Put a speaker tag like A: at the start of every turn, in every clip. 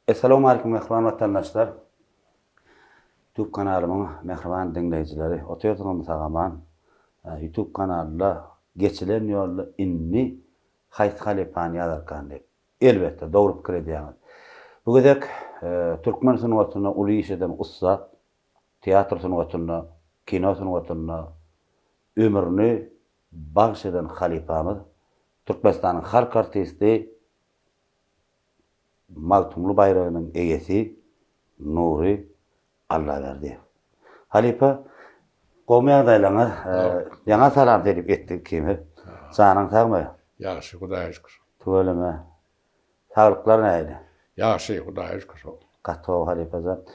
A: Esselamu aleyküm mehriban vatandaşlar. YouTube kanalımın mehriban dinleyicileri. Otoyotun sağaman YouTube kanalıyla geçilen yolda inni Hayt Halepani yazarkan deyip. Elbette doğru fikir ediyoruz. Bu gedek Türkmen sınıfatına ulu iş eden usta, tiyatro sınıfatına, kino sınıfatına ömrünü bağış eden halifamız, Türkmenistan'ın halk artisti, Maltumlu bayrağının egesi Nuri Allah verdi. Halife gomy adaylana ýa salam verip etdik kimi. Sanyň sagmy?
B: Ýaşy Hudaýa şükür.
A: Tügeleme. Saglyklary näýdi?
B: Ýaşy Hudaýa şükür.
A: Gato halifezat.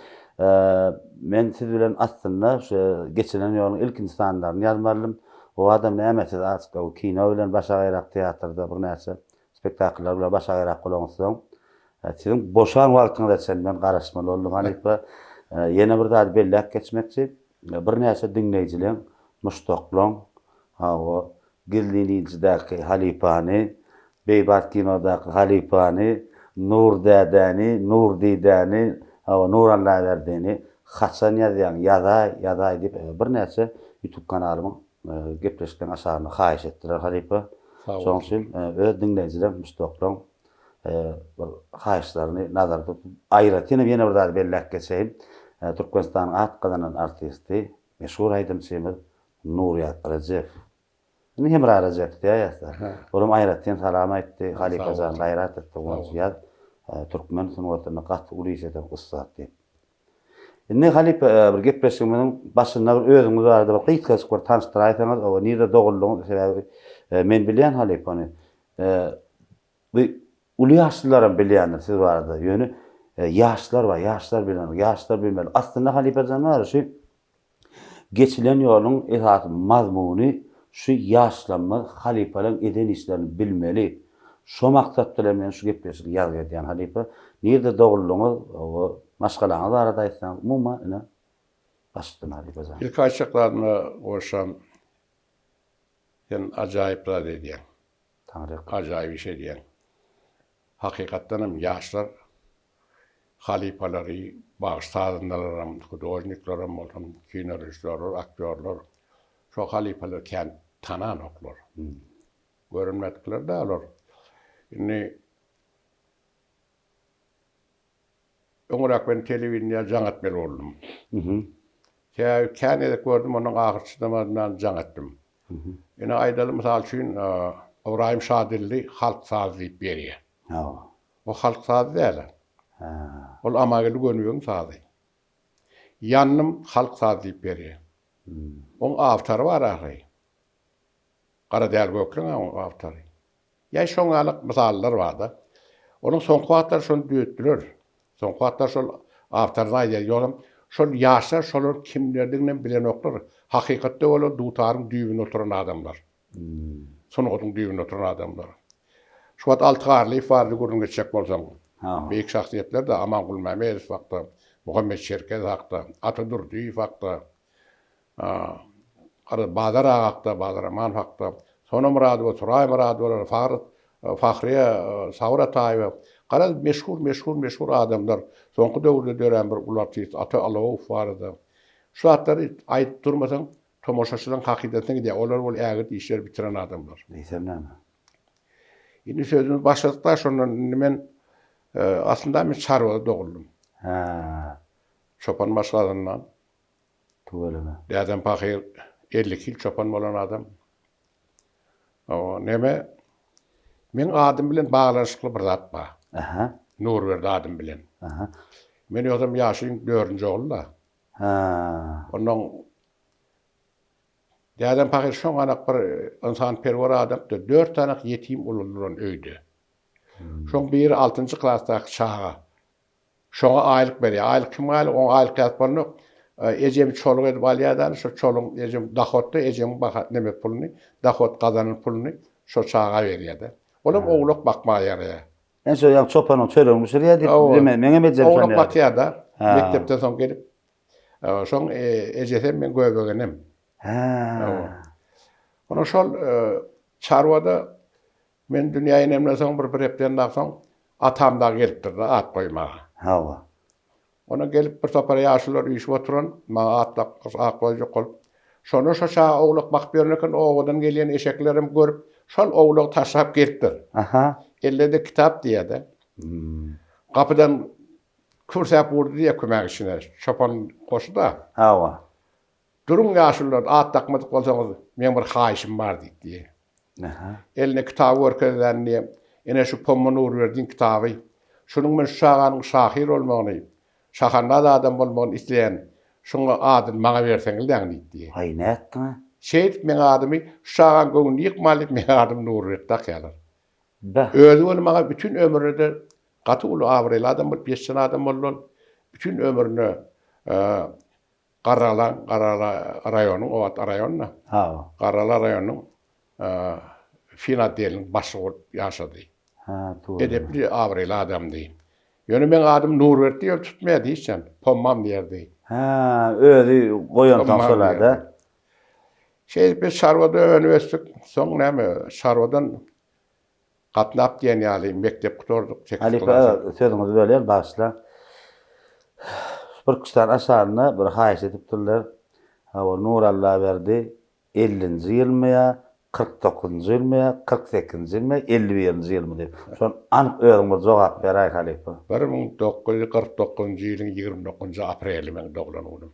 A: Men siz bilen aslında şu geçilen ýoluň ilk insanlaryny ýazmarlym. O adam näme açyk o kino bilen başa gaýrak teatrda bir näçe spektakllar bilen başa gaýrak bolanyň. Sizin boşan wagtyňyzda sen men garaşmaly boldum halife. Yine bir daha bellek geçmekçi. Bir näçe dinleýijiler muştaklan o Gildiniçdäki halifany, Beýbat kinodäki halifany, Nur Dädäni, Nur Didäni, Nur Allah verdiğini haçan ýazýan ýaza edip bir näçe YouTube kanalymyň gepleşikden aşagyny haýyş etdiler halife. Şoň üçin öz dinleýijiler muştaklan haýyşlaryny nazarda tutup aýratyn ýene bir daha bellek geçeýin. Türkmenistan'ın at kazanan artisti, meşhur aydımçımız Nuriyat Recep. Hem Recep diye yazdı. Orum ayratın salama etti, Halife Zan gayrat etti. Türkmen sınıfatına kat uliş eden ustad deyip. Ne Halife bir gepleşigimiň başynda bir özüňiz bardy, bir kıytkaçyk bir tanıştyraýsaňyz, o nirde doguldygyňyz sebebi men bilýän Halifany. Bu uly ýaşlylaram bilýändir siz barada. Ýöne yaşlar var, yaşlar bilen, yaşlar bilmeli. Aslında Halife Zanlar şu geçilen yolun esas mazmunu şu yaşlanma halifelerin eden işlerini bilmeli. Şu maksatla men şu gepleşik ýazgy diýen halife. Nerede dogulluňyz, o maşgalaňyz aradaýsan, mumma ine başladyň Halife Zan.
B: İlk açıklaryna goşan ajaýyplar diýen.
A: Taňryk.
B: Ajaýyp iş diýen. Hakykatdanam ýaşlar halifalary bağıştadınlaram, hudojniklaram bolsam, kino rejissörler, aktörler, şo halifalar kän tanan oklar. Görünmekler de alır. Indi öňürak ben telewizionyna jaňat beri boldum. Kän edip gördüm, onuň agyrçydan jaňatdym. Indi aýdaly mysal üçin Ibrahim Şadilli halk sazy diýip berýär. O halk sazy däl. Ol amagaly gönüýüň sazy. Ýannym halk sazy diýip berýär. Oň awtary bar ahy. Gara däl gökleň oň awtary. Ýa şoňalyk misallar barda. Onuň soňky wagtlar şonu düýetdiler. Soňky wagtlar şol awtaryny aýdýar ýolum. Şol ýaşlar şolar kimlerdiňden bilen oklar. Hakykatda olar dutaryň düýbüne oturan adamlar. Soňadyň düýbüne oturan adamlar. Şu wagt altygarly ifadə görüň geçek bolsaň. Büyük şahsiyetler de Amangul Mehmet vakta, Muhammed Şerkez vakta, Atadurdi vakta, Badar Ağakta, Badar Aman vakta, Sona Muradova, Turay Muradova, Fahriye, Savra Tayyip, qaral meşhur adamlar. Soňky döwürde dören bir ularçyst Ata Alaow bardy. Şu atları aýyp durmasaň, tomoşaçylaryň hakykatine gidiyor. Olar bol ägit işler bitiren adamlar.
A: Neysem näme?
B: Indi sözümiz başladıkda şondan men aslında men çarwada doguldum. Çopan başladyndan.
A: Tügeleme.
B: Däden pahyr 50 kil çopan bolan adam. O neme? Men adam bilen baglanşykly bir zat bar. Nur berdi adam bilen. Men ýozam ýaşyň 4-nji ogulda. Onuň däden pahyr şoňanak bir insan perwer adam, 4 tanak ýetim ululduran öýde. Şoň biri 6-njy klasdaky çağa. Şoňa aýlyk berýär. Aýlyk kim aýlyk? O aýlyk ýatmalyny ejem çoluk edip alýardan, şo çoluk ejem dohotda ejem bahat nemet puluny, dohot gazanyň puluny şo çağa berýärdi. Olam ogluk bakmagy ýaraýar.
A: En şo ýa çopanyň çörüňmüşür ýa diýip deme, meňe mejem şonu.
B: Ogluk bakýarda, mektepden soň gelip. Şoň ejesem men göbegenim. Ona şol çarwada men dünýäni emlesoň bir hepden dagsoň atam da gelipdir at goýmaga.
A: Hava.
B: Ona gelip bir topara yaşlılar işip oturan, mağa atlak, aklayıcı kol. Sonra şaşa oğluk bak bernerken oğudan gelen eşeklerim görüp, şol oğluk taşrap gelipdir.
A: Aha.
B: Elle de kitap diye de. Kapıdan kürsep vurdu diye kömek işine. Çopan koşu da.
A: Hava.
B: Durun yaşlılar, at takmadık olsanız, men bir haişim var diye.
A: Aha.
B: Eline kitabı örkezden diye. Ene şu pomma nur verdiğin kitabı. Şunun men şahanın şahir olmağını, şahanda da adam olmağını isteyen, şunu adın bana verseniz de diye.
A: Hay ne ettin?
B: Şeyt men adımı, şahan göğün yıkmalık men adım nur verdi takyalar.
A: Be.
B: Özü olmağa bütün ömründe katı ulu avrayla adam ol, beşçen adam ol, bütün ömrünü Qarala rayonun, o rayonuna,
A: Hava.
B: Qarala rayonun Fina delinin başı yaşadı.
A: Ha, doğru.
B: Edepli avrayla adam deyim. Yönü men adım nur verdi diyor, tutmaya deyişen, pommam derdi.
A: Ha, öyle koyan
B: Pommam
A: tansolarda.
B: derdi. Şey biz Şarvada üniversite son nemi Şarvadan katnap diyen yani mektep kutorduk.
A: Halife sözünüzü böyle başla. Bir kuştan aşağına bir hayiş edip durlar. Hava nur Allah verdi. 50. yılmaya, 49. yılmaya, 48. yılmaya, 51. yılmaya deyip. Son anık öğrenme cevap veray halife.
B: 1949 yılın 29 apreli men doğulandım.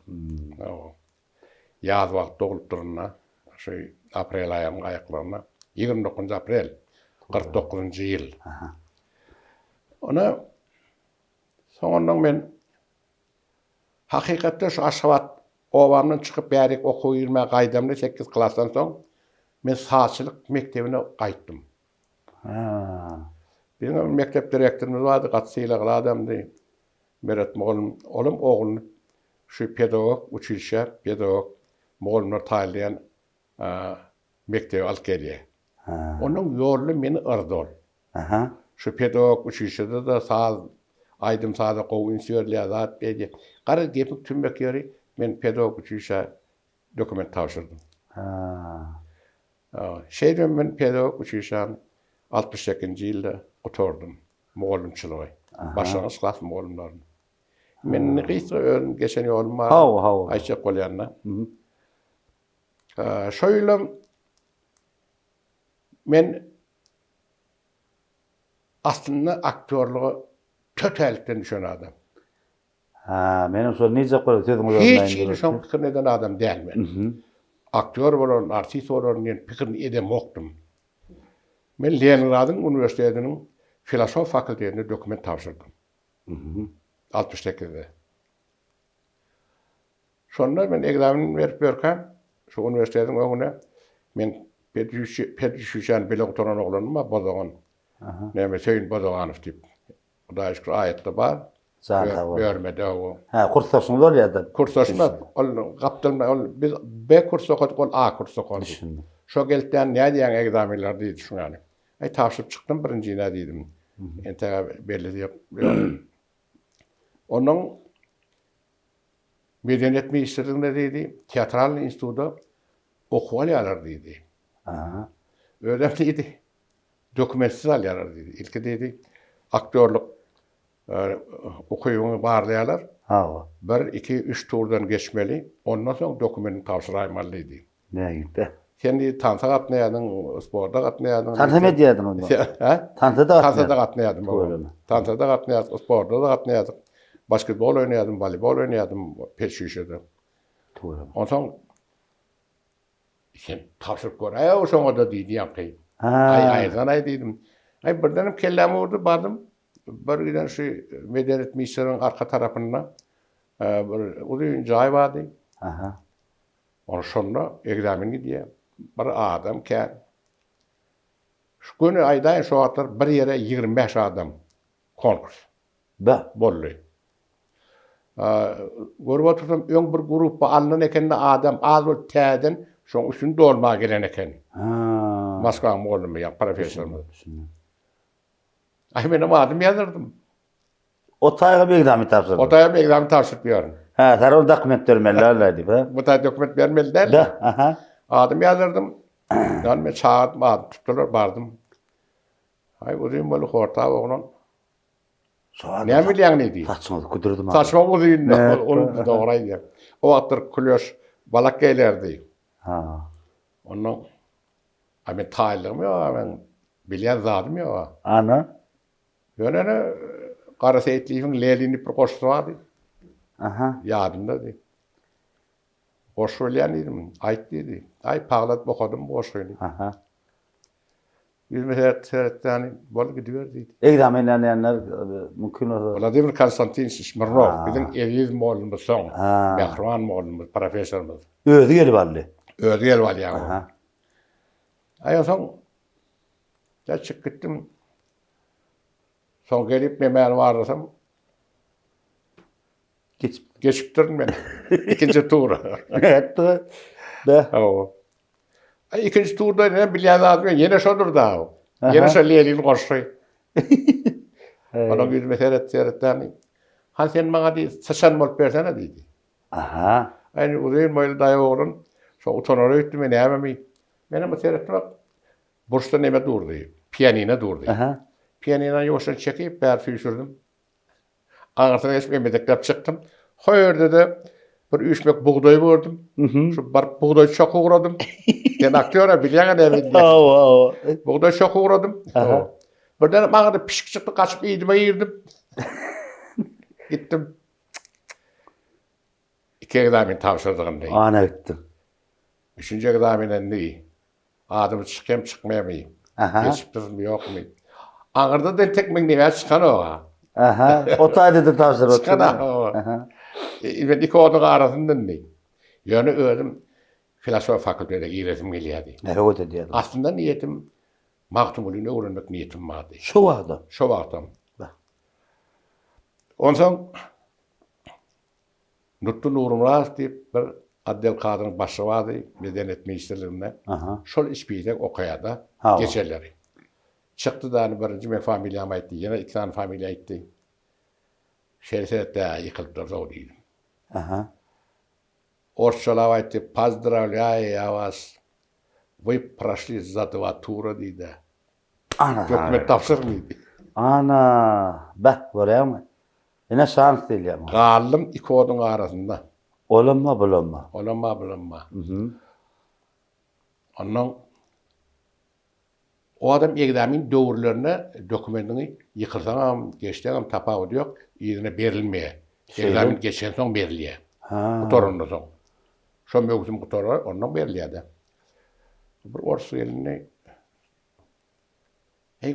B: Yaz vaqt doğulup duruna, şu aprel ayının ayaklarına, 29 aprel, 49. yıl. Ona sonundan men hakikatte şu Aşgabat Owamdan çıkıp bärik okuyurma gaýdamda 8 klasdan soň men saççylyk mektebine gaýtdym.
A: Ha.
B: Benim mektep direktorumuz vardı, gatsıyla adamdı. Merat Moğolum, oğlunu şu pedagog, uçuşa, pedagog, Moğolumlar taylayan mektebe alıp geliyor. Onun yolu meni ırdol.
A: Aha.
B: Şu pedagog uçuşada da aydım sağda kovun sürlüyor, zat bedi. Qarı gepik tümbek yeri, men pedagog uçuşa dokument tavşırdım. Şeyden men pedagog uçuşan 68. yılda oturdum. Moğolumçılığı. Başlangıç klas moğolumların. Men gıysı geçen yolum var.
A: Hav.
B: Ayşe Kolyan'la. Şöyle men aslında aktörlüğü totallikten düşen adam.
A: Ha, benim sonra nice koyup sözünüzü
B: Hiç ilişon fikir neden adam değil men. Aktör olan, artist olan fikrini edem oktum. Men Leningrad'ın üniversitetinin filosof fakültetine dokument tavşırdım. 68'de. Sonra men egzamin verip berken, şu üniversitetin önüne, men Pedişüşen bile oturan oğlanıma bozoğun. Neme Söyün Bozoğanov deyip. O da şükür ayette var. Görmedi o.
A: Ha, kursdaşınız ol ya da.
B: Kursdaşına, biz B kursu okuduk, A kursu okuduk. Şu gelitten ne diyen egzaminler diye düşünüyorum. Tavşıp çıktım birinci ne dedim. Ente belli deyip. Onun medeniyet ministerliğinde dedi, tiyatral instituda okuvalyalar dedi. Öyle dedi. Dokumentsiz alyalar dedi. İlki dedi, aktörlük okuyumu bağırlayalar. Bir, iki, üç turdan geçmeli. Ondan sonra dokumentin tavsıraymalı dedi.
A: Ne gitti?
B: Sen de tansa katnaydın, sporda katnaydın.
A: Tansa mı diyordun onu? Tansa da
B: katnaydın. Tansa da katnaydın, sporda da katnaydın. Basketbol oynayordum, voleybol oynayordum, peşişede. Ondan sonra sen tavsırıp gör. O sonra da dedi yapayım. Ay dedim. Birdenim kellem vurdu, bardım. Bir giden şu medeniyet ministerinin arka tarafına uzun cay vardı. Onun sonra egzamini diye bir adam ki şu günü aydan şu atlar bir yere 25 adam konkurs. Bollu. Görüp otursam ön bir gruppa alınan eken adam az ol täden şoň üçin dolma gelen eken. Moskva moğolum ya profesör. Benim adım yazırdım.
A: Otayga bir egzamin tavsırdın.
B: Otayga bir egzamin tavsırıp yiyorum.
A: Tarol dokument vermeliler deyip.
B: Bu da dokument vermeliler. Adım yazırdım. Yani ben çağırdım, adım tuttular, bardım. Uzun böyle horta oğlan. Ne milyan ne diyor?
A: Saçmalık kudurdum.
B: Saçma bu değil.
A: Evet.
B: Onu doğraydı. O attır kulyoş balak geylerdi.
A: Ha.
B: Onun ama taylığım yok, ben bilyen zadım yok.
A: Ana.
B: Yönene Kara Seyitliğin Leyli'ni bir koştu vardı.
A: Aha.
B: Yadımda değil. Boş söyleyen dedim. Ayıp dedi. Ay pağlat bokadım boş söyleyeyim.
A: Aha.
B: 100 metre seyretten bol gidiyor dedi.
A: Eğdam edenler mümkün olur.
B: Vladimir Konstantin Smirnov,
A: Ha.
B: bizim eviz molumuz son.
A: Ha.
B: Mehruan molumuz, profesörümüz.
A: Ödü gelip aldı.
B: Ödü gel var yani.
A: Aha.
B: Ay son ya çık gittim. Son gelip memel varırsam
A: Geç.
B: geçip durdum ben. İkinci tur.
A: Evet. Be.
B: O. Ay ikinci turda ne bilyen lazım. Yine şodur da o.
A: Aha.
B: Yine söyleyelin koşuyor.
A: Hey.
B: Bana yüz metre seyretten. Han sen bana di saçan mol persene dedi.
A: Aha.
B: Aynı uzayın böyle dayı oğlun. So utanır öttü beni hemen benim seyrettim bak. Burçta neme durdu. Piyanine durdu.
A: Aha.
B: Piyanina yoksa çekip berfi sürdüm. Ağırtına geçmeye medeklep çıktım. Hayır dedi. Bir üçmek buğday vurdum. Şu bar buğday çok uğradım. Ben aktöre bilyen evinde. Buğday çok uğradım.
A: Aha.
B: Birden bana da pişik çıktı kaçıp iyidime girdim. Gittim. İki egzamin tavşırdığım değil.
A: Ana gittim.
B: Üçüncü egzaminen değil. Adımı çıkayım çıkmayayım.
A: Aha.
B: Geçip dursun yok mu? Ağırda da tek mekneye çıkan o.
A: Aha. Otaydı da tavsiye
B: Çıkan o.
A: Aha.
B: Ben iki onun arasından değil. Yani öğrenim filosofi fakültede iğretim geliyordu.
A: Ne öyle diyordu.
B: Aslında niyetim Mahtumulu'nu öğrenmek niyetim vardı.
A: Şu vardı.
B: Şu vaktim.
A: Bak.
B: Ondan sonra Nutlu Nurumraz deyip bir Adel Kadır'ın başı vardı Medeniyet Meclisi'nde.
A: Aha.
B: Şol işbirlik okuyada
A: Ha.
B: geçerleri. Çıktı da hani birinci ben familyama gitti. Yine iki tane familya gitti. Şerifet de yıkılıp da zor değilim.
A: Aha.
B: Orçalava gitti. Поздравляю вас. Вы прошли за 2 тура dedi.
A: Ana.
B: Doküment tavsır mıydı?
A: Ana. Bak görüyor musun? Yine şans değil ya.
B: Kaldım iki odun arasında.
A: Olunma bulunma.
B: Olanma bulanma.
A: Hı.
B: Ondan o adam egzamin doğrularına dokumentini yıkılsam, geçtiğim tapağı yok, yerine verilmeye. Egzamin geçen son veriliyor.
A: Ha.
B: Kutorundan son. Şu mevsim kutoru ondan veriliyor da. Bir orası eline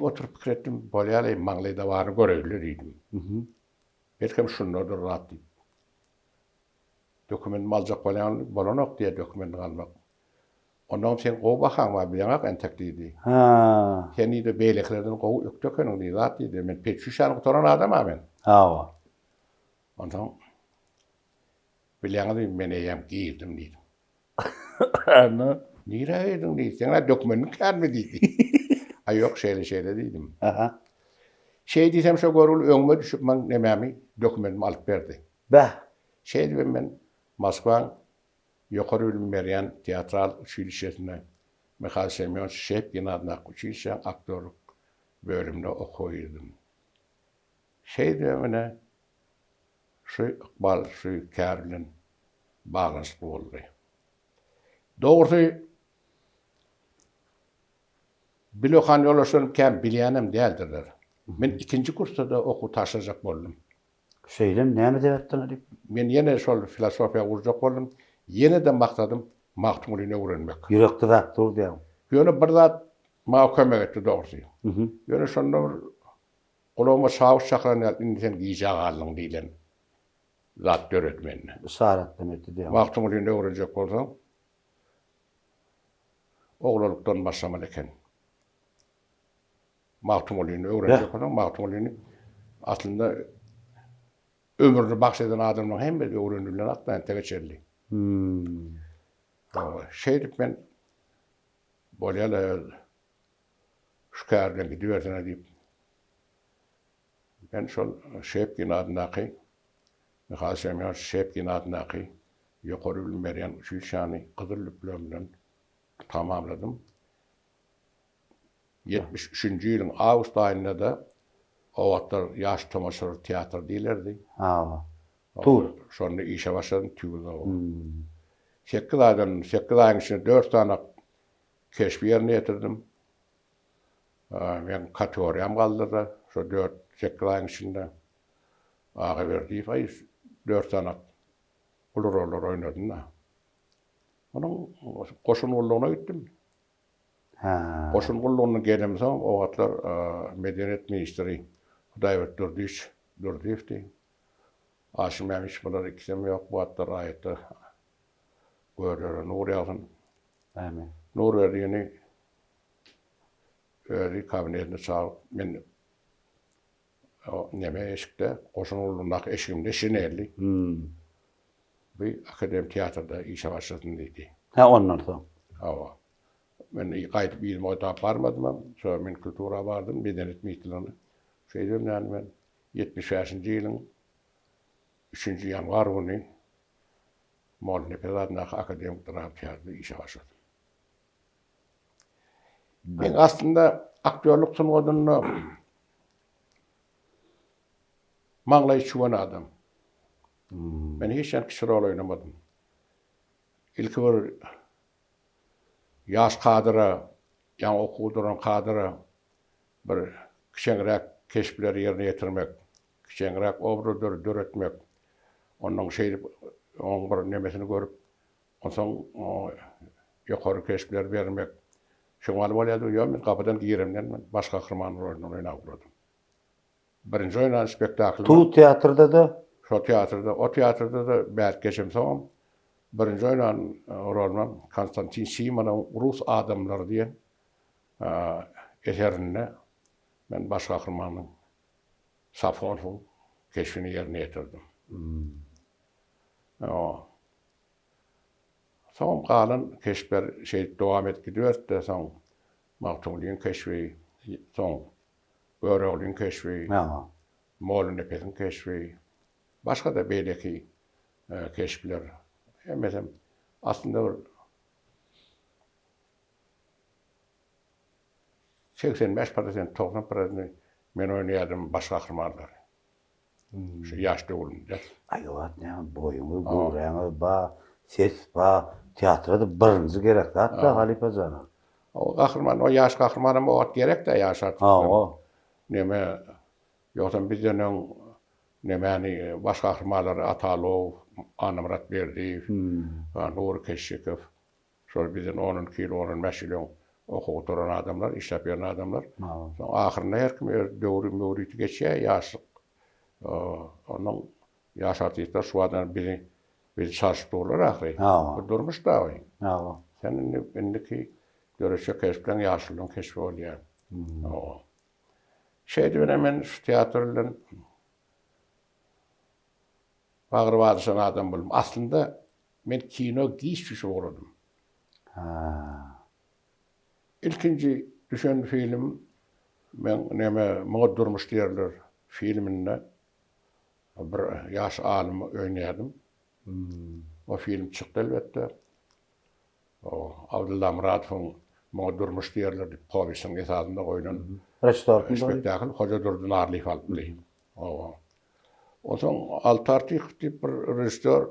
B: oturup fikrettim, böyle Manglay'da var görevli dedim. Belki şunlardır rahat deyip. Dokument alacak falan yok diye dokument almak. Ondan sen o bakan var bilemek en tekliydi.
A: Ha.
B: Kendi de beyleklerden kovu öktökönün diye rahat dedi. Ben pek şu şanı kutoran adam ben.
A: Ha.
B: Ondan bileğine ben eyem giyirdim dedim.
A: Ana.
B: Nire edin dedi. Sen dokumentin kâr mı dedi. Ay yok şeyle dedim.
A: Aha.
B: Şey desem şu görül öngme düşüp ben nememi dokumentimi alıp verdi.
A: Be.
B: Şey dedim ben Moskva'nın yukarı bölüm veren tiyatral училищесine Mikhail Semyonovich Şehpkin adına училище aktörlük bölümünde okuyordum. Şey diyorum ne şu İkbal, şu Kâr'ın bağlantılı oldu. Doğrusu Bilokan yollaşıyorum ki bilyenim değildirler. Ben ikinci kursta da oku taşıyacak oldum.
A: Söyleyeyim ne mi devettin Ali?
B: Ben yine şol filosofiya vuracak oldum. Yine de maksadım Mahtumulu'nu öğrenmek.
A: Yürekli de dur diyorum.
B: Yönü bir zat ma kömek etti doğrusu. Yönü sonra kulağıma sağ çakran insan giyecek halin değilen. Zat öğretmenine.
A: Saarat demekti diyorum.
B: Mahtumulu'nu öğrenecek olsam oğluluktan başlamalıyken. Mahtumulu'nu öğrenecek olsam Mahtumulu'nu aslında ömrünü bahseden adamın hem de öğrenirler atlayan tek geçerli. Şeydik ben böyle şu kârden gidiyorsun deyip ben şu Şehpkin adındaki Mikhail Semyonovich Şehpkin adındaki yukarı bölüm veren училищаны Kızıl diplomla tamamladım. 73. yılın Ağustos ayında da o vakitler yaş tomaşır tiyatr değillerdi.
A: Ha. Tuğ.
B: Sonra işe başladım tüyüldü o. 8 aydan 8 ayın içinde 4 tane keşfi yerine getirdim. Ben kategoriyam kaldı da şu 8 ayın içinde ağa verdiği faiz 4 tane olur oynadım da. Onun koşun kulluğuna gittim.
A: Ha.
B: Koşun kulluğuna geldim zaman o vakitler Medeniyet Ministeri Hudayvet Durdiyev'di. Aşım yemiş bunlar ikisem yok bu vakitler ayette görüyor Nur yazın.
A: Amin.
B: Nur verdiğini öyle kabinetine çağırıp ben o neme eşikte koşun kulluğundaki eşiğimde şinerli. Bir akademi tiyatrda işe başladım dedi.
A: Ha ondan sonra.
B: Hava. Ben kayıt bir moda varmadım ama sonra ben kültüra vardım, medeniyet mitlerini. Şey diyorum yani ben 75. yılın 3. yanvar günü Molnepe adındaki akademik dram tiyatrda işe başladım. Ben aslında aktörlük sunmadığını mağlayı çuvan adam. Ben hiç kişi rol oynamadım. İlk bir yaş kadra, yani okuduran kadra bir kişengrek keşifleri yerine getirmek, kişengrek obrudur döretmek, onun onun bir nemesini görüp, ondan yukarı keşifler vermek. Şumalı olaydı, ya ben kapıdan giyerimden başka kahraman rolünü oynayıp birinci oynanan spektakl.
A: Tuğ tiyatrda da.
B: Şu tiyatrda, o tiyatrda da belki geçim tamam. Birinci oynanan rolüm Konstantin Simon'un Rus adamları diye eserinde ben baş kahramanın Safonov'un keşfini yerine getirdim. Son kalan keşifler devam et gidiyor da son Mahtumli'nin keşfi, son Böröğlü'nün keşfi, Moğol-Nepet'in keşfi, başka da beydeki keşifler. Mesela aslında 85% 90% ben oynayadım baş kahramanları. Şu yaşlı olunca.
A: Ay o ne boyumu, buğrağımı, ses, tiyatroda birinci gerek. Hatta Halife Can'a.
B: O kahraman, o yaş kahramanım o gerek de yaşattık.
A: O.
B: Neme, yoksa bizden nemeni baş kahramanları Atalov, Anamrat Berdiyev, Nur Keşikov, sonra bizden 15 yıl okuturan adamlar, işlep veren adamlar. Ahırında her kim doğru geçiyor, yaşlık. Onun yaşatıysa şu adam bir çalıştı olur ahri. Durmuş da oyun. Senin indiki görüşe keşfeden yaşlılığın keşfi oluyor. Şeydi hemen şu tiyatroların bağır vadısın adam buldum. Aslında ben kino giyişçisi oldum. İlkinci düşen film ben neme durmuş diyorlar filminde bir yaş alımı oynadım. O film çıktı elbette. O Abdullah Muratov'un durmuş diyorlar povesinin esasında oynanan spektakl Hoca Durdu Narli fallı. O zaman alternatif tip bir rejissör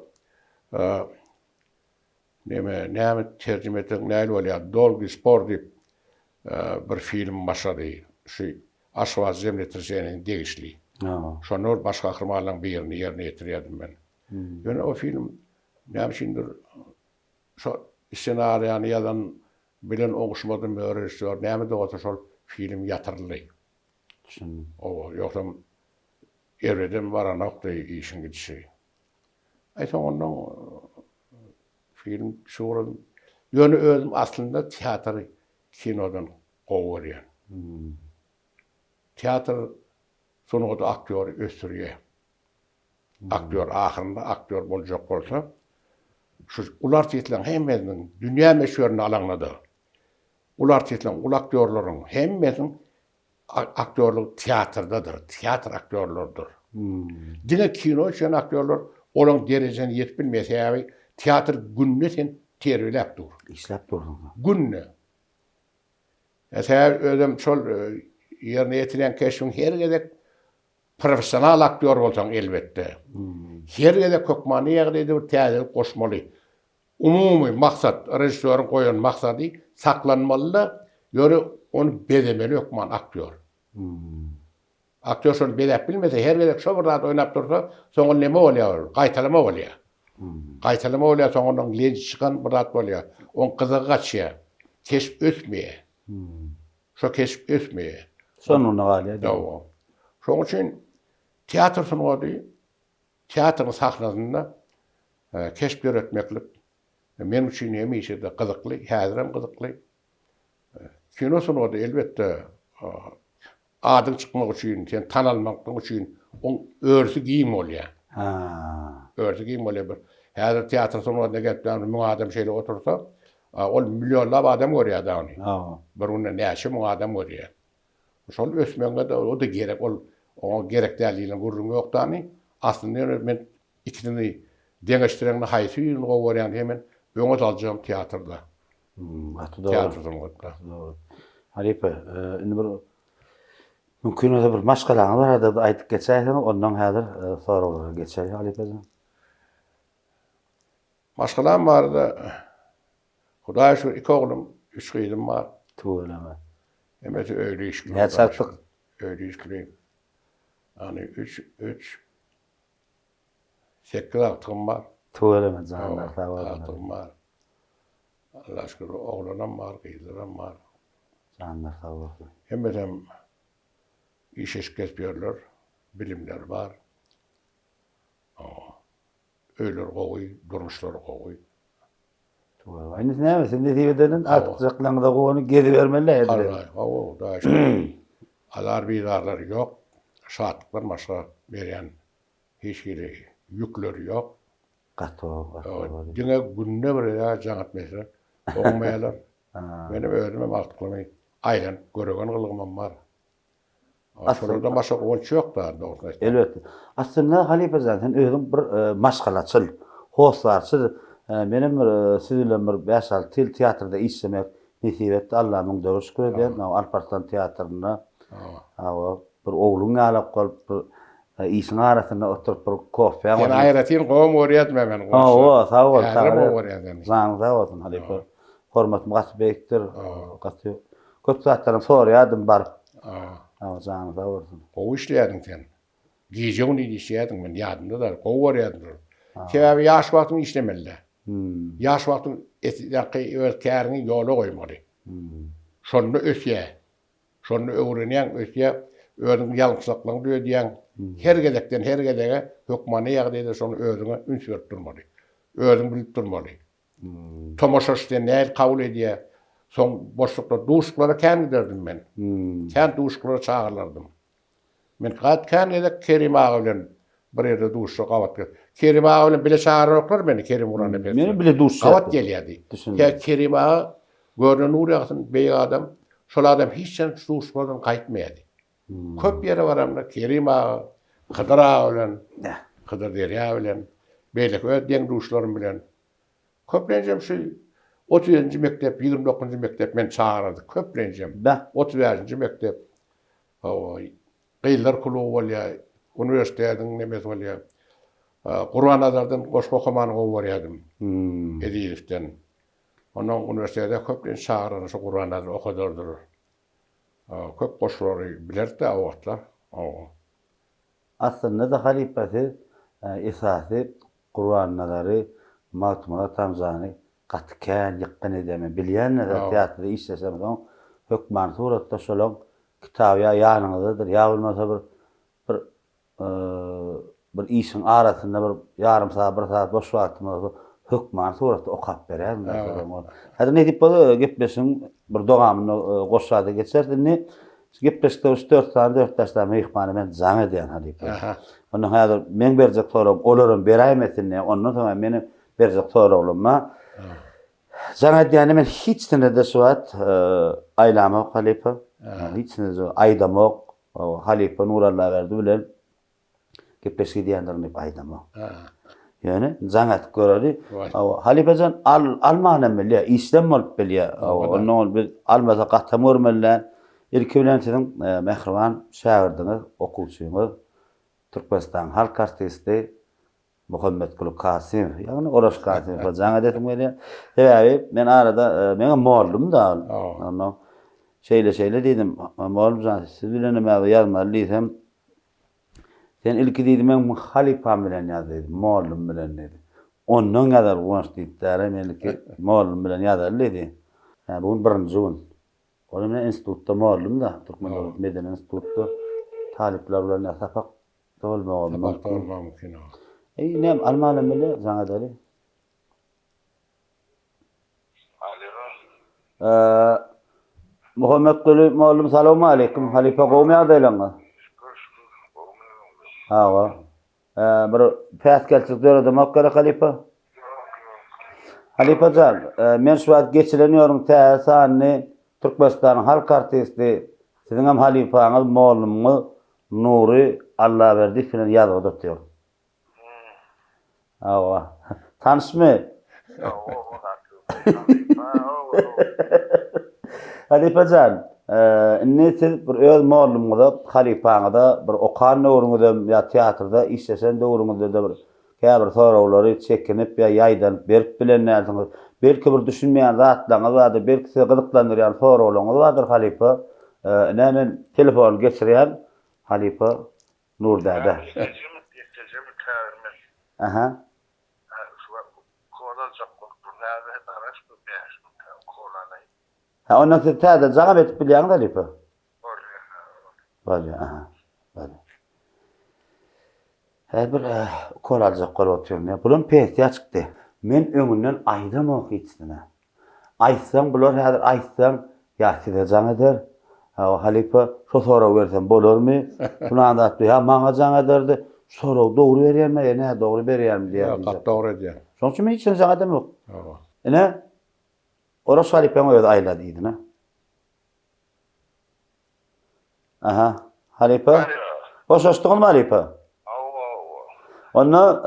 B: neme tercüme eden ne oluyor? Dolgi Spor deyip bir film başladı. Şu Aşvaz Zemletirse'nin değişliği. Sonra baş kahramanların birini yerine getiriyordum ben. Yani o film neme şimdi şu senaryanı yadan bilen oğuşmadım bir rejissör neme de olsa şu film yatırıldı. O yoksa evreden var nokta işin gidişi. Aysa ondan film şuurun yönü özüm aslında tiyatr kinodan kovuyor. Tiyatr sonuçta aktör östürüyor. Aktör ahırında aktör olacak olsa şu ular tiyatlan hemmenin dünya meşhurunu alanladı. Ular tiyatlan ul aktörlerin hemmenin aktörlük tiyatrdadır. Tiyatr aktörleridir. Dine kino için aktörler onun derecesini yetbilmese tiyatr günne sen terülep dur.
A: İşlep durdun.
B: Günne. Mesela özüm şol yerine getiren keşfin her gedek profesional aktör bolsaň elbetde. Her gede kökmany ýagdaýda bir täzelik goşmaly. Umumy maksat, rejissörün koyan maksady saklanmaly, ýöre onu bedemeli ökman aktör. Aktör şonu bedep bilmese, her gede şo bir zat oýnap dursa, soňra neme bolýar? Gaýtalama bolýar. Gaýtalama bolýar, soňra lenç çykan bir zat bolýar. On gyzygy gaçýar. Keşip ötmeýär. Şo keşip ötmeýär.
A: Sonuna galýar.
B: Doğru. Şoň üçin teatr sunuwady. Teatrın sahnasında keşip öğretmeklik men üçin hemişe de gyzykly, häziram gyzykly. Kino sunuwady elbetde adyň çykmak üçin, sen tanalmak üçin on örsü giýim bolýar. Örsü giýim bolýar bir. Häzir teatr sunuwady getden muň adam şeýle otursa, ol millionlap adam görýär da ony. Bir onda näçe muň adam görýär. Şol ösmeňe de o da gerek, o gerek däliliň gurrun ýokdany. Aslında men ikisini deňeşdirenle haýsy ýyl gowarýan hemen öňe aljam teatrda. Teatr sunuwatda.
A: Halipe, indi bir mümkin bir maşgalaňyz bar da aýdyp geçäýän, ondan häzir soralara geçeýär Halipe'den.
B: Maşgalam bar da Hudaýa şükür 2 oglum, 3 gyzym bar.
A: Tuğlama.
B: Hemen öýle iş
A: Ne çarptyk?
B: Öýle işleyim. Yani 3 8 agtym bar.
A: Tuğlama zanlar tawada.
B: Agtym bar. Allah şükür oglanam bar, gyzlarym bar.
A: Zanlar tawada.
B: Hem iş eşkesperler, bilimler var. Öýler gowy, durmuşlar gowy.
A: Tuğlama. Aynes näme sen netibeden atjaqlaňda gowany geri bermeli edi.
B: O da işte. Alar bizarlar yok. Şatlıklar başka berýän hiç biri yükleri yok. Dine günne bir ya jaňat mesela olmayalar. Benim özüme baktıklarım aylan göregen kılgım var. Aslında başka olç yok da doğrusu.
A: Elbette. Aslında Halipe zaten özüm bir maşgalaçyl, hoslarçyl. Benim sizinle bir 5-6 teatrda işlemek nisibetde Allah'ın dörü şükür edýän. Alparslan teatrına bir oğlun alıp kalıp işin arasında oturup bir kofe.
B: Yani ayratin qowum öwrýärme men.
A: Sağ ol.
B: Sağ
A: sağ olsun Halipe. Hormatym gaty bekdir. Gaty. Köp zatlaryň soraýardym bar. Sağ olsun.
B: Gowy işleýärdiň sen. Giýjegini işleýärdiň men ýadymda da gowy öwrýärdim. Sebäbi ýaş wagtyň işlemeli. Ýaş wagtyň öz kärini ýola goýmaly. Şonu ösýär. Şonu öwrenýän ösýär. Özüň ýalňyşlyklaryny öýdýän. Her gedekden her gedege hökmany ýagdaýda şonu özüňe ünsürip durmaly. Özüň bilip durmaly. Tomoşaşda näil kabul edýär. Soň boşlukda duşuklara kän giderdim men. Kän duşuklara çağırlardım. Men kän gedek Kerim ağa bilen bir ýerde duşa gawat gel. Kerim ağa bilen bile çağırýarlar meni Kerim Uran efendim.
A: Meni bile duşa
B: gawat gelýärdi. Kerim ağa görnen nur ýagsyn beý adam. Şol adam hiç sen duşmadan gaýtmaýardy. Köp ýere baramda Kerim ağa, Hydyr ağa bilen, Hydyr derýa bilen, beýlek ödýän duşlarym bilen. Köplenjem şu 30-njy mektep, 29-njy mektep men çağırdy. Köplenjem. 30-njy mektep. Gyýlar kluby bolýar, universitetiň nemes bolýar. Qur'an azardan goşma okumany gowarýardym. Edilifden. Onuň universitetde köplen çağıran şu Qur'an azar okudurdur. Köp goşlary bilerdi o wagtlar.
A: Aslında da Halipesi esasy Qur'an nazary Matmura Tamzany gatkän ýykyn edeme bilýän de teatrda işlesem hökman suratda şolaň kitap ýanyňyzdadyr. Ýa bolmasa bir işin arasynda bir ýarym saat, bir saat boş wagtymyzda hökman suratda okap berýär. Hadi ne diýip gepleşiň bir dogamyny goşsada geçerdi. Gepleşikde 3-4 saat 4 taşda mehmany men jaň edýän Halipe. Onu häzir men berjek soram, olaryň beräýmesinne, ondan soň meni berjek soraglyma. Jaň edýäni men hiç näde şuat aýlamak Halipe. Hiç näde aýdamak, Halipe Nuralla berdi bilen gepleşik diýenlerini aýdamak. Yani jaň et göreli. Halipejan almanan bilýär, İslam bolup bilýär. Onu bil almasa gatamur bilen ilki bilen sizin mehriban şagirdiniz, okulçuňyz. Türkmenistan halk artisti Muhammed Kulu Kasim, yani Oraş Kasim falan edetim geliyor. Sebebi men arada mene mollum da onu şeyle dedim mollum zaten siz bilen me yazmalı dedim. Sen ilki dedim men halifam bilen yazdım mollum bilen dedi. Ondan kadar uğraş deyipdere meniki mollum bilen yazar dedi. Yani bugün birinci gün. Onu men institutda mollum da Türkmen Devlet Medeni Institutda talipler bilen yasapak
B: olma mümkün.
A: Ne Almanım bile zanadali. Muhammed Kulu malum selamu aleyküm. Halife qawmi adaylanma. Ha. Bir pes kelçik dörede makkara halife. Halife can, men şu an geçireniyorum tesanni Türkmenistan halk artisti sizin hem halifeňiz malummy Nuri Allah verdi filan yazıp diyor. Awa. Tanışmy? Halifacan, siz bir öz malumyňyza, halifaňyza bir okan öwrüňizde ya teatrda işlesen döwrüňizde bir käbir sorawlary çekinip ya ýaýdan berip bilen näsiňiz. Belki bir düşünmeýän zatlaryňyz bardyr, belki sizi gyzyklandyran sorawlaryňyz bardyr halifa. Nämen telefon geçirýän halifa Nurdada. Aha. Ha ondan sonra täze jagap etip bilýäň da halifa. Bale, aha. Bale. Bir kol aljak bolup oturýan. Ya bulun pehti açykdy. Men öňünden aýdam okytdyna. Aýtsaň bular häzir aýtsaň ýa-size jaňydyr. Ha halifa şo soraw bersen bolarmy? Şuna da atdy. Ha maňa jaňydyr. Soraw dogry berýärmi? Näme dogry berýärmi diýär.
B: Ýa, dogry edýär.
A: Şoň üçin men hiç jaňydym ýok. Ene Oraş halipeň öz aýlady diýdi. Aha, halife. Hoşlaşdyňyzmy halife? Onu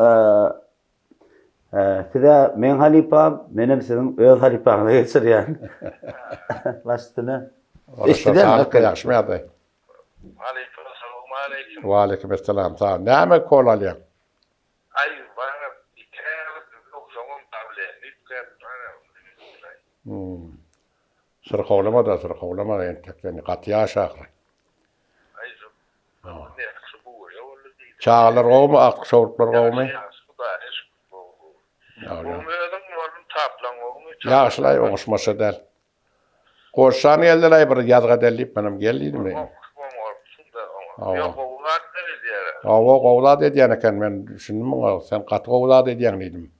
A: size men halifam, menem sizin öz halifaňyza geçirýän. Başdyny.
B: İşte ýaşmy ady.
C: Aleyküm selamu aleyküm.
B: Wa aleyküm selam. Ta näme kol alýar?
C: Ay bana ikram okşamam table.
B: Sırqawlama da sırqawlama enteklerini gatya şahry.
C: Ayzım. Ne kısı bu ya öyle değil.
B: Çağlar gowmy, ak şowtlar gowmy?
C: Umuyordum oğlum taplan oğlum.
B: Ýaşlay oňuşmasa däl. Gorşan eldiler bir ýazga dellip menem gelýärmi?
C: Yok oğlan ne diýär?
B: Awa gowlad edýän eken men düşündim sen gat gowlad edýän diýdim.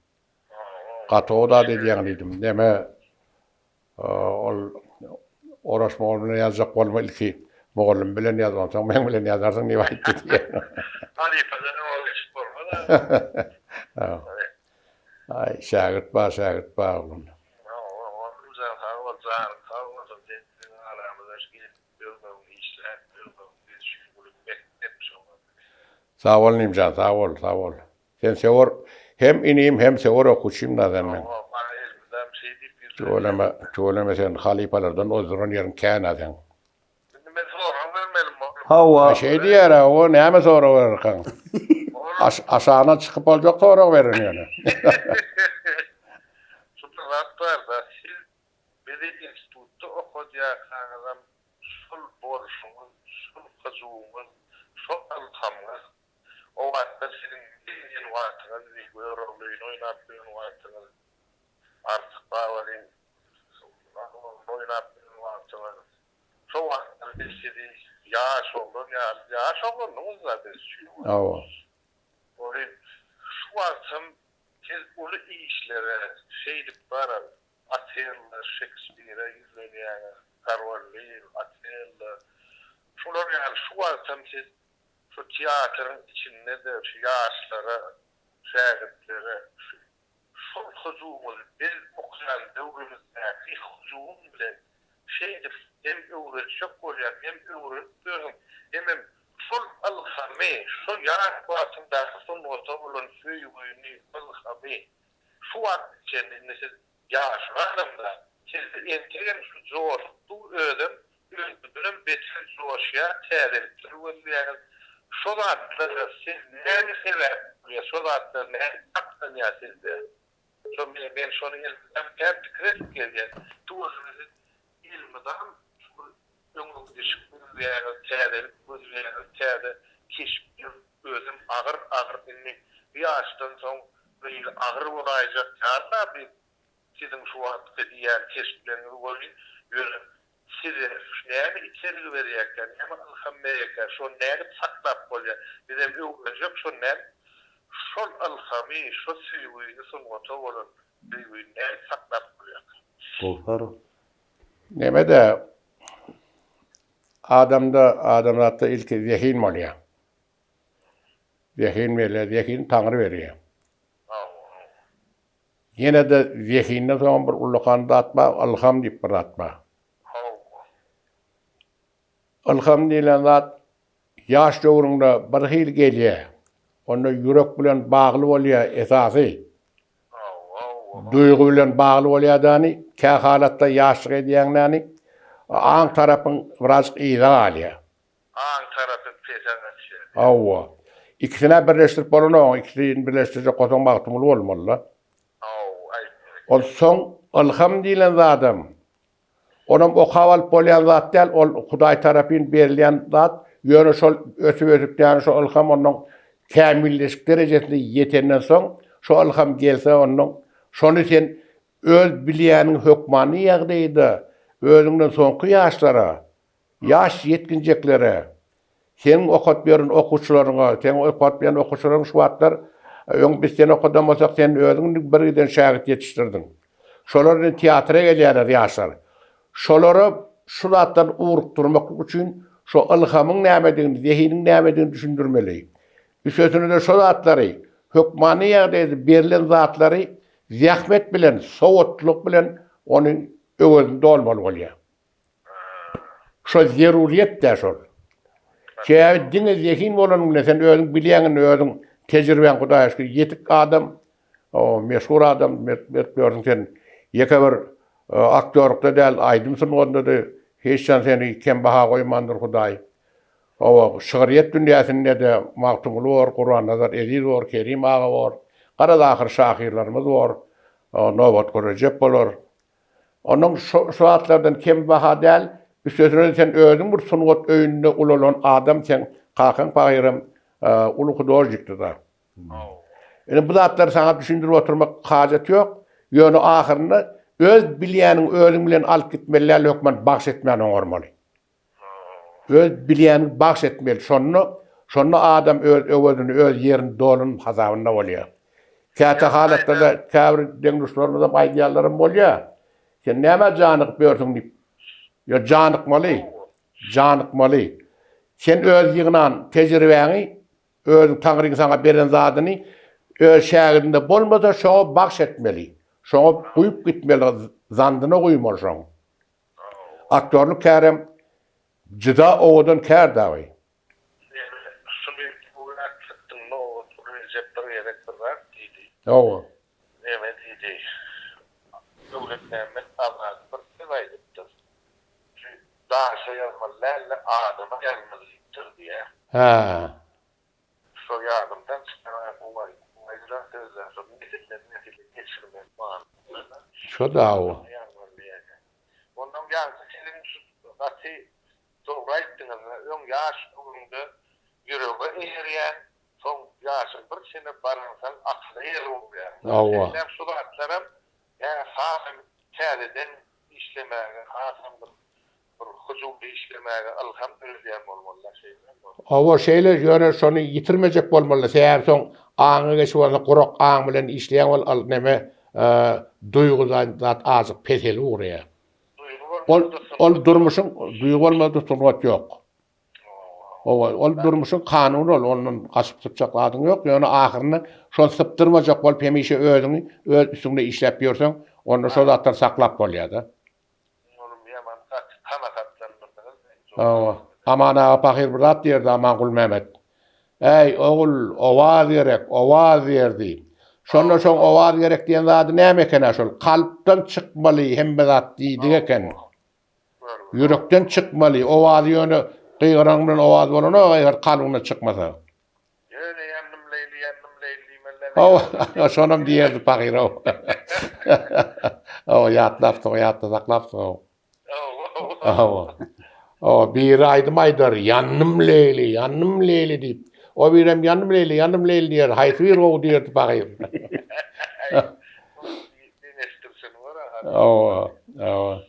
B: Gat gowlad edýän diýdim. Deme ol Oraş moğoluna yazacak bolma ilki moğolum bilen yazmasan men bilen yazarsan ne vayt diýär.
C: Halifeden oğluş bolma da.
B: Ay şagirt ba oğlum. Sağ ol Nimcan, sağ ol. Sen sevor, hem iniyim hem sevor okuçuyum da ben. Çoğuleme sen halifalardan ozurun yerin kânadan.
A: Hawa.
B: Şey diyer ha, o näme sonra verir kan? Aşağına çıkıp olacak sonra verin yani.
C: Şunda rahatlar da siz bir institutta okuyacağınızdan şul borçunuz, şul kazığınız, şul altamınız, o vakitte sizin bildiğin vaktiniz, bir yoruluyun, oynattığın vaktiniz, artık bağlayın, oynattığın vaktiniz, şu vakitte sizi yaş olur, ne zaten
B: Awa.
C: Orayı şu vaktım ulu işlere şeydik bara Atilla, Shakespeare'e izleyen Carvalho, Atilla. Şunlar yani şu vaktım siz şu tiyatrın içinde de şu yaşlara, şahitlere, şu huzumuz, biz okuyan devrimizde huzum bile şeydir, hem öğretecek oluyor, hem öğretiyorum, hem şol alhami, şol yarak vaktında şol notabulun suyu boyunu alhami, şu vakit kendini siz yaşlarımda, siz entegren şu zor, bu ödüm beter zorşya, terelikler oluyor. şu zatları siz neyini sever ve şu zatları neyini taktın ya sizde. Ben şunu ilmiden hep dikkat geldi. Tuğuzunuzun ilmiden öngün düşük bir teyde keşfir özüm ağır inni bir yaştan son bir ağır olayacak yarda bir sizin şu vakitte diğer keşiflerini koyun yönü size neyini içeri verirken hemen alhamdülillah şu neyini saklap koyuyor bize bir olacak şu neyini şol alhami şu suyuyunu sunmata olan bir neyini saklap koyuyor.
A: Bolfaro.
B: Neme de adamda ilk zehin oluyor. Zehin veriyor, zehin Tanrı veriyor. Yine de zehinden sonra bir ulukanda atma, alham deyip bir atma. Alham deyilen zat, yaş doğrunda bir hil geliyor. Onu yürek bilen bağlı oluyor esası. Duygu bilen bağlı oluyor dani, kâ halatta yaşlık ediyenlerini, an tarafın birazcık iyice alıyor.
C: An tarafın peşen açıyor.
B: Avva. İkisine birleştirip olun, ikisini birleştirecek koton baktımlı olmalı. O son alham deyilen zadım. Onun o kaval polyan zat değil, o Huday tarafın verilen zat, yönü şol ötüp yani şu alham onun kamilleşik derecesinde yetenden son, şu alham gelse onun, şonu sen öz biliyenin hükmanı yağdıydı, özünden sonki yaşlara, yaş yetkinceklere, senin okutmayan okuçlarına, senin okutmayan okuçların şu vatlar, biz seni okudamasak sen özünü birden şahit yetiştirdin. Şoların tiyatra gelýär yaşlar. Şolary şu zatdan uğrukturmak için şu ilhamın nämedigini, zehinin nämedigini düşündürmeli. Üstüne de şu zatları, hükmanı ýagdaýda berilen zatları zahmet bilen, soğutluk bilen onun öwünde olmaly bolýar. Şu zeruriyet de şol. Şeýle dine zehin bolan bilen sen özüň bilýäňin, özüň tejriben Hudaý aşkı yetik adam, o meşhur adam, gördün sen, yeke bir aktörlükde däl, aýdymsyn onda da hiçjan seni kem baha goýmandyr Hudaý. O şygyryýet dünýäsinde de Maktumly bar, Qur'an Nazar Eziz bar, Kerim ağa bar, Garadahir şahirlerimiz bar, Nobat Gorejep bolar. Onun şu atlardan kem baha däl, üstüne sen özüň bir sungat öýünde ulalan adam sen kakan paýrym ulu hudorjikdi da. Bu zatlar sana düşündürüp oturmak hajat yok. Ýöne ahyrynda öz bilýäniň özüň bilen alyp gitmeli, hökmen bagş etmeli ormaly. Öz bilýäniň bagş etmeli. Şonu adam öz öwedini, öz ýerini dolun hazabynda bolýar. Käte halatda da käbir deňdüşlerimize aýdýarlarym bolýar. Sen näme janyk berdiň diýip. Ýa janykmaly. Sen öz ýygynan tejribäňi, öz Taňryň sana beren zadyny öz şäherinde bolmasa şoňa bagş etmeli. Şoňa guýup gitmeli, zandyna guýmaly şoň. Aktörlük kärem jyda owadan kär dawy. Owa.
C: Evet idi. Döwletlerimiz azad bir sevaýdypdyr. Daha şey yazmalarla adama gelmelidir diye.
B: Ha.
C: Şu yardımdan çıkarak bu ayrılan sözler sonra nesilleri geçirmek var.
B: Şu da o.
C: Ondan geldi senin şu katı doğru ayttınız. Ön yaş uğrunda yüreğe eğriyen son yaşın bir sene barınsan aklı yer oluyor.
B: Allah.
C: Ben şu atlarım yani sağım kâdeden işlemeye, hasam bir hucubi işlemeye elhamdülillah olmalı şeyler.
B: Awa şeýle ýöne şonu ýitirmejek bolmaly. Seýär soň aňy geçip bolsa guruk aň bilen işleýän bol neme duýgudan zat azyk pesel ugrýar. Ol durmuşyň duýgu bolmady turmat ýok. Ol durmuşyň kanuny ol, onuň gaçyp tutjakladyň ýok. Ýöne ahyryny şonu sypdyrmajak bolup hemişe özüňi öz üstünde işläp ýörseň, onu şol zatlar saklap bolýar da. Aman ağa pahir bir zat derdi Amankul Mehmet. Ey oğul ovaz verdi. Şonda şoň ovaz gerek diýen zady näme eken şol? Kalpden çykmaly hem zat diýdi eken. Yürekden çykmaly. Ovaz ýöne Qıyğıran bilen owaz bolana eger kalygyna çykmasa.
C: Öyle yandım Leyli mellen.
B: O şonam diýerdi pagyr o. O ýatlapdy, saklapdy o. O bir aýdym aýdar, yannym Leyli diýip. O birem yannym Leyli diýer. Haýsy bir o diýerdi pagyr.
C: Denestirsin var ha.
B: Doğru.
C: Doğru.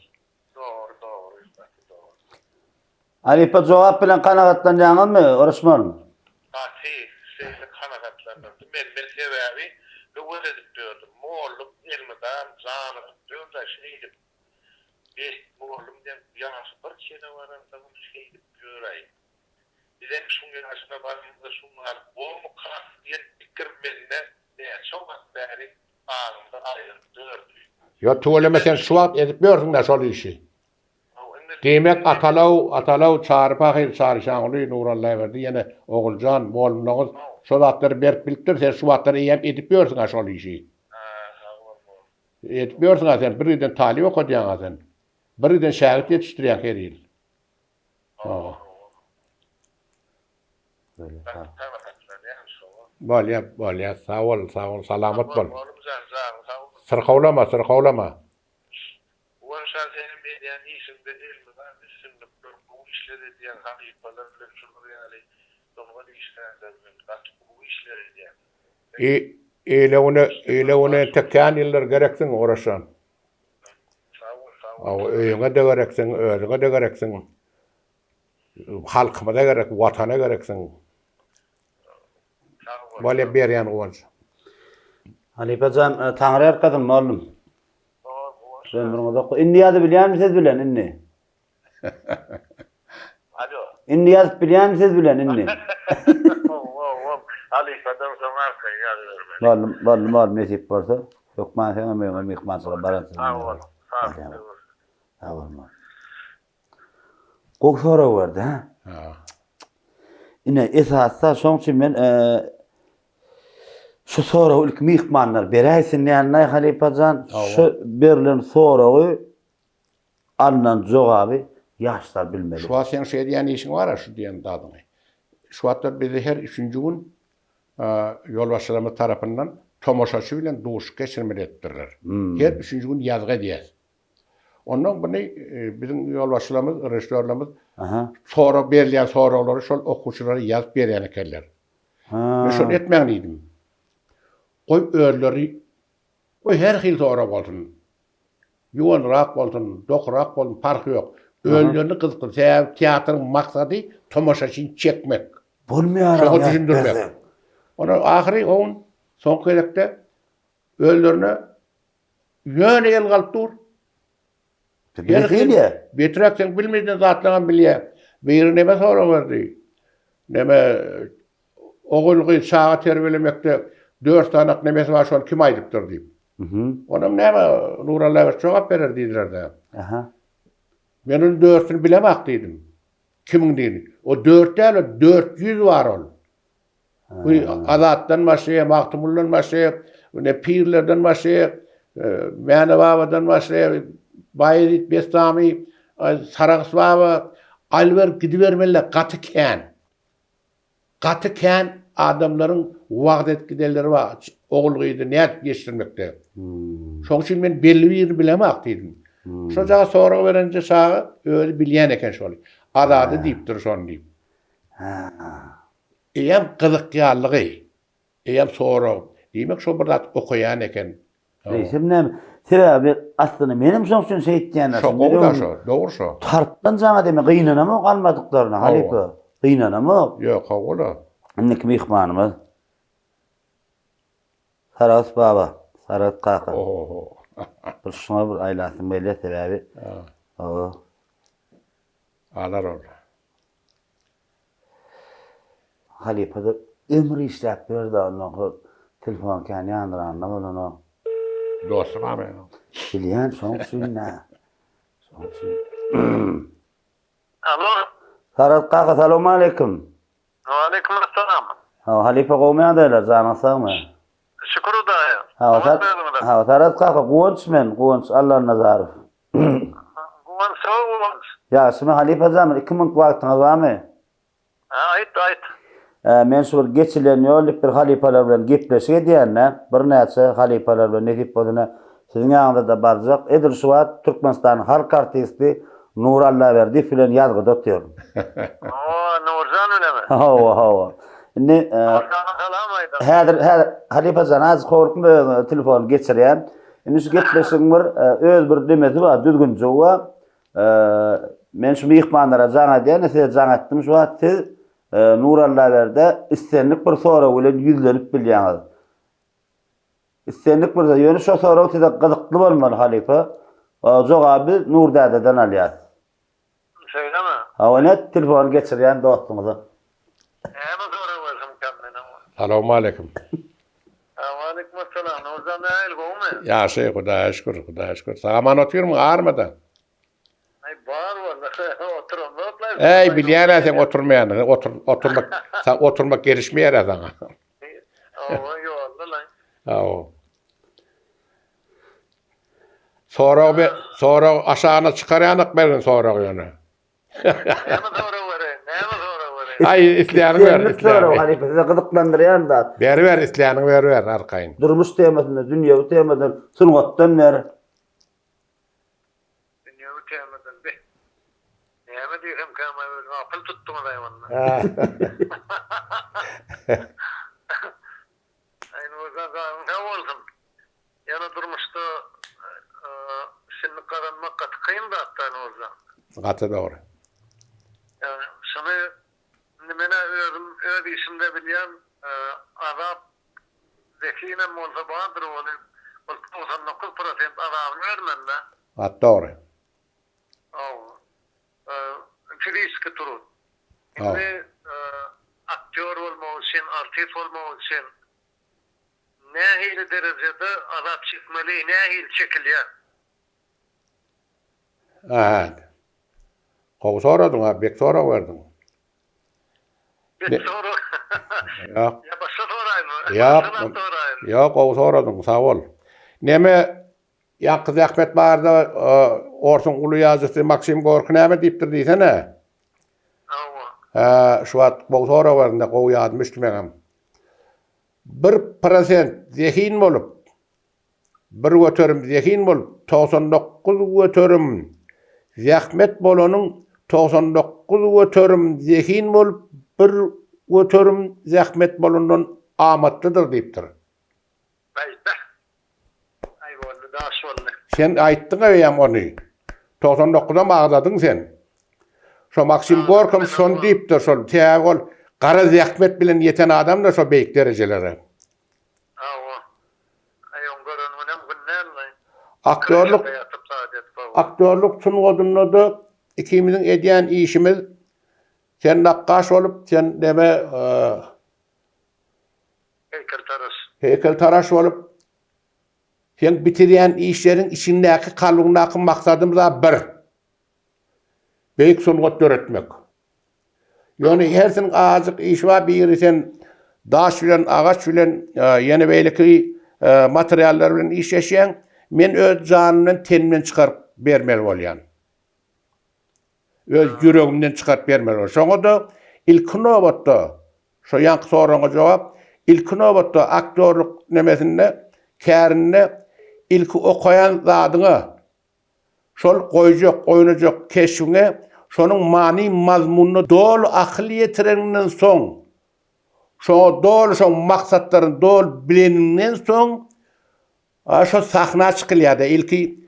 A: Alipa jogap bilen kanagatlanjaňyzmy, Orosman?
C: Şeyde kanakatlandım. Ben sebebi öwür edip dördüm. Moğollum elmeden zanı dördü şeydim. Moğollum dem ýaşy bir kere baranda bu şeydi görey. Bizem şuňa ýaşyna barymda şuňar bolmy kas diýen pikir mende ne çok bäri ağımda aýryp dördü.
B: Yo tuğlemesen şu wagt edip börsün da şol işi. Demek atalaw çağırıp ahir çağırşaňly Nurallah berdi. Ýene Oguljan, Molumnoňyz şol atları berk bilipdir. Sen şu atları ýep edip börsün şol işi. Edip börsün sen birden talim okudýan sen. Birden şagird ýetişdirýän her ýyl. Bolýa, sağ ol, salamat bol. Sırkawlama.
C: Ulaşan senin medyan işinde elmeden düşündüm. Bu işleri diyen halifalar bilen şunları yani doğru işlerden bu işleri diyen.
B: Eyle onu tekkan ýyllar gereksin Oraşan.
C: Sağ ol.
B: Öýüňe de gereksin, özüňe de gereksin. Halkyma da gerek, watana gereksin. Bolýa berýän goňç.
A: Alipajan taňry arkadan oğlum. Ben burunda inni ýazyp bilýärmisiz bilen inni?
C: Alo.
A: Inni ýazyp bilýärmisiz bilen inni?
C: Alipadan sonra arkaya yazıyorum.
A: Oğlum nesip bolsa, ýokman sen meňe mehmançylyk baransın. Sağ ol. Gok soraw berdi ha? Ine esasda şoň üçin men şu soraw ilk mehmanlar beräýsin näme Halipajan şu berilen sorawy alınan jogaby ýaşlar bilmeli.
B: Şu sen şey diýen işiň bar şu diýen dadyny. Şu wagtda bizi her 3-nji gün ýolbaşçylarymyz tarapyndan tomoşaçy bilen duş geçirmeli etdirler. Her 3-nji gün ýazga diýer. Ondan bunu bizim ýolbaşçylarymyz, reşitörlerimiz sonra berilýän sorawlary şol okuwçylara ýazyp berýän ekenler. Men şonu etmäň diýdim. Goý örleri, goý her hil soraw bolsun. Ýuwanrak bolsun, dokrak bolsun, farky ýok. Öllerini gyzykdyr. Teatrın maksady tomoşaçyny çekmek.
A: Bolmaýar.
B: Şoňa düşündirmek. Ona ahyry oň soňky elekde öllerini ýöne el galyp dur. Betreksen bilmeden zatlagan bilýär. Bir neme soraw berdi. Neme ogulgy sağa terbilemekde 4 tanak nemesi var şol kim aýdypdyr diýip. Onam näme Nurallah jogap berer diýdiler-de. Men onu 4'ünü bilemek diýdim. Kimiň diýdi? O 4 däl 400 var ol. Bu azatdan başlaýa, Maktumuldan başlaýa, ne pirlerden başlaýa, Mäne babadan başlaýa, Bayezid Bestami, Sarags baba, alber gidivermeli gaty kän adamlaryň wagt etkidelleri bar. Ogulgydy näet geçirmekde. Şoň üçin men belli bir bilemek diýdim. Şoja soraw berence sağa öýle bilýän eken şol. Azady diýipdir şonu diýip. Eýem gyzykýarlygy, eýem soraw. Diýmek şo bir zat okuyan eken.
A: Reýsim näme? Sebebi aslında menim şoň üçin şeýtdiýän
B: Doğru şo.
A: Tarpdan jaňa deme gynanamy galmadyklarına Halipa. Gynanamy?
B: Ýok, ola.
A: Innik mehmanymyz. Sarags baba, Sarags kaka. Bir şuna bir aýlasyn belli sebebi.
B: Alar ol.
A: Halipada ömrü işläp berdi onu. Telefon kän ýandyranna bolany.
B: Dostum abi.
A: Bilýän şoň üçin nä?
C: Alo.
A: Sarags kaka, salamu aleykum.
C: Aleyküm assalam.
A: Halipa gowmaýandaýlar, jana sagmy?
C: Şükür daýa.
A: Sarags kaka, goňç men, goňç Allah Nazarow.
C: Aman sağ olun.
A: Ýaşymy Halipa Jamyl 2 minut wagtyňyz barmy?
C: Ayt.
A: Men şu geçilen ýolyp bir halipalar bilen gepleşik edýärne, bir näçe halipalar bilen ne dip bolyna siziň ýaňyňda da barjak. Edil şu wagt Türkmenistanyň halk artisti Nuralla Berdi bilen ýazgyda otýar.
C: Nurcan ölemi.
A: Hawa. Ne häzir Halipa Janaz korkma telefon geçirýän. Indi şu gepleşiň bir öz bir demesi bar, düzgün jowa. Men şu mihmanlara jaňa diýen, size jaňa etdim şu wagt Nuralla Berdi istenlik bir sora bilen ýüzlenip bilýäňiz. İstenlik bir ýöne şu sora ýa-da gyzykly bolmaly Halipa. Jogaby Nurdadadan alýar.
C: Söyleme.
A: Hawanet telefon geçirýän dostuňyza.
C: Hemen sonra varım kendine.
B: Selamun aleyküm.
C: Aleyküm selam. Nurcan değil mi?
B: Ya şey Hudaýa şükür. Sağa man oturuyorum ağırmadan.
C: Ay var vallahi oturum.
B: Ey bilýär sen oturmayan. Sen oturmak gelişmeýär sana.
C: Yo,
B: Sonra aşağına çıkarýanyk berin sonra ýöne.
C: Hemen sonra varayım.
B: Ay isleýäniň ber.
A: Halipa size gyzyklandyrýar da.
B: Ber isleýäniň ber arkaýyn.
A: Durmuş temasynda, dünýäwi temadan, sungatdan beri.
C: Dünýäwi temadan be. Näme diýerim kama apıl tuttum adamyny. Ay Nurcan ne oldum? Yana durmuşda şimdi kazanmak kıyım da hatta Nurcan.
B: Gaty dogry.
C: Yani şunu nimene öz işimde bilýän azap zekine molsa badır onu 99% azabını vermende.
B: Gaty dogry.
C: Riski turur. Şimdi aktör olmak için, artist olmak için nehil derecede azap çekmeli, nehil çekilýär.
B: Gowy soradyň ha, bek sora berdiň.
C: Bir soru.
B: Ýok.
C: Ya başka sorayım.
B: Ýok, gowy soradyň, sag bol. Neme Ýakyz Ähmet barda Orsun Ulu ýazgysy Maksim Gorky näme diýipdir diýsene? Şu wagt gowy sora barda gowy ýazmyşdym. 1% zehin bolup, bir götürüm zehin bolup, 99 götürüm zähmet bolanyň 99 götürüm zehin bolup, bir götürüm zähmet bolandan amatlydyr diýipdir. Sen aýtdyň eýem ony. 99-da magdadyň sen. Şo Maksim Gorkym şonu diýipdir, şol tägol gara zähmet bilen ýeten adam da şo beýik derejelere. Aktörlük sungadynda da ikimizin edýän işimiz sen nakkaş olup, sen deme heykeltaraş olup, sen bitirýän işleriň içindäki kalgyňdaky maksadymyz bir. Beýik sungat öğretmek. Ýöne hersin azyk iş bar, biri sen daş bilen, agaç bilen, ýene beýleki materiallar bilen işleşýän, men öz janymdan tenimden çıkaryp bermeli bolýan. Öz yüregimden çıkaryp bermeli bolýan. Şoňa da ilk nobatda, şo ýanky soraňa jogap, ilk nobatda aktörlük nemesinde, kärinde ilk okayan zadyňa, şol goýjak, oýnajak keşiňe, şonuň many mazmunyny dol akly ýetirenden soň, şo dol şo maksatlaryny dol bileninden soň, şo sahna çykylýar da ilki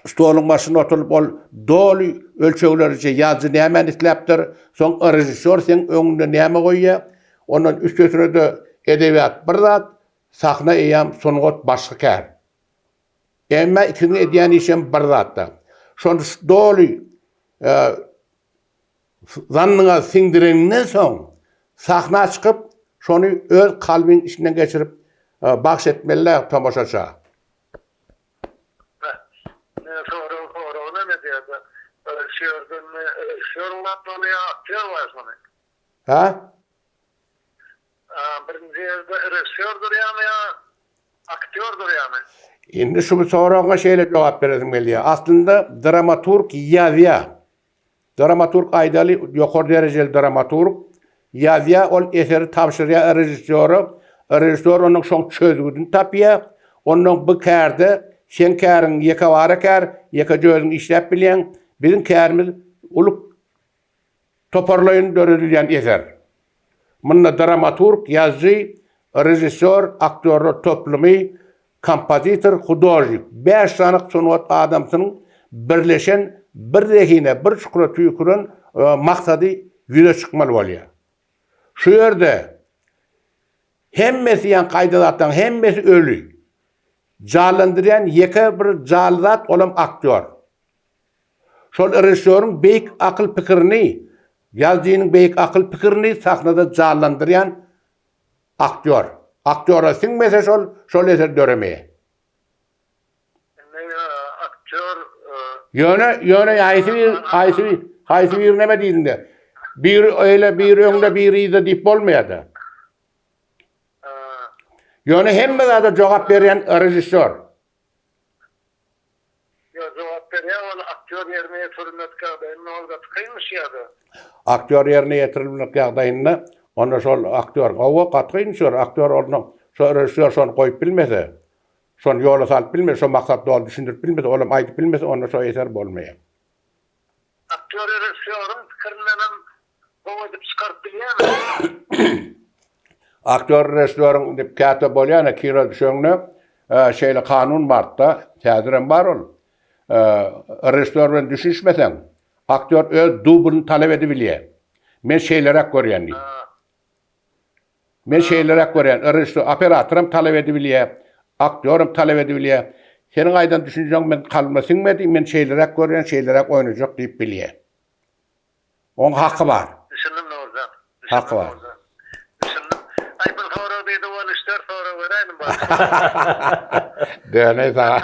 B: stoluň başyna oturup ol dol ölçeklerçe ýazgy näme isläpdir, soň rejissor sen öňünde näme goýýar, ondan üstüne de edebiýat bir zat, sahna eýam sungat başga kär. Emma ikini edýän işem bir zatda. Şonu dol zannyňa siňdirenden soň sahna çykyp, şonu öz kalbiň içinden geçirip bahş etmeliler tamaşaça. Ha?
C: Birinci rejissördür yani ya aktördür yani.
B: Indi şu sorağa şeýle jogap berdim gelýär. Aslında dramaturg ýazýa. Dramaturg aýdaly ýokary derejeli dramaturg ýazýa ol eseri tapşyrýar rejissöre. Rejissör onuň şoň çözgüdini tapýar. Onuň bu kärde şen käriň ýeka bara kär, ýeka jözüň işläp bilýän, bizim kärimiz uluk toparlaýyn döredilýän eser. Munda dramaturg, ýazgy, rejissör, aktör toplumy, kompozitor, hudojnik, 5 sanyk sunwat adamsynyň birleşen bir rehine, bir çukura tüýküren maksady ýüze çykmaly bolýar. Şu ýerde hemmesi ýan gaýdalardan hemmesi ölü. Canlandyrýan ýeke bir jallat olam aktör. Şol rejissörüň beýik akyl pikirini, ýazgynyň beýik akyl pikirini sahnada canlandyrýan aktör. Aktöre siňmese şol eser döremeýe.
C: Aktör
B: Ýöne haýsy bir neme diýdinde. Bir öýle bir öňde bir ýyda diýip bolmaýady. Ýöne hemme zada jogap berýän rejissör.
C: Jogap berýär, ol aktör ýerine ýetirilmek ýagdaýynda olga kynlyş ýa-da.
B: Aktör ýerine ýetirilmek ýagdaýynda onda şol aktör gowa gatgynşyr. Aktör onu şol rejissör şonu goýup bilmese, şonu ýola salyp bilmese, şo maksatda ol düşündirip bilmese, olam aýdyp bilmese, onda şo eser bolmaýar.
C: Aktör rejissörüň pikirinden gowa diýip çykaryp bilýärmi?
B: Aktör rejissörüň dip käte bolýan kino düşöňne şeýle kanun barda, täzirem bar ol. Rejissör bilen düşünişmesen, aktör öz dublyny talep edebilýär. Men şeýlerek görýän. Men şeýlerek görýän, rejissör operatorum talep edebilýär, aktörüm talep edebilýär. Seniň aýdan düşünjeň men kalmasyňmy, men şeýlerek görýän, şeýlerek oýnajak diýip bilýär. Oň haky bar.
C: Düşündim Nurcan.
B: Haky bar.
C: Düşündim. Ay bir sonra diýdi, ol işler sonra beräýin bar.
B: Dene sana.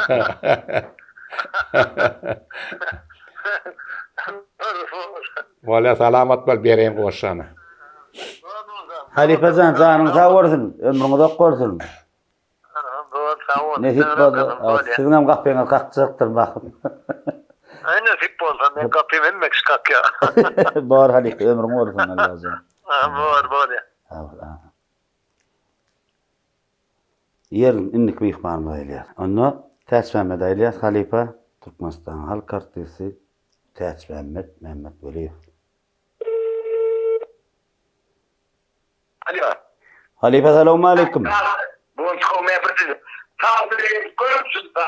B: Wala salamat bol berýän goşany.
A: Halipejan janyň sag bolsun, ömrüňiz ok bolsun. Nesip boldy. Siziň hem gapyňyz gakçykdyr bakym.
C: Aynen nesip bolsa men gapym emmek şkak ya.
A: Bar halik ömrüň bolsun Allah'a.
C: Bar ya.
A: Yerin innik mihmanmy aýlýar. Onu täsmäme aýlýar Halipa Türkmenistan halk artisti Täç Mehmet Weliýew.
C: Alo.
A: Halipa selamu alaykum.
C: Bonjour mes frères. Tabii görürsün da.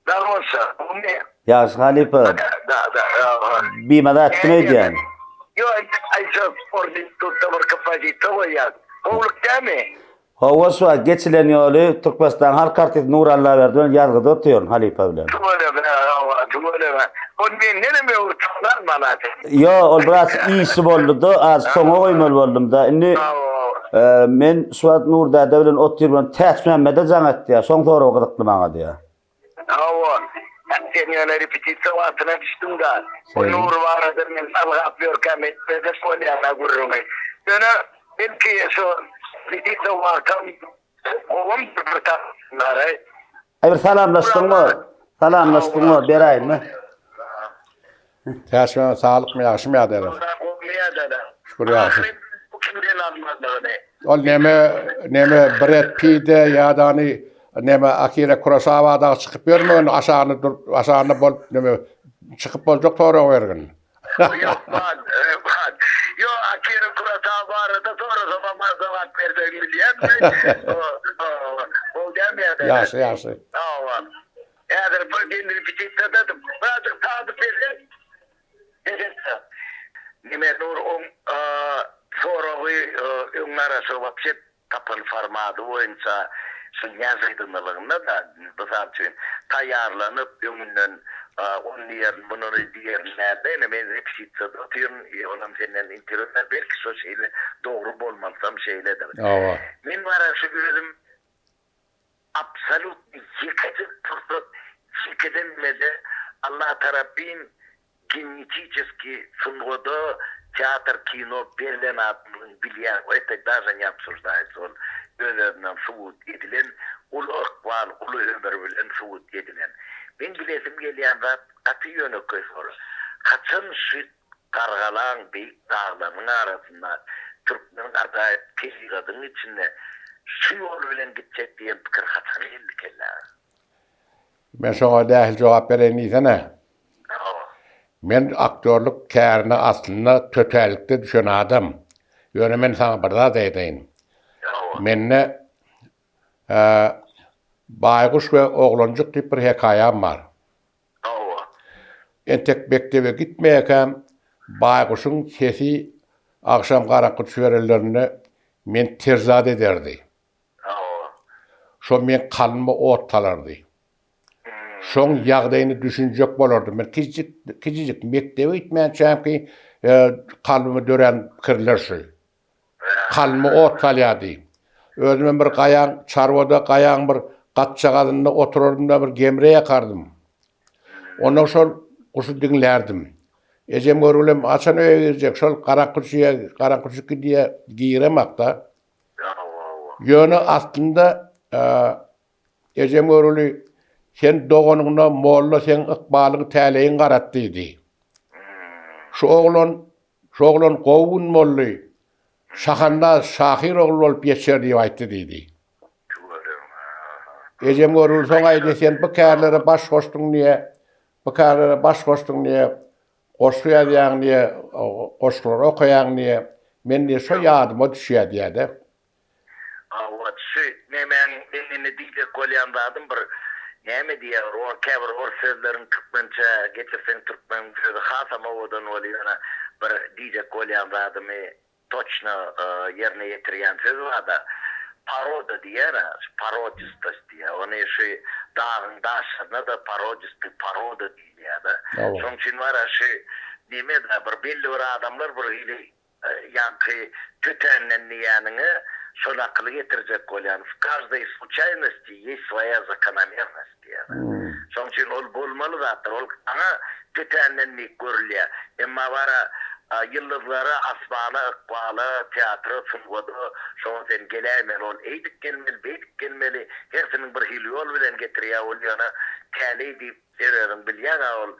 C: Davonsa.
A: Ýaş Halipa.
C: Da.
A: Biýmede etme diýen.
C: Yo, ayça orada tuttamur kafayı tavaya. Oğluk deme.
A: Hawa şu geçilen ýoly Türkmenistan halk artisti Nuralla berdiň ýazgyda otuýar Halipa bilen.
C: Tümöyle. On men nereme urtlar bana.
A: Yo, ol biraz iyisi boldy da, az soňa goýmaly boldum da. Indi men Suat Nurda bilen oturyp Täç Mehmede jaňatdy. Soň sonra gyzykdy maňa diýär.
C: Sen yana repetitsiya wagtyna düşdüm da. O Nur baradyr men salgap ýörkäm etmede soňa gurrumy. Ýöne belki şu repetitsiya wagtym oğlum bir taýary.
A: Ay bir salamlaşdyňmy? Salamlaşdyňmy? Beräýinmi?
B: Täşme sağlıkmy ýaşmy ýa-da. Şükür ýaşy. Ol neme Brad Pitt'e ýa-da neme Akira Kurosawa'da çykyp ýörmegin aşagyny bolup neme çykyp boljak tora bergin.
C: Yo Akira Kurosawa'da sonra zaman berdi bilýän. O demýärdi.
B: Ýaşy.
C: Eğer bir gün repetitsiya dedim. Bazı tadı berdi. Nime Nur soragy öňarasy wapşet tapyl formaty boýunça şol ýazgydynlygynda da bizler üçin taýýarlanyp öňünden on ýer bunu diýerlerde men repetitsiýada oturýan olam senden internet belki şo şeýle dogry bolmasam şeýledir. Men bara şu gözüm absolut yıkıdınmede Allah tarafın генетически сынғода театр, кино, переленатының билиян, это даже не обсуждается. Он өзінен суыт етілен, ulu ıkbal, ulu ömür bilen suwut edilen. Ben bilesim gelýän zat aty ýönekköý soru. Kaçan şit gargalan beýik dağlaryň arasynda Türkmeniň adaýat teşkilatynyň içinde şu ýol bilen gitjek diýen pikir haçan geldi kella.
B: Men şoňa dähil jogap berenýsene. Men aktörlük kärine aslında tötälikde düşen adam. Ýöne men sana bir zat aýtaýyn. Menne Bayguş ve Oglanjyk diýip bir hekaýam bar. Entek mektebe gitmeýäkem Bayguşyň sesi akşam garakly çörelerine men terzat ederdi. Şo men kalmy ot talardy. Şoň ýagdaýyny düşünjek bolardy. Men kijik mektebe gitmeýän ki kalbymy dören pikirler şu. Kalmy ot talýady. Özüme bir gaýan çarwada gaýan bir gatça gadynda oturardym bir gemre ýakardym. Ondan şol guşy diňlerdim. Ejem görülem açan öýe girjek şol garaklyçy diýe giýremakda. Ýöne aslında ejem görüli sen doganyňda molla sen ykbalyň täleýin garatdydy. Şu oglan gowun molly Şahanda Şahir oğlu olup geçer diye aýtdy diýdi. Ejem görül soň aýdy sen bu kärlere baş goşdyň diýe, bu kärlere baş goşdyň diýe, goşýar diýen diýe, goşlar okaýan diýe, men diýe şo ýadyma düşýär diýdi.
C: Awat şu men diýde golýandadym bir näme diýer, o käbir sözleriň türkmençe geçirsen türkmen sözü hasama odan bolýar. Bir diýje golýandadym точно yerine getirýän söz var da paroda diýer, parodist diýer. Onu şu dağın daşyna da paroda diýer da. Şoň üçin var şu näme de bir belli bir adamlar bir hili ýanky tötänden diýäniňi şonakly getirjek bolýan. Каждой случайности есть своя закономерность diýer. Şoň üçin ol bolmaly zatdyr. Ol ana tötänden görülýär. Emma bara yıldızları, asmanı, ıkbalı, tiyatro, sungodu, şoň sen gelämen ol, eýdik gelmeli, beýdik gelmeli, hersinin bir hili yol bilen getirýär ol ýana, täli diýip sererin bilýän ol,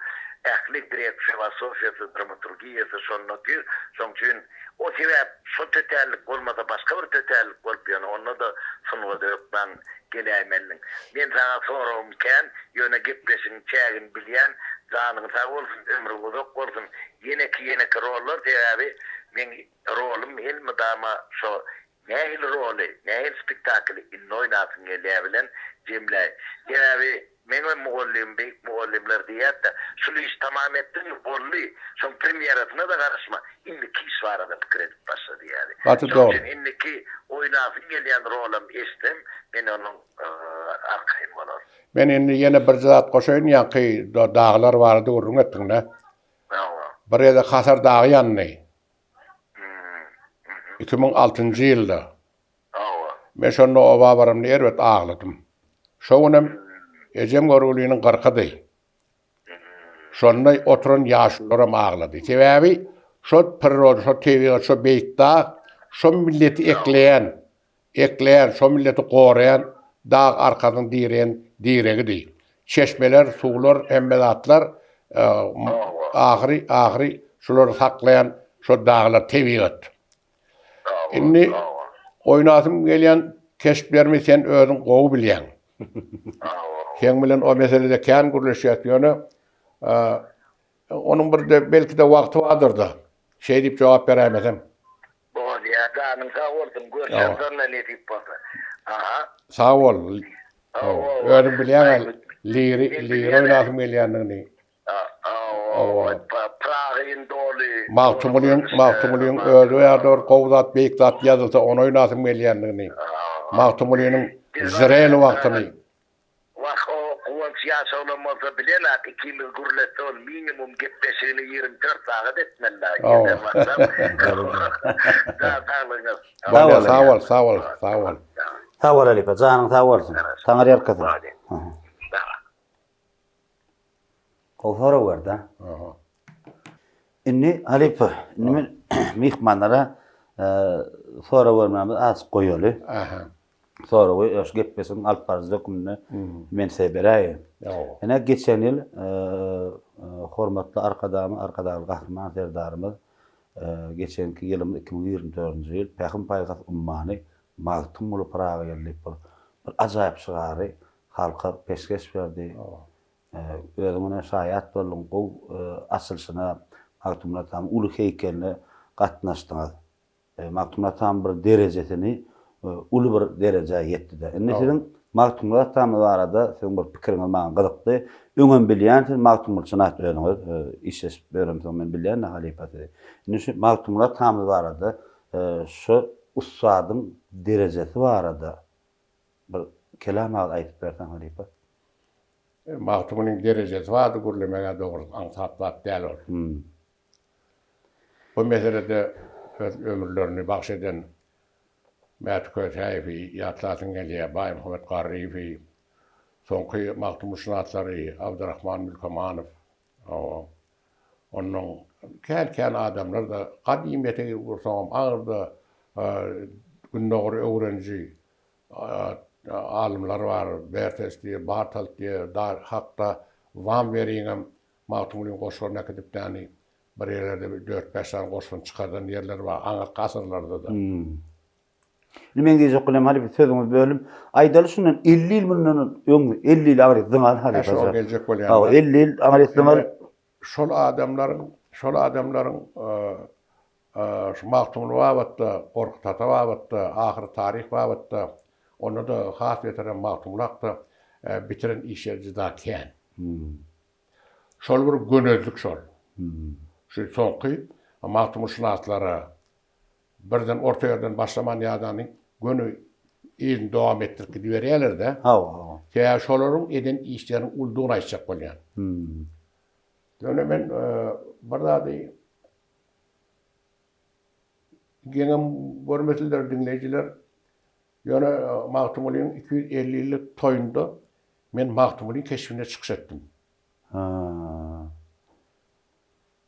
C: ähli grek filosofiýasy, dramaturgiýasy şonnoky, şoň üçin o sebäp şo tötälik bolmasa başga bir tötälik bolup ýana onu da sungodu ýokdan gelämenliň. Men sana soramken ýöne gepleşiň çägin bilýän, zanyň sag bolsun, ömrü uzak bolsun, yeneki rollar diýäbi, men rolum hilmi dama şo nähil roli, nähil spektakli in oýnasyn gelýär jemle. Diýäbi, men muallimler diýär da, şunu iş tamam etdim, bolly, şoň premierasyna da garaşma, indiki iş barada pikir edip başlady diýäri. Şoň indiki oýnasyn gelýän rolum estem, men onuň arkaýyn bolar.
B: Men endi ýene bir zat goşaýyn ýanky dağlar bardy görüň etdiňle. Bir ýerde Hasar dagy ýanyny. 2006-njy ýylda. Men şonu oba barymny erbet ağladym. Şoňam ejem görüliňiň garkady. Şonda oturan ýaşlaram ağlady. Sebäbi şo perrod, şo TV, şo beýikda, şo milleti ekleýän, şo milleti goraýan dağ arkadan diregi. Çeşmeler, suwlar, emmedatlar ahiri şolary saklayan şo dağlar tebiat. Indi oýnasym gelýän keşplerimi sen özüň gowy bilýän. Sen bilen o meselede kän gürleşýär ýöne. Onuň bir de belki de wagty bardyr da. Şey diýip jogap beremesem.
C: Bu diýär, ganyň sag bolsun, görşen sonra ne diýip bolsa. Aha.
B: Sağ ol. Özüň bilýän liri oýnasym gelýändigini. Mahtumuliyun öldü ýa-da gowzat, beýikzat ýazylsa onu oýnasym gelýändigini. Mahtumuliyunyň zireli wagtyny.
C: Yaşaulamaza bilen at 2 yıl gürletse ol minimum gepleşini 24 saat etmeliler.
B: Sağ ol.
A: Sağ ol Alipa, canın sağ olsun. Taňar ýarkasy. Gowsara berdi. Inni Alipa, men mihmanlara sora bermämiz az goýaly. Sonra oş gepmesin alyp barjy dökümine men seberäýin.
B: Ýa.
A: Ene geçen ýyl hormatly arkadagy gahrman serdarymyz geçenki ýylym 2024-nji ýyl Pähim Paýgas ummany magtym bolup Praga gelip bir ajaýyp şygary halka peşkeş berdi. Özüňe şaýat boldum bu asylşyna Magtymla tam uly heýkeline gatnaşdyňyz. Magtymla tam bir derejesini uly bir derejeye ýetdi de. Indi siziň Magtymla tam barada sen bir pikiriňiz maňa gyzykdy. Öňen bilýän Magtymly çynat öňüňiz işes beremsoň men bilýän halipaty. Indi şu Magtymla tam barada şu ustadyň derejesi barada bir kelam aýdyp bersen halipa.
B: Magtymyň derejesi bardy gürlemege dogry aňsatlat däl ol. Bu meselede öz ömürlerini bahşeden Mehmet Köseýewi ýatlatyň gelýär, Baý Muhammed Garryýewi, soňky magtym şunatlary Abdurrahman Mülkomanow, onuň kän adamlar da gadymete gursaňam agyrda günnogry öwrenji alimler bar, Bertes diýe, Bartalt diýe, dar hakda wan beriňem magtymyň goşgyna gidip däni bir ýerlerde 4-5 tane goşgun çykardan ýerler bar, aňa kasırlarda da.
A: Men diýjek bilen hali bir sözüňiz bölüm. Aýdaly şundan 50 ýyl bundan öňe 50 ýyl agry zyňal hali.
B: Şol geljek bolýar.
A: 50 ýyl agry zyňal
B: Şol adamlaryň şu magtymly wagtda, gorkutata wagtda, ahyr taryh wagtda onu da has eteren magtymlykda bitiren işlerji da kän. Şol bir gönözlük şol. Şu soňky magtym şunatlara birden orta ýerden başlaman ýadanyň gönü ýyl dowam etdirip gidiberýärler de. Kä şolaryň eden işlerini uldugyny aýtjak bolýan. Döne men barda geňem görmetilder dinleýijiler ýöne Magtymlyň 250 ýyllyk toýunda men Magtymlyň keşfine çykyş etdim.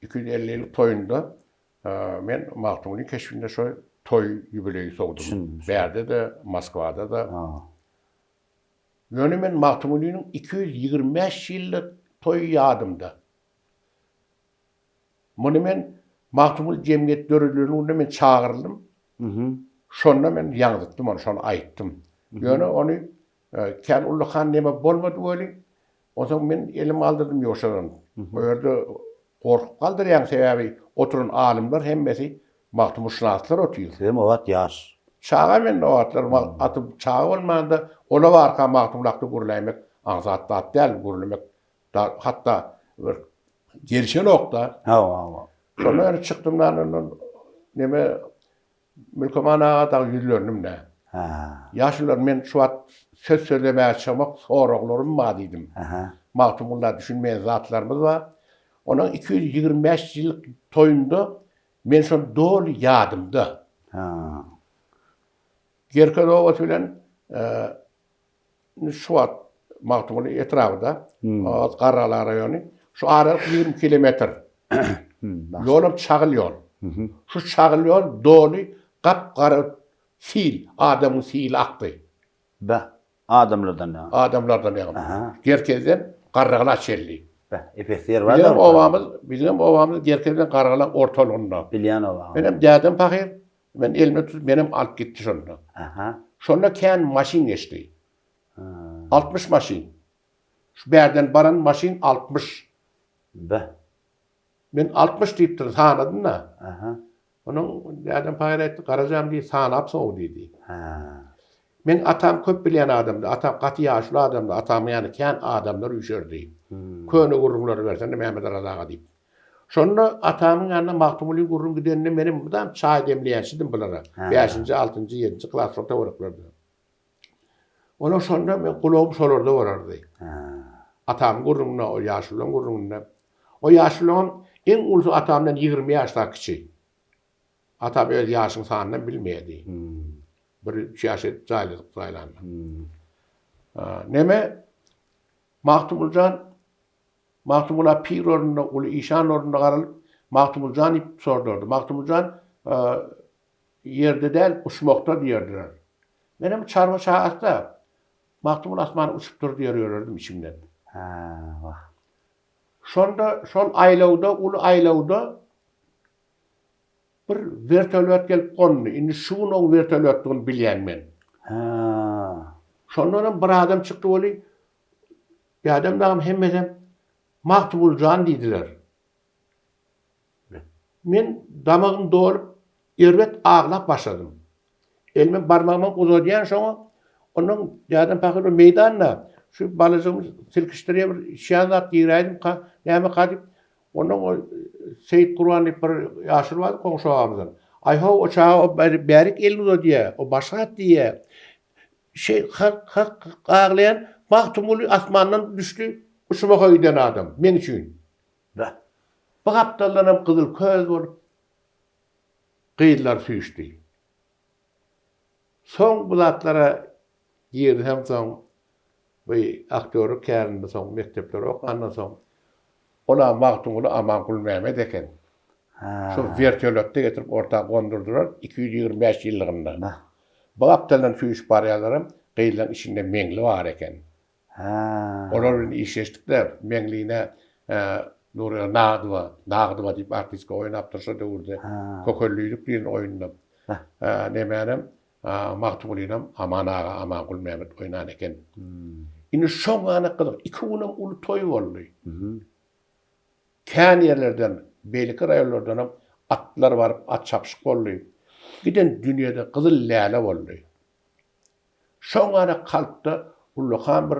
B: 250 ýyllyk toýunda men Magtymlyň keşfinde şo toy ýübileýi sowdum. Berde de, Moskwada da. Ýöne men Magtymlyň 225 ýyllyk toy ýadymda. Muny men Magtymly jemgyýet dörelerine men çağırdım. Şonda men ýagdypdym, onu şonu aýtdym. Ýöne onu kän Ulluhan neme bolmady böli. Oňa men elim aldyrdım ýoşadan. Bu ýerde gorkup kaldyrýan sebäbi oturan alimler hemmesi Magtym şunatlar otýar.
A: Hem o wagt ýaş.
B: Çağa men o atlar atyp çağa bolmanda ola barka Magtymlykdy gurulaýmak, aňsatlat däl gurulamak. Hatda bir gerçen okda. Sonra çıktımdan neme Mülkomana da ýüzlörnüm ne. Yaşlılar men şu wagt söz söylemäge çamak soraglarym bar diýdim. Magtymlar düşünmeýän zatlarymyz bar. Onuň 225 ýyllyk toýunda men şonu dol ýadymda. Gerke dowat bilen şu wagt Magtymly etrafda, Garralar raýony, şu aralyk 20 kilometr. Ýolum çagyl ýol. Şu çagyl ýol doli gapgara sil, adamyň sil akdy.
A: Adamlardan ýa.
B: Adamlardan ýa. Gerkezden garragala çelli.
A: Efesiyer bar.
B: Bizim obamyz gerkezden garragala ortalygynda.
A: Bilýän oba.
B: Menem dädim pahyr, men elime tutup menem alyp gitdi şonu. Şonda kän maşin geçdi. 60 maşin. Şu berden baran maşin 60. Men 60 diýipdir, sanadym da. Onuň dädim pahyr etdi, garajam diýip sanap soň diýdi. Men atam köp bilýän adamdy, atam gaty ýaşly adamdy, atam ýani kän adamlar üşerdi. Köne gurrunlary bersen Mehmet Arazaga diýip. Şonda atamyň ýanyna Magtymly gurrun gideninde menim budam çaý demleýänçidim bulara. 5-nji, 6-njy, 7-nji klassda oraklardy. Ona şonda men gulagym şolarda barardy. Atam gurrunna, o ýaşlyň gurrunna. O ýaşlyň en ulus atamdan 20 ýaşda kiçi. Atam öz ýaşyny sanyny bilmeýärdi. Bir ýaşy jaýlandy. Neme Magtymla pir ornuna, uly işan ornuna garalyp Magtymlyň ip sordurdy. Magtymlyň ýerde däl uçmakda diýerdiler. Benim çarva çağırda Mahtumul Asman uçup dur diye görürdüm içimden.
A: Ha, bak.
B: Şonda şol aylawda, ulu aylawda bir vertolyot gelip kondu. Indi şunun vertolyotluğunu bilýän men.
A: Ha.
B: Şondan bir adam çıktı oli. Bir adam da hemmeden Mahtumul Can diýdiler. Men damagym dolup erwet ağlap başladım. Elime barmağıma uzadýan şoňa onun ýadan pakyr meýdanda şu balajymy silkişdirýär bir şeýat giýrädim näme gadyp onun o Seyit Kur'an diýip bir ýaşyr bar goňşagymyzdan. Ayha o çağa o berik elini uzadýar, o başat diýär. Hak ağlayan Mahtumul Asmandan düştü, uçuma koýdan adam men üçin.
A: Da.
B: Bu gapdalanam kızıl köz bolup gıýdylar süýüşdi. Soň bulatlara girdi hem soň bu aktörü kärinde soň mektepleri okandan soň ola Mahtumul Amankul Mehmet eken.
A: Ha.
B: Şu vertolyotda getirip ortağa gondurdular 225 ýyllygynda.
A: Da.
B: Bu gapdalan süýüş barýarlarym gıýdylan içinde meňli bar eken.
A: Ha.
B: Olar işleştikler meňliğine Nuri Nağdıva diýip artistka oýnap dursa döwürde.
A: Ha.
B: Kököllüýlük diýen oýunda.
A: Ha.
B: Nemänem Mahtumulynam Aman ağa Amankul Mehmet oýnan eken. Indi şoňa gyzyk 2 günüm uly toý boldy. Kän ýerlerden, beýleki raýonlardan atlar baryp at çapşyk boldy. Giden dünýede gyzyl läle boldy. Şoňa kalpda ulluhan bir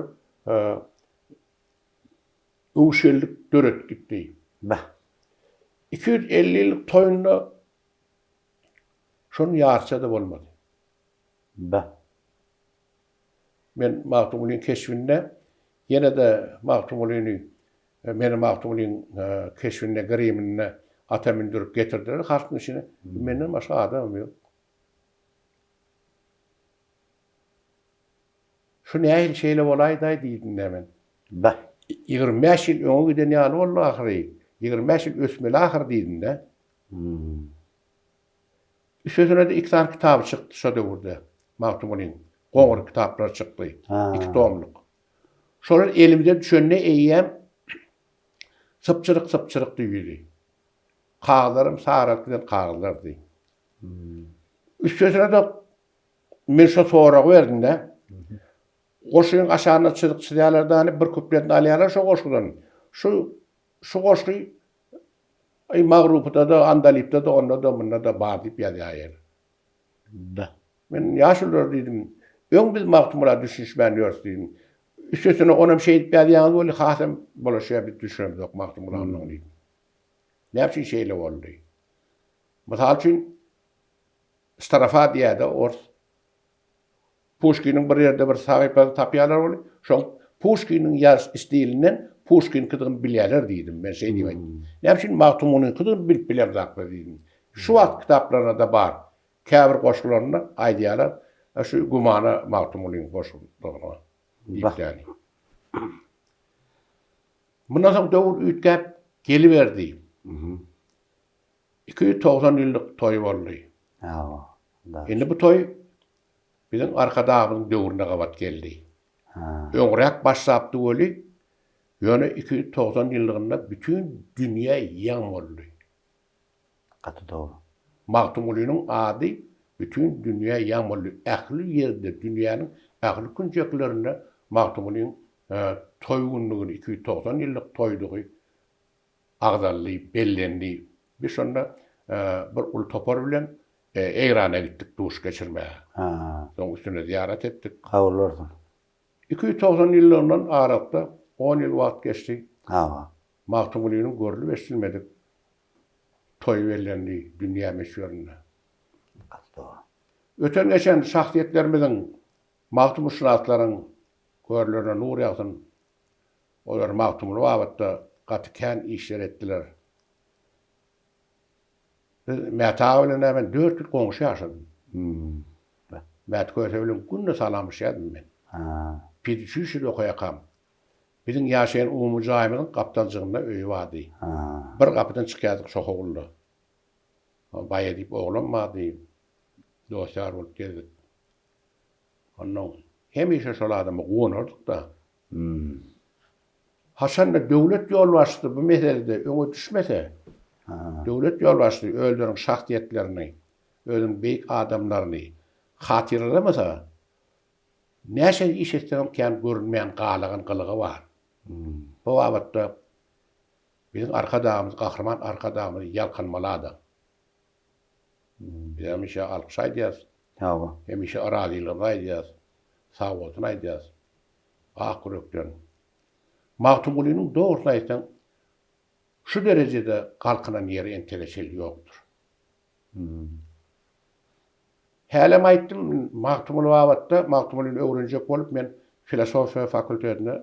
B: öwşellik döret gitdi.
A: Da.
B: 250 ýyllyk toýunda şonu ýarça da bolmady.
A: Da.
B: Men Mahtumulyn keşfinde ýene de Mahtumulyny meni Mahtumulyn keşfinde girimine ata mindirip getirdiler. Halkyň içine menden başga adam ýok. Şu nähil şeýle bolaýdy diýdim men.
A: Da.
B: 25 ýyl öňe giden ýaly boldy ahyry. 25 ýyl ösmeli ahyr diýdim de. Üstüne de 2 tane kitap çykdy şo döwürde. Mahtumulyn goňur kitaplar çykdy.
A: Ha.
B: 2 tomlyk. Şolar elimde düşenne eýýäm sapçyrık diýdi. Kağlarım saratdan kağlardy. Üstüne de men şo sorak berdim de. Goşyň aşagyna çyrykçylardan bir kupletini alýarlar şo goşgydan. Şu goşgy ay Magrupda da Andalipda da onda da bunda da bar diýip ýazýar.
A: Da.
B: Men ýaşylar diýdim. Öň biz Mahtumula düşünýän ýördiň. Üstüne onam şey diýip ýazýan bolu hasam bolaşýar bir düşünýär yok Mahtumula diýdim. Näçe şeýle boldy. Mysal üçin Starafa diýdi or Pushkin'in bir yerde bir sahipa tapýarlar bolu. Şoň Pushkin'in ýaz stilinden Pushkin kydyn bilýärler diýdim men şey diýmedim. Näçin Mahtumulyň kydyn bilip biler zakda diýdim. Şu wagt kitaplarynda da bar. Käbir goşgularyna aýdýarlar. Şu gumana Mahtumulyň goşgularyna. Diýýär. Mundan soň döwür ütgäp geliberdi. 290 ýyllyk toý boldy.
A: Ha. Da.
B: Endi bu toý bizim arkadağımın döwrüne gabat geldi. Öňrek başlapdy boli, ýöne 290 ýyllygynda bütün dünýä ýaň boldy.
A: Gaty dogry.
B: Mahtumulynyň ady bütün dünýä ýaň boldy. Ähli ýerde dünýäniň ähli künjeklerinde Mahtumulyň toý günlügini 290 ýyllyk toýdugy agdally, bellendi. Bir şonda bir ul topar bilen Eýrana gittik duş geçirmeye.
A: Ha.
B: Soň üstüne ziyaret ettik.
A: Kawulardan.
B: 290 ýyllardan arakda 10 ýyl wagt geçdi.
A: Ha.
B: Mahtumulynyň görülüp eşilmedik. Toý bellendi dünýä meşhuruna.
A: Gaty dogry.
B: Öten geçen şahsiýetlerimiziň Mahtum şuratlaryň görlerine nur ýagsyn. Olar Mahtumly wagtda gaty kän işler etdiler. Mäta bilen ben 4 ýyl goňşy ýaşadym. Mäta köse bilen günde salamlaşýardym men.
A: Ha.
B: Pidişi okuyakam. Bizim ýaşaýan umumy jaýymyň gapdalçygynda öýü bardy.
A: Ha.
B: Bir gapydan çykýardyk şo howulda. Baýa diýip oglan bardy. Dostlar bolup geldik. Ondan hemişe şol adamı goňardyk da. Hasan da döwlet ýolbaşçy bu meselede öňe düşmese, döwlet ýolbaşçy öldüriň şahsiýetlerini, özüň beýik adamlaryny hatyrlamasa, näşe iş etsem kän görünmeýän galagan gylygy bar. Bu wagtda bizim arkadağımız, kahraman arkadağımız yalkanmalı adam. Biz hemişe alkış aýdýas, hemişe araziýylygy aýdýas, sag bolsun aýdýas. Ak yürekden. Magtumulynyň dogrusyny aýtsaň, şu derejede galkynan ýeri enteleşel ýokdur. Hälem aýtdym, Magtumul wagtda, Magtumulyny öwrenjek bolup men filosofiýa fakultetine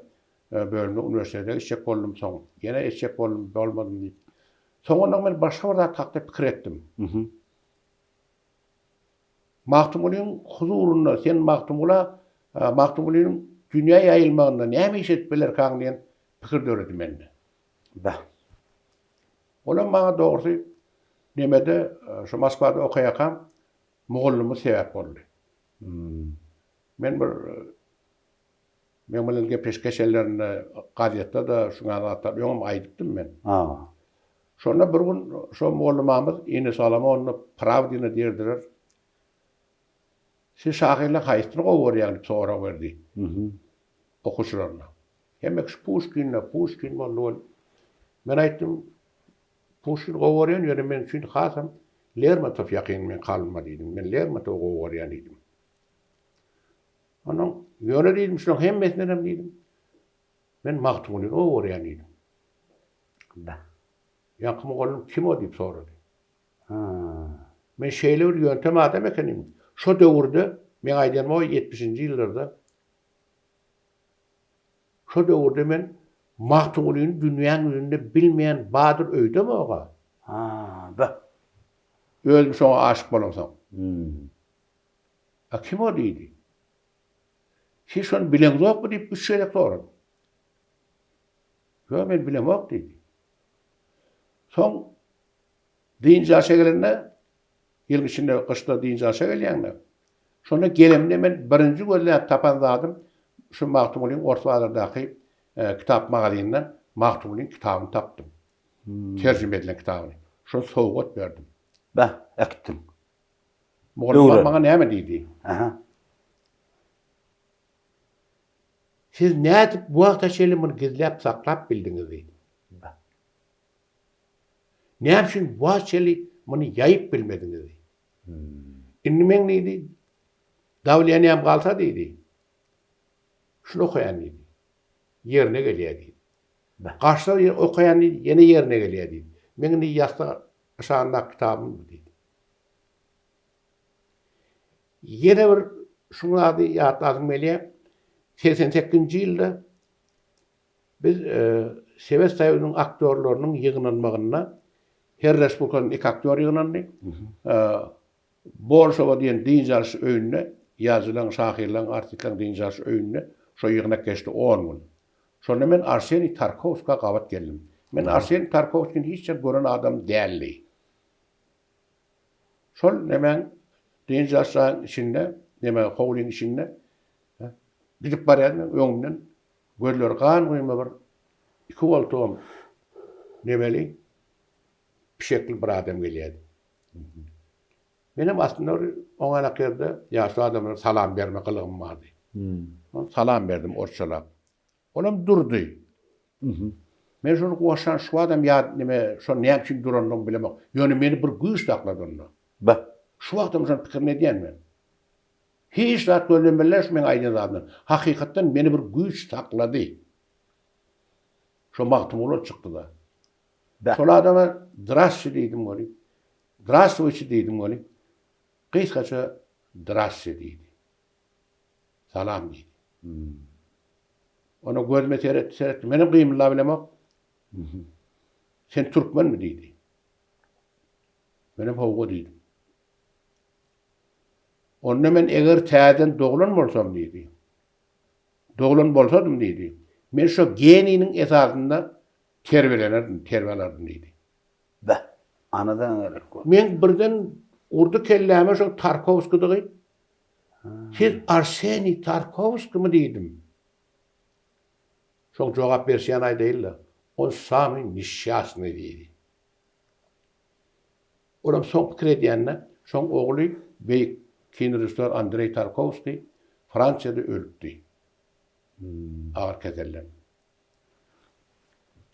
B: bölümde üniversitede işçek boldum soň. Yine işçek boldum, bolmadym diýip. Soňra men başga bir zat hakda pikir etdim. Magtumulyň huzurunda sen Magtumulyň dünýä ýaýylmagynda näme iş etbeler kaň diýen pikir döredim mende. Olam maňa dogry nemede şu Moskvada okaýakam mugallymy sebäp boldy. Men bilen gepleşkeşellerini gazetde da şuňa atar ýöňüm aýdypdym men. Şonda bir gün şo muallymamyz ýene salama onu Pravdina diýerdiler. Siz şahyla haýstyny gowarýan sonra berdi. Okuşlaryna. Hemek Pushkin boldy. Men aýtdym, Pushkin gowarýan ýöne men üçin hasam Lermontov ýakyn men kalma diýdim. Men Lermontov gowarýan diýdim. Onuň ýöne diýdim, şuň hemmesini diýdim. Men Magtumulyny gowarýan diýdim. Ýakym golum kim o diýip sorady. Men şeýle bir ýöntem adam ekenim. Şo döwürde men aýdym o 70-nji ýyllarda şo döwürde men Magtumulyny dünýäň ýüzünde bilmeýän badyr öýdem oga. Özüm şoňa aşyk bolamsam. Kim o diýdi? Siz şonu bileňizokmy diýip üç şeýle sorady. Yo men bilemok diýdi. Soň diňji aşa gelende ýyl içinde kışda diňji aşa gelýärler. Şonu gelemde men birinji gözläp tapan zatym şu Magtumulyň ortalardaky kitap magazynydan Magtumulyň kitabyny tapdym. Terjime edilen kitabyny. Şonu sowgat berdim. Ekdim. Mugallim maňa näme diýdi? Siz nädip bu wagta şeýle muny gizläp saklap bildiňiz diýdi. Näme üçin bu şeýle muny ýaýyp bilmediňiz diýdi. Inni men diýdi? Dawliýanyam galsa diýdi. Şunu okaýan diýdi. Ýerine gelýär diýdi. Gaçsa okaýan diýdi, ýene ýerine gelýär diýdi. Men diýdi ýazda şaňda kitabym diýdi. Ýene bir şuňa ady ýatladım meli. 88-nji ýylda biz Sovet Soýuzynyň aktörläriniň ýygnanmagyna her respublikanyň iki aktör ýygnandy. Bolşowa diýen diňjarş öýüne ýazylan şahyrlaryň artikllaryň diňjarş öýüne şo ýygnap geçdi 10 gün. Şonda men Arseniy Tarkovska gabat geldim. Men Arseniy Tarkovskiň hiç gören adam däldi. Şol nemen diňjarşaň içinde, neme howlyň içinde gidip barýan öňünden gözleri kan goýma bir iki boltom nemeli pişekli bir adam gelýärdi. Benim aslında oňa nakerde ýaşly adamlara salam berme kılygym bardy. Salam berdim orçalap. Olam durdy. Men şonu goşan şu adam ýa neme şo näme üçin duranlygyny bilemek. Ýöne meni bir güýç taklady onda. Şu wagtym şonu pikir edýän men. Hiç zat görünmeler şu men aýdýan zatdan. Hakykatdan meni bir güýç taklady. Şo Magtumuly çykdy da. Şol adama Zdrasty diýdim boli. Zdrastwuýçy diýdim boli. Kysgaça Zdrasty diýdi. Salam diýdi. Onu gözüme seyretdi. Menim gymyla bilemok. Sen türkmenmi diýdi. Menim howga diýdim. Onda men eger täzen doglan bolsam diýdi. Doglan bolsadym diýdi. Men şo geniniň esasynda terbiýelerdim diýdi.
A: Anadan gerek.
B: Men birden urdu kelläme şo Tarkovskidy. Siz Arseni Tarkovski mi dedim? Çok cevap berşen ay değil de. O Sami Nişyasny dedi. Olam son fikir ediyenle, son oğlu beyik kinrejissör Andrei Tarkovski Fransa'da öldü. Ağır kezelden.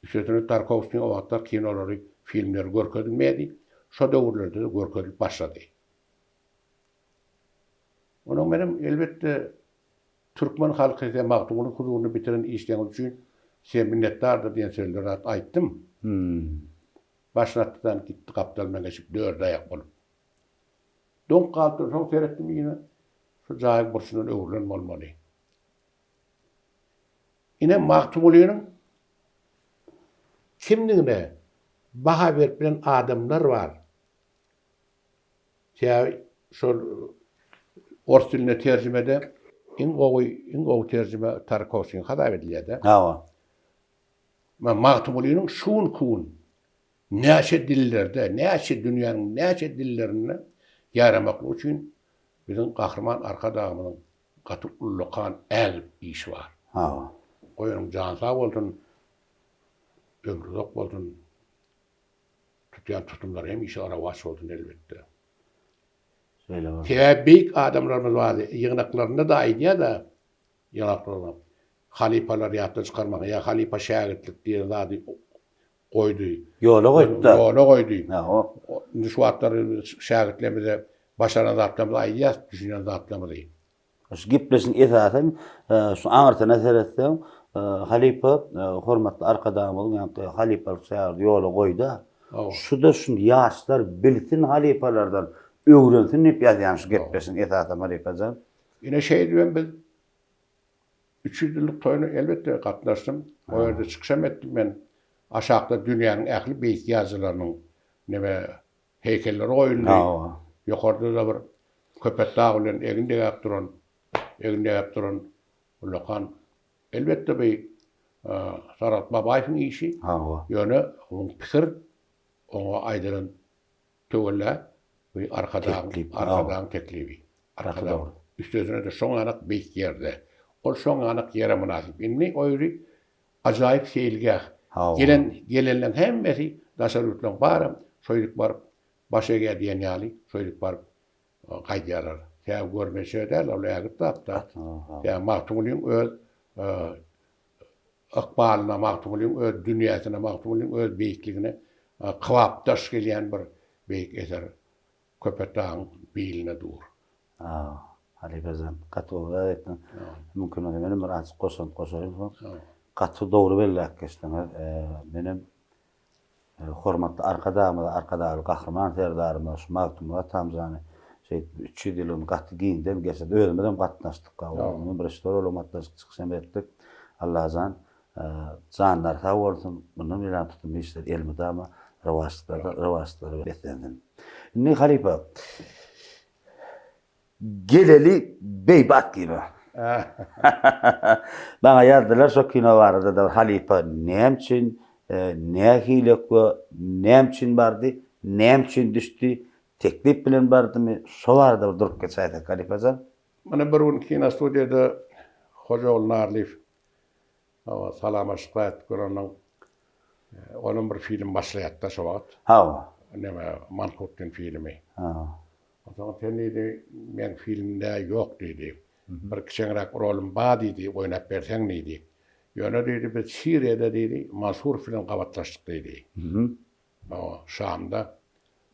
B: Sözünü Tarkovski'nin o vakitlar kinoları, filmleri görkezilmedi. Şu dövrlerde de görkezilip başladı. Onun benim elbette Türkmen halkı maqtuğunun huzurunu bitiren işleyen için sen minnettardır diyen sözleri ayttım. Başlattıdan gitti kaptalına geçip 4 ayak olup. Don kaldı, son seyrettim yine. Şu cahil bursunun öğrenen olmalı. Yine Maktumulio'nun kimliğine baha verilen adamlar var. Şu Ors diline tercümede in o tercüme Tarkovski'nin hata edildi.
A: Ha.
B: Maktumulio'nun şuun kuun näçe dillerde, näçe dünýäniň näçe dillerini yaramak için bizim kahraman arkadağımın gaty ullukan el iş var.
A: Ha.
B: Oýanyň jan sag bolsun, ömrü zok bolsun. Tutýan tutumlar hem işe ara waş bolsun elbetde.
A: Şöyle var.
B: Täbik adamlarymyz var. Ýygnaklarynda da aýdýa da ýalaklarına halipalar ýatda çykarmak ya halipa şägirtlik diýen zady koydu.
A: Yola koydu da.
B: Yola koydu.
A: Ha, o.
B: Şu atları şägirtlerimize başaran zatlarymyz aýdýas, düşünýän zatlarymyz.
A: Şu giplesin esasen şu aňyrtana seretsen halipa hormatly arkadaşım bolan ýa-da halipalyk şäher yola koydu. Şu da şu ýaşlar bilsin halipalardan öwrensin hep ýazýan şu giplesin esasen halipajan.
B: Ine şey diýen biz 3 ýyllyk toýuna elbetde gatnaşdym. O ýerde çykyşam etdim men. Aşağıda dünýäniň ähli beýik ýazylarynyň neme heykelleri goýuldy. Ýokarda da bir köpek dağı bilen eginde ýap duran ulakan elbetde beýik Sarat Babaýewiň işi. Ýöne onuň pikir oňa aýdylan töwelle we arkadan teklibi. Arkadan üstüne de şoň anak beýik ýerde. Ol şoň anak ýere münasip. Inni oýry ajaýyp seýilgäh. Gelenlerin hemmesi daşarutlan baram, şoýlyk baryp başa diýen ýaly, şoýlyk baryp gaýdýarlar. Täze görmeşe däl, ol ýagyp tapda. Ya Maktumulioň öz akbalyna, Maktumulioň öz dünýäsine, Maktumulioň öz beýikligine kywap daş gelýän bir beýik eser köpek dağın biline dur.
A: Halipazan katova etdim. Mümkin olur benim bir açık koşayım. Katı doğru belli geçtim. Benim hormatly arkadaşım kahraman serdarymyz Maktumula tamzany 3 ýylyň gaty giýinden geçip özümden gatnaşdyk. Onu bir şeýle olmatyk çykşam etdik. Allah'dan canlar sağ bolsun. Bunu bilen tutum işler elmede ama rewastlary betlendim. Ne halipa geleli beybat gibi. Bana yazdılar şu kino vardı da halipa nemçin ne hilek nemçin bardı nemçin düştü teklip bilen bardı mı şu vardı durup geçeydi halipaza.
B: Mana bir gün kino studiyada Hocaoğlu Narlif salamaşyk görenen onun bir film başlaýatda şu wagt.
A: Ha.
B: Neme Mankurt'un filmi. O zaman teniydi, men filmde yok dedi. Bir kiçiňräk rolum bar dedi, oýnap berseň dedi. Ýöne dedi, biz Siriýede dedi, Mansur film gawatlaşdyk dedi. O Şamda.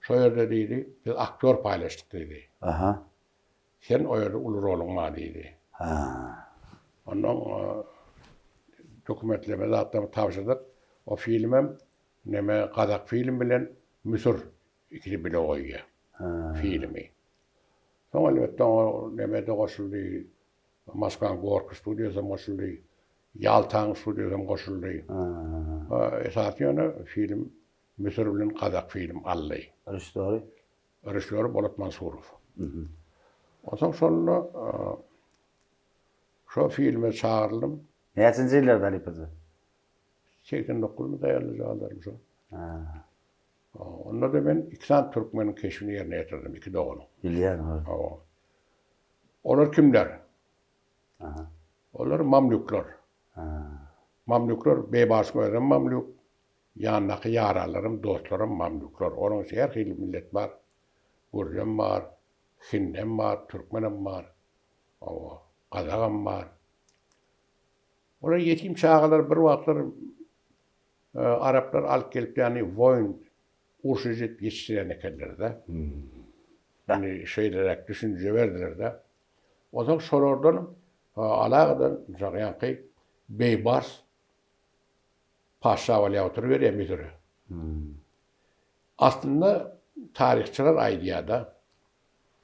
B: Şo ýerde dedi, biz aktör paýlaşdyk dedi. Sen o ýerde uly rolum bar dedi. Onuň dokumentleme zatlaryny tapşyrdyk. O filmem neme Kazak film bilen Müsür ikili bile goýýa. Filmi. Soň elbetde o nemede goşuldy. Moskwan Gorki studiýasyna goşuldy. Yaltan studiýasyna goşuldy. Esas ýöne film Müsür bilen Kazak film ally. Rejissör Bolat Mansurov. Oňa şonda şo filme çağırlym.
A: Näçinji ýyllarda halipaza?
B: 89 daýarlyjalaryň şo. Onda da ben İksan Türkmen'in keşfini yerine getirdim, 2 doğulu.
A: Bilýän.
B: Olar kimler?
A: Aha.
B: Olar mamluklar.
A: Ha.
B: Mamluklar bebaşmalarım mamluk. Yanındaki yaralarım, dostlarım mamluklar. Onun için her hili millet var. Gürcem var, Hinnem var, Türkmenim var, Kazağım var. Olar yetim çağalar bir vakitler Araplar alıp gelip yani voyun urşucet yetiştiren ekerler de. Yani şeylerek düşünce verdiler de. O zaman sorordan alağadan yankı beybars paşa vali oturuyor ya müdürü. Aslında tarihçiler aydiyada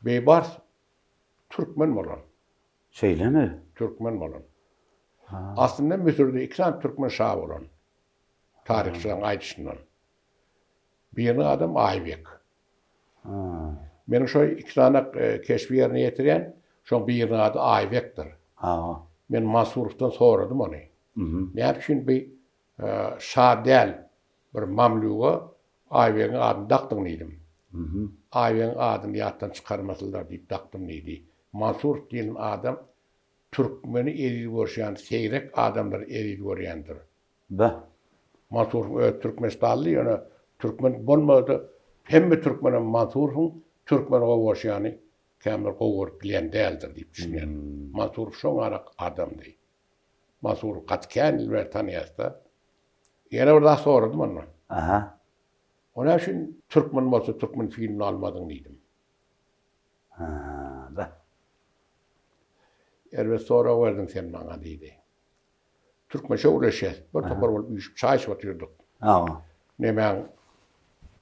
B: beybars Türkmen olan.
A: Şeyle mi?
B: Türkmen olan. Aslında Mısır'da iki tane Türkmen şahı olan. Tarihçilerin aydışından. Birini adam Aybek.
A: Ha.
B: Benim şu iki tane keşfi yerine getiren, şu birini adı Aybek'tir.
A: Ha.
B: Ben Mansur'dan soradım onu. Ne yapayım bir şah değil, bir mamluğa Aybek'in adını taktım neydim. Aybek'in adını yattan çıkarmasılar deyip taktım neydi. Mansur diyen adam Türkmeni eril görüşen, seyrek adamlar eril görüyendir.
A: Be.
B: Mansur Türkmenistanlı yani Türkmen bulmadı. Hem de Türkmenin Mansur'un Türkmen o görüşeni kemler kovur bilen değildir deyip düşünüyorum. Mansur şu adam değil. Mansur katken ilver tanıyasta. Yine orada sordum onu.
A: Aha.
B: Ona için Türkmen olsa Türkmen filmini almadın dedim.
A: Ha. Be.
B: Elbet sonra verdin sen bana dedi. Türkmençe uğraşacağız. Bir topar olup uyuşup çay içiyorduk.
A: Ha.
B: Ne ben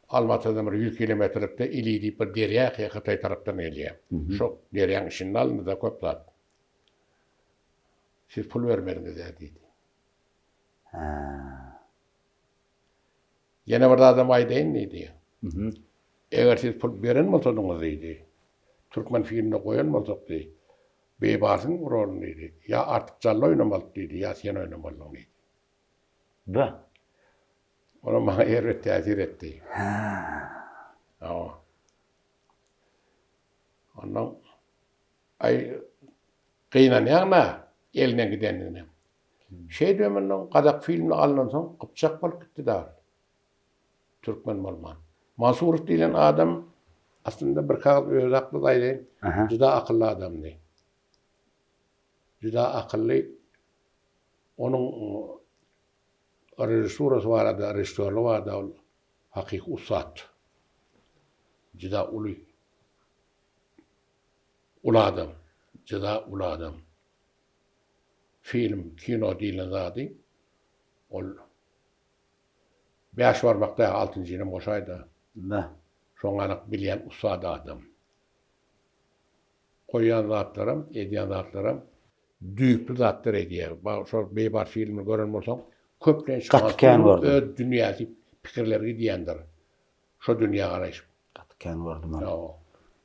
B: Almatı'dan 100 kilometrede ili deyip bir derya Kıtay taraftan eliye. Şu deryanın içinde alındı da köpler. Siz pul vermediniz dedi.
A: Ha.
B: Yine burada adam aydeyin neydi? Eğer siz pul veren mi olsadınız dedi. Türkmen filmine koyan mı olsak dedi. Beybasın rolü dedi. Ya artık canlı oynamalı dedi. Ya sen oynamalı dedi.
A: Be.
B: Ona bana evet tesir etti. Ama ondan ay kıynanayana eline gidenine. Şey diyorum ben Kazak filmini alınan son Kıpçak balık gitti dar. Türkmen malman. Mansur diyen adam aslında bir kadar özaklı daydı. Cüda akıllı adamdı. Cüda akıllı. Onun rejisörü vardı, rejisörü vardı. Hakik ustad. Cüda ulu. Ulu adam. Cüda ulu adam. Film, kino dilen zadı. Ol. Beş varmakta 6. yılım boşaydı.
A: Be.
B: Şoňalyk bilen ustad adam. Koyan zatlarım, ediyen zatlarım düýpli zatlar ediýär. Ba şol beýbar filmi gören bolsaň, köplen
A: Gatken vardı.
B: öz dünýäsi pikirleri diýendir. Şo dünýä garaş.
A: Katken vardı mı?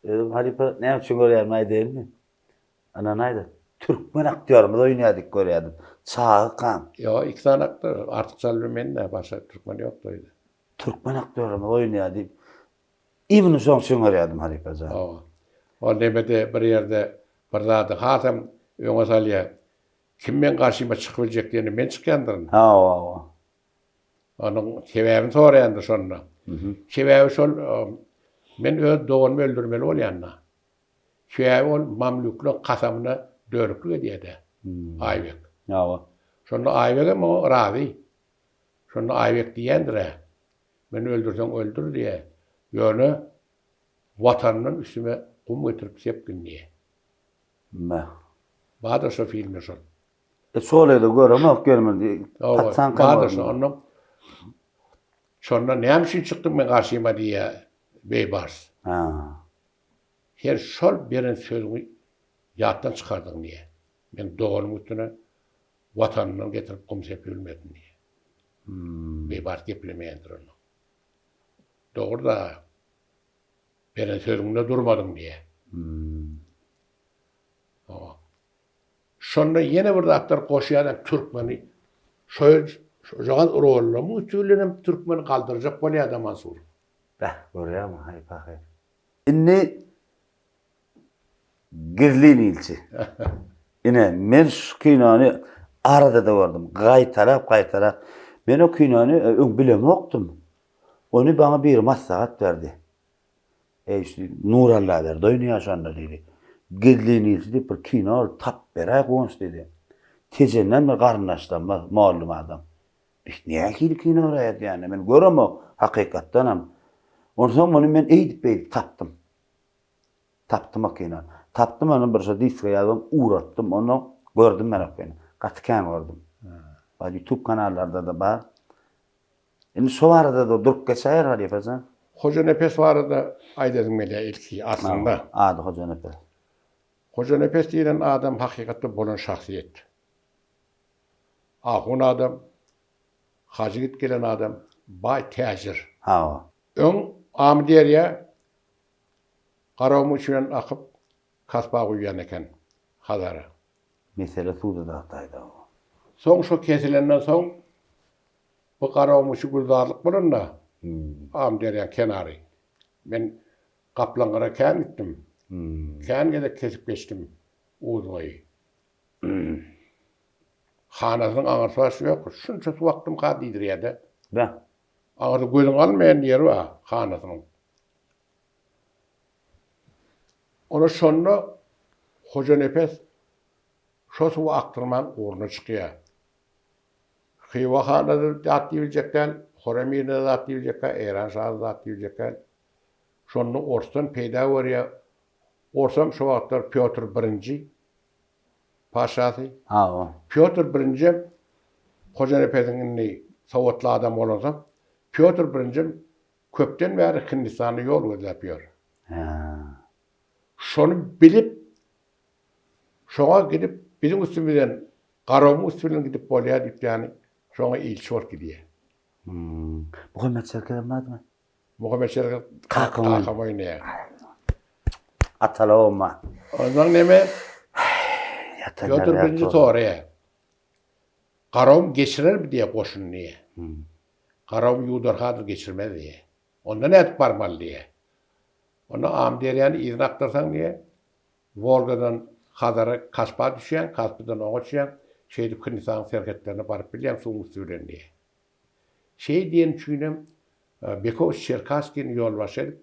B: Ýa.
A: Halipa ne için görýärmi değil mi? Ana näde? Türkmen aktörümüz oynayardık görýärdim. Çağı kan.
B: Ýa, iki tane aktör. Artık çalbымен de başka Türkmen ýokdy.
A: Türkmen aktörümüz oynayardı. İbn Johnson görýärdim halipa za.
B: O demede bir yerde bir zady hatam öňe salýar. Kim men garşyma çykyp biljeklerini men çykýandyr.
A: Ha.
B: Onun sebäbini soraýandy şonda. Sebäbi şol men öz doğunumy öldürmeli bolýanna. Sebäbi ol mamluklar kasamyna dörüklik edýärdi. Aybek.
A: Ya.
B: Şonda Aybek'e o razy. Şonda Aybek diýendir. Men öldürsen öldür diye. Ýöne watanynyň üstüme kum getirip sepgin diye.
A: Me.
B: Bada şo filmi şol.
A: Şolayda göremok görmedi. Tatsan
B: Bada
A: kan.
B: şo ondan. Şonda näme çykdym men garşyma diye beýbars.
A: Ha.
B: Her şol beren sözüňi ýatdan çykardyň diye. Men doğunuň üstüne watanyny getirip kum sepilmedim diye. Beýbars geplemeýändir onu. Doğru da beren sözümde durmadım diye. Şonda yine bir aktar koşýar Türkmeni şöyle jogan rollamy ütülenem Türkmeni kaldıracak bolýar Mansur.
A: Beh, görýärmi? Hay pahy. Inni Girliň ilçi. Ine men şu kinony arada da gördüm. Gaýtarap. Men o kinony bilemokdum. Onu bana bir maslahat verdi. İşte Nurallah verdi. Oyunu yaşandı dedi. Girliň ilçi diýip bir kino tap beräk gons dedi. Tejenden bir garnaşdan mallum adam. İşte näki kino raýat yani men görem o hakykatdanam. Ondan onu men eýdip tapdym. Tapdym o kino. Tapdym onu bir şey disk ýazyp uğrattım onu gördüm men okuyny. Gatkan gördüm. YouTube kanallarda da bar. Indi şu arada da durup geçer var ýapasan.
B: Hoca Nefes var da Aydın Melek ilki aslında.
A: Adı Hoca Nefes.
B: Hoca Nefes diýilen adam hakykatda bolan şahsiýet. Ahun adam, hacı git gelen adam, bay täjir.
A: Ha.
B: Öň amderiýa garawmy üçin akyp kasba goýýan eken hazara.
A: Mesele suda da taýda.
B: Soň şu kesilenden soň bu garawmy şu guldarlyk bolanda. Amderiýa kenary. Men Kaplangara kän gitdim. Kän gede kesip geçdim uzoy. Hanasyň aňarsy ýok. Şunça wagtym gady diýdirýärdi.
A: Ben.
B: Ağırda gözün almayan yeri var hanasının. Ona sonra Hoca Nefes şosu aktırman uğruna çıkıyor. Hıyva hanada zat diýiljekler, Horemir'de zat diýiljekler, Eran Şah'da zat diýiljekler. Şonu Orstan peýda berýär. Orsam şu wagtlar Pyotr I paşasy.
A: Ha o.
B: Pyotr I Hoca Nefes'in sowatly adam bolansa, Pyotr I köpden bäri Hindistany ýol gözläpýär.
A: Ha.
B: Şonu bilip, şoňa gidip, bizim üstümizden, garawmy üstünden gidip bolýar diýip ýani, şoňa ilçi bolup gidýär.
A: Muhammed Serker madmy?
B: Muhammed Serker
A: Kakamaýn.
B: Kakamaýn.
A: Atalawma.
B: Ondan neme? Pyotr I toraya. Garawm geçirer mi diýe goşun niye? Garawm ýudar hadyr geçirmez diýe. Ondan nädip barmaly diýe. Ona amderiýany izin aktarsaň diýe. Volgadan Hazara kaspa düşýän, kaspydan oňa düşýän, şeýdi Hindistan serketlerine baryp bilýän suw üstünden diýe. Şeý diýen üçinem Bekov Çerkaskiň ýolbaşy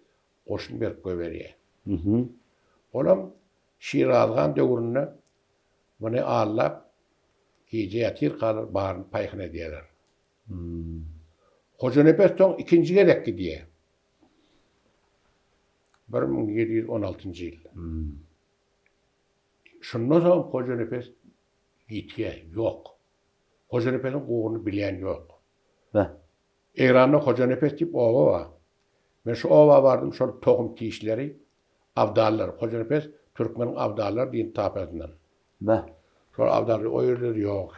B: goşun berip goýberýär. Olam Şirazgan döwründe muny allap gije ýatyr kalar baryny paýhyna diýerler. Hoca Nefes'ten ikinci gerek gidiyor. 1716 yıl. Şundan sonra Hoca Nefes gitiyor, yok. Hoca Nefes'in oğlunu bilen yok. İran'da Hoca Nefes deyip ova var. Ben şu ova vardım, şu tohum tişleri, avdallar. Hoca Nefes, Türkmen'in avdallar deyin tapetinden. Sonra avdallar o yerleri yok.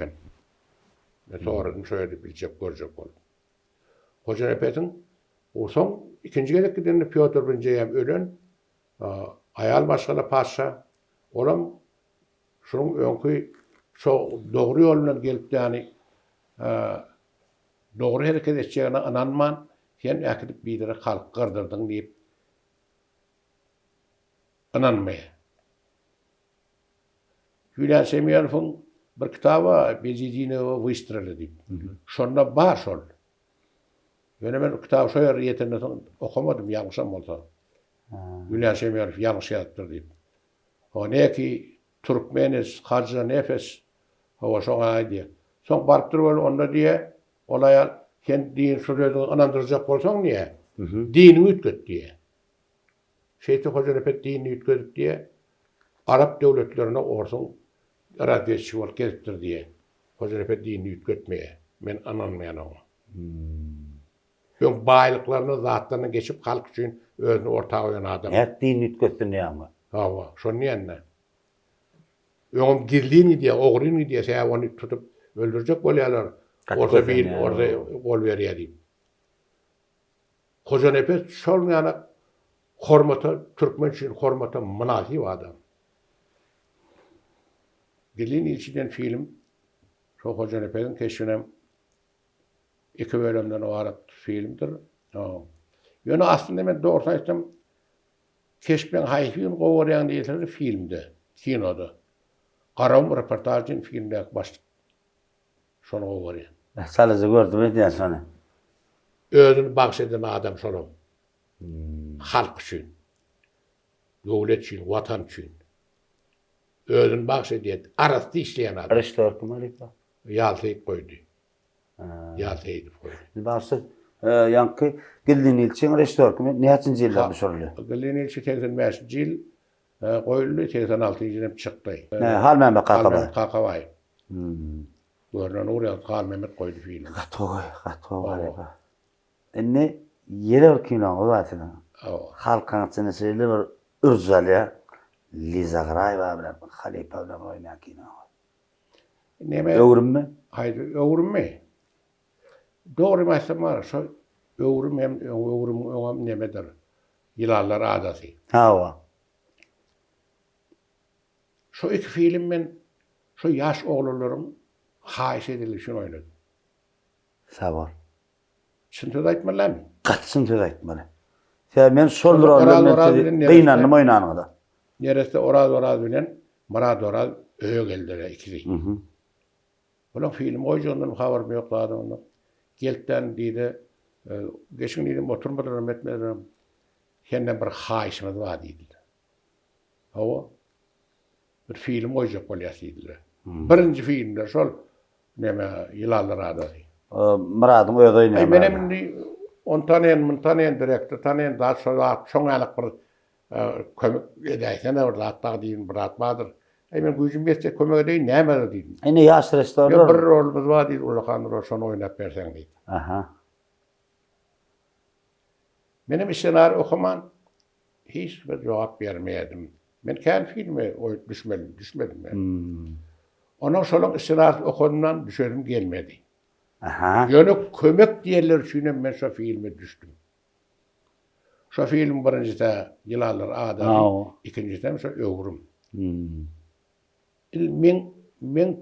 B: Ve sonra şöyle bilecek, görecek olur. Hoca Nefes'in o son ikinci gerek gideni Pyotr I ölen ayal başkana paşa olam şunun önkü şu doğru yolundan gelip yani doğru hareket edeceğine ananman sen akidip bidire halk kırdırdın deyip ananmaya. Hülya Semyonov'un bir kitabı Bezidine ve Vysтрелы deyip. Şonda bar şol. Yani ben kitabı şöyle riyetinde okumadım, yanlışam olsa. Hülya Semyonov yanlış yazıptır deyip. O ne ki Türkmeniz, Hacı Nefes, o şoňa diye. Soň barıp durup onda diye, olaya kendi din sözünü anandıracak bolsaň niye? Dinini ütgöt diye. Şeyti Hoca Nefes dinini ütgöt diye, Arap devletlerine orsun, radiyetçi bol gezipdir diye. Hoca Nefes dinini ütgötmeye. Men ananmayan oňa. Yok baylıklarını, zatlarını geçip halk için özünü ortağa koyan adam.
A: Hep dinini ütgötdün ýa-mı?
B: Hava, şonu niýende. Öňüm girliğini diye, oğruyni diye sen onu tutup öldürecek bolýarlar. Orada bir, orada gol berýär diýip. Hoca Nefes şol ýany hormata, Türkmen üçin hormata münasip adam. Girliğin içinden film, şu Hoca Nefes'in keşfine 2 bölümden owarat filmdir. Ýöne aslında men doğrusu aýtsam keşfden haýyň gowurýan diýilýär filmde. kinoda. Qaram reportajın filmde baş şonu oğuryan.
A: Sadece gördüm ediyen sonra.
B: Özünü bahşeden adam şonu. Halk üçün. Devlet üçün, vatan üçün. Özünü bahşediyen, arası işleyen adam.
A: Restore kim alipa?
B: Yaltayıp koydu. Yaltayıp koydu.
A: Bahset yankı Gildin ilçin restore kim? Nihaçıncı yıllarda soruluyor.
B: Gılın ilçi 85 yıl koyuldu, 86 yıl çıktı.
A: Hal Mehmet Kakabay.
B: Mehmet Kakabay. Görünen oraya Hal Mehmet koydu film.
A: Katoy alipa. Enne yere kinon o zaten. Halkın içine şeyli bir ırzal ya. Liza Grayva bilen, Halipa bilen oynayan kino.
B: Neme?
A: Öwrüm mi?
B: Haydi, öwrüm mi? Doğru mesele var. Şu öwrüm hem öwrüm nemedir? Yılanlar adası.
A: Hava.
B: Şu iki film ben, şu yaş oğullarım haiş edilişini oynadım.
A: Sağ ol.
B: Şimdi da etmeli mi?
A: Katsın tüy etmeli. Ya men şol
B: Oral
A: rollerni beýnannym oýnanyňda.
B: Neresi oraz bilen Murat Oral öýe geldiler ikisi. Bulan film oýjandan habar ýokladı onu. Gelden diýdi, geçen diýdim oturmadylar etmediler. Hende bir haýyşymyz bar diýdiler. Hawa bir film oýjak bolýar diýdiler. Birinji filmde şol neme ýylanlar adady.
A: Murat'ın öýde oýnaýan.
B: Menem on tanıyan direktör, tanıyan daha sonra çoğalık bir kömük edeysen orada hatta deyin Murat Bahadır. Ben gücüm yetse kömük edeyim ne emel dedim.
A: Ene yaş restore.
B: Ya bir rolumuz var değil, Ulakan Roşan'ı oynat versen dedim.
A: Aha.
B: Benim senaryo okuman hiç bir cevap vermeyedim. Ben kendi filme düşmedim yani. Ondan sonra senaryo okundan düşerim gelmedi.
A: Aha.
B: Yani kömek diyerler için ben şu filme düştüm. Şu film birincisi Yılanlar Adamı, ikincisi şu Öwrüm. Men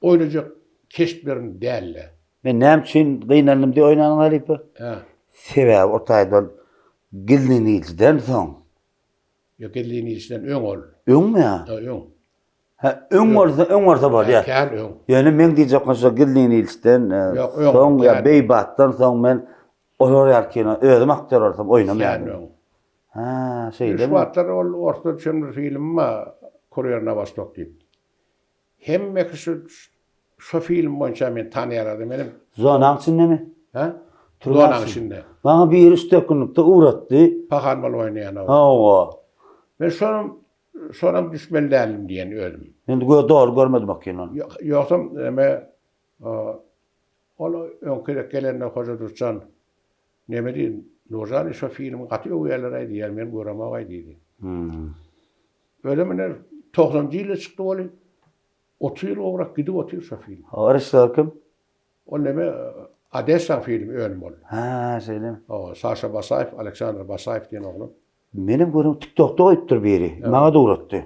B: oynayacak keşflerim değerli.
A: Men näme üçin gynandım diýip oýnanyň alypy? Sebäbi ortaýdan Gildin ilçiden soň.
B: Ya geldiğini içten ön ol.
A: Öňmi ýa?
B: Ön.
A: Ha, öň bolsa bar ýa.
B: Kän ön.
A: Yani men diýjek bolsa Gildin ilçiden soň ýa Beýbatdan soň men olar ýarkyna özüm aktör bolsam oýnamaýarym.
B: Kän ön.
A: Ha, şeýle.
B: Şu wagtlar ol orta düşen film ma Koreýa Vostok diýip. Hemme şu film boýunça men tanýarady menim.
A: Zonaň içindemi?
B: Ha?
A: Zonaň
B: Zonaň içinde.
A: Bana bir üstökünlükde uğratdy.
B: Pahan bol oynayan o.
A: Hawa.
B: Ben sonra düşmeliderim diyen öldüm.
A: Men doğru görmedim o kinonu.
B: Yoksam ola önkere gelenle hoca dursan neme diýin Nurjan şu film gaty öýerler diýer men göremagay diýdi. Ölemler 90-njy ýyla çykdy boly. 30 ýyl ograk gidip otyr şu film.
A: Arşlar kim?
B: O neme Adesa film öňüm bol.
A: Ha, şeýle.
B: O Sasha Basayev, Aleksandr Basayev diýen oglum.
A: Menim görüm TikTok'ta oýtdyr biri. Maňa da uğratdy.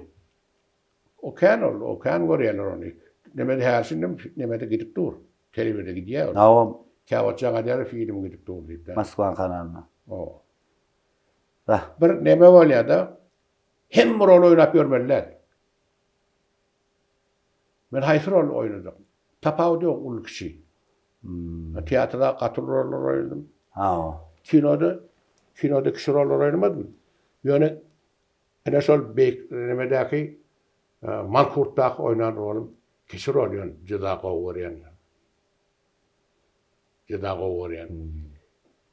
B: O kan görýärler onu. Neme her şinde neme de gidip dur. Telewizde gidýär.
A: Hawa.
B: Kawatja gadar film gidip dur diýip.
A: Moskwa kanalyna.
B: O.
A: Da.
B: Bir neme bolýar da hem rol oynap görmeliler. Ben hayfır rol oynadım. Tapawdy ul kişi. Tiyatroda katıl roller oynadım.
A: Hawa.
B: Kinoda kişi roller oynamadım. Yani ene şol nemedäki Mankurt'ta oynan rolüm kişi rol ýön Jydaga oýaryan.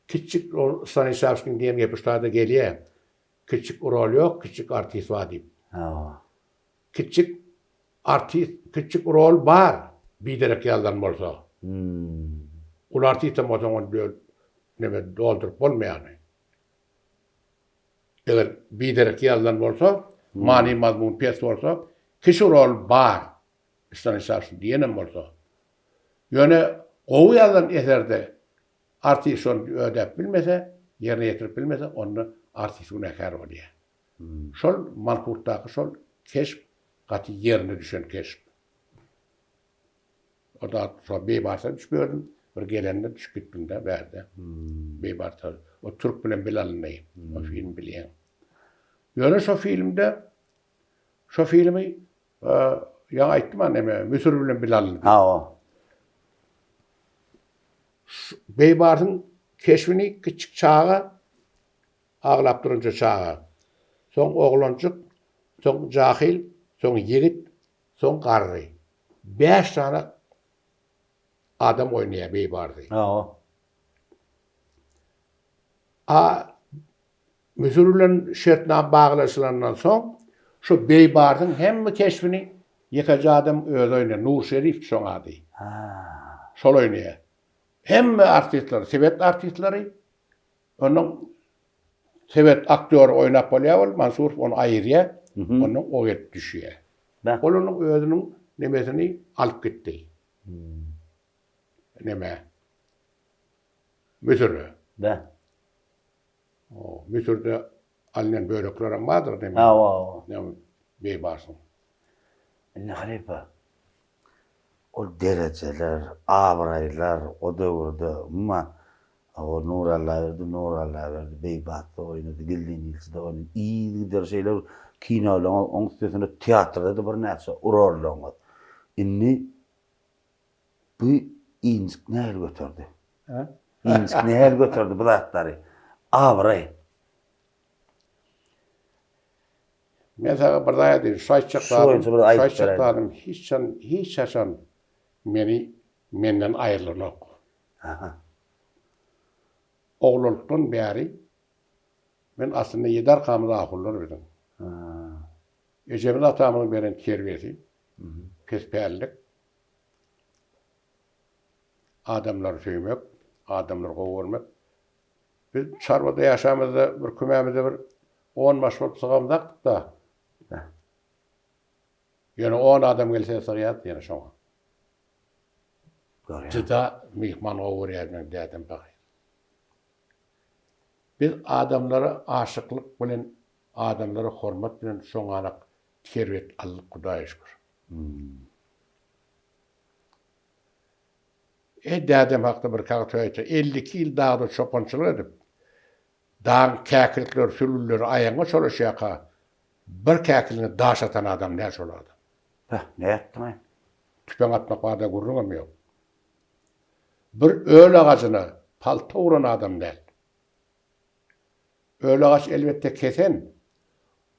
B: Kiçik rol Stanislavskiň diýen gepişlerde gelýär. Kiçik rol ýok, kiçik artist var diýip.
A: Hawa.
B: Kiçik rol bar. Biderek ýaldan bolsa. Ular artistden bolsa böl neme doldurup bolmaýany. Eger biderek ýaldan bolsa, many mazmun pes bolsa, kişi rol bar. Stanislavskiň diýenem bolsa. Ýöne gowy ýaldan eserde artist onu ödep bilmese, yerine getirip bilmese, onu artist günäkär bolýar. Şol Mankurtdaky şol keşf gaty yerine düşen keşf. O da sonra Beybart'a düşmüyordum. Bir gelende düşüp gittim de verdi. Beybart'a. O Türk bilen Bilal'ındayım. O film bilen. Yöne şu filmde Şu filmi yana aýtdym anneme, Müsür bilen Bilal'ın.
A: Ha o.
B: Beybar'ın keşfini küçük çağa ağlap durunca çağa. Son oğlancık, son cahil, son yiğit, son qarry. 5 tane adam oynaya Beybar'dı.
A: Ha o.
B: Müsürlen şertine bağlaşılandan son şu Beybar'ın hem keşfini yıkacı adam öz oynuyor. Nur Şerif son adı.
A: Ha.
B: Sol oynuyor. Hem artistler, sevet artistleri onun sevet aktör oynap bolýar, Mansur onu aýyrýar, onun o et düşýär.
A: Ben.
B: Onun özünün nemesini alıp gitdi. Neme? Müsürü.
A: Ben.
B: O Müsürde alınan bölüklerim vardır neme?
A: Ha o.
B: Neme? Beybarsın.
A: Ne halife. O dereceler, avraylar, o dövrde ama o Nurallah verdi, Beybat'ta oynadı, Gildin İlsi'de oynadı. İyi şeyler, kinolar, onun üstüne tiyatroda da bir neyse, urarlar. İnni bu İnsk ne hal götürdü? İnsk ne hal götürdü bu zatları? Avray.
B: Mesela bir daha değil,
A: Şu oyuncu burada ayıp
B: Şaşçıkladım, hiç yaşan menden ayrılın yok.
A: Aha.
B: Oğluluktan beri ben aslında 7 arkamda ahullar dedim. Ecemin atamın veren terbiyesi, pesperlik, adamları söylemek, adamları kovurmak. Biz çarvada yaşamızda, bir kümemizde bir 10 maşvur sığamdaktık da. Yani 10 adam gelse sığıyat yani şuna. Çıta mihman kovuruyordum dedim bakayım. Biz adamlara aşıklık bilen, adamlara hormat bilen şoňanak terbiýet aldyk Hudaýa şükür. Dädem hakda bir kağıt öýtse 52 ýyl dağda çopançylyk edip dağ käkirlikler, sürülleri aýaňa çoluşýaka bir käkilini daş atan adam näçe bolady?
A: Ne yaptın ay?
B: Tüpen atmak bada gurrunam ýok. Bir öl ağacyna palto uran adam däl. Öl ağaç elbette kesen,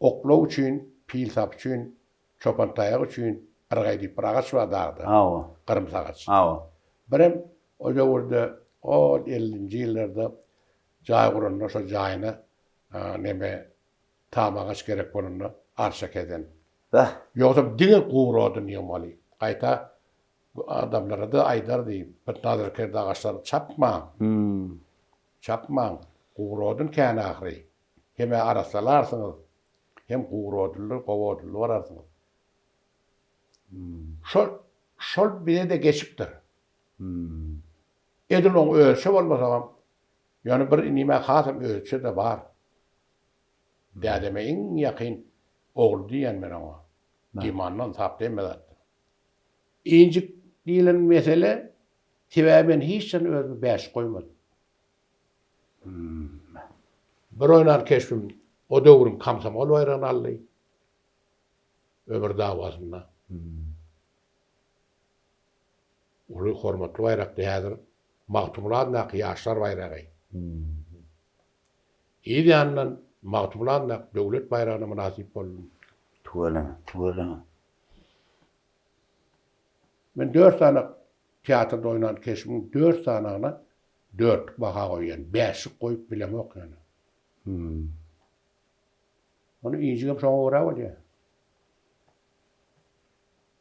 B: oklaw üçin, pil sap üçin, çopan taýak üçin, argaýdy bir ağaç bar dağda.
A: Ha o.
B: Gyrmyz ağaç.
A: Ha o.
B: Birem o döwürde o 50-nji ýyllarda jaý guranlar şo jaýyna neme tam ağaç gerek bolanda arşak eden. Ýogsa diňe gowrady ýamaly. Gaýta adamlara da aýdardy. Bir nazar kerde ağaçlary çapmaň. Çapmaň. Gowradyn kän ahry. Heme arasalarsınız. Hem gowradyly, gowadyly bararsınız. Şol bile de geçipdir. Edin o ölçü bolmasam, yani bir inime hasam ölçü de var. Dädeme iň ýakyn oğul diýen men ona. İmandan tap demedi. İncik diýilen mesele tebämen hiçden özü beş koymadı. Bir oynar keşfim o döwrün kamsamol bayran aldy. Öbür dawasynda. Ulu hormatly bayrak häzir Magtumulanyň ýaşlar bayragy. Ýa-da Magtumulanyň döwlet bayragyna münasip boldy.
A: Tuğalama.
B: Men 4 tane teatrda oynan keşfim 4 tanana 4 baha goýan, 5 goýup bilemok ýani. Onu iýjigem şoňa gora bolýar.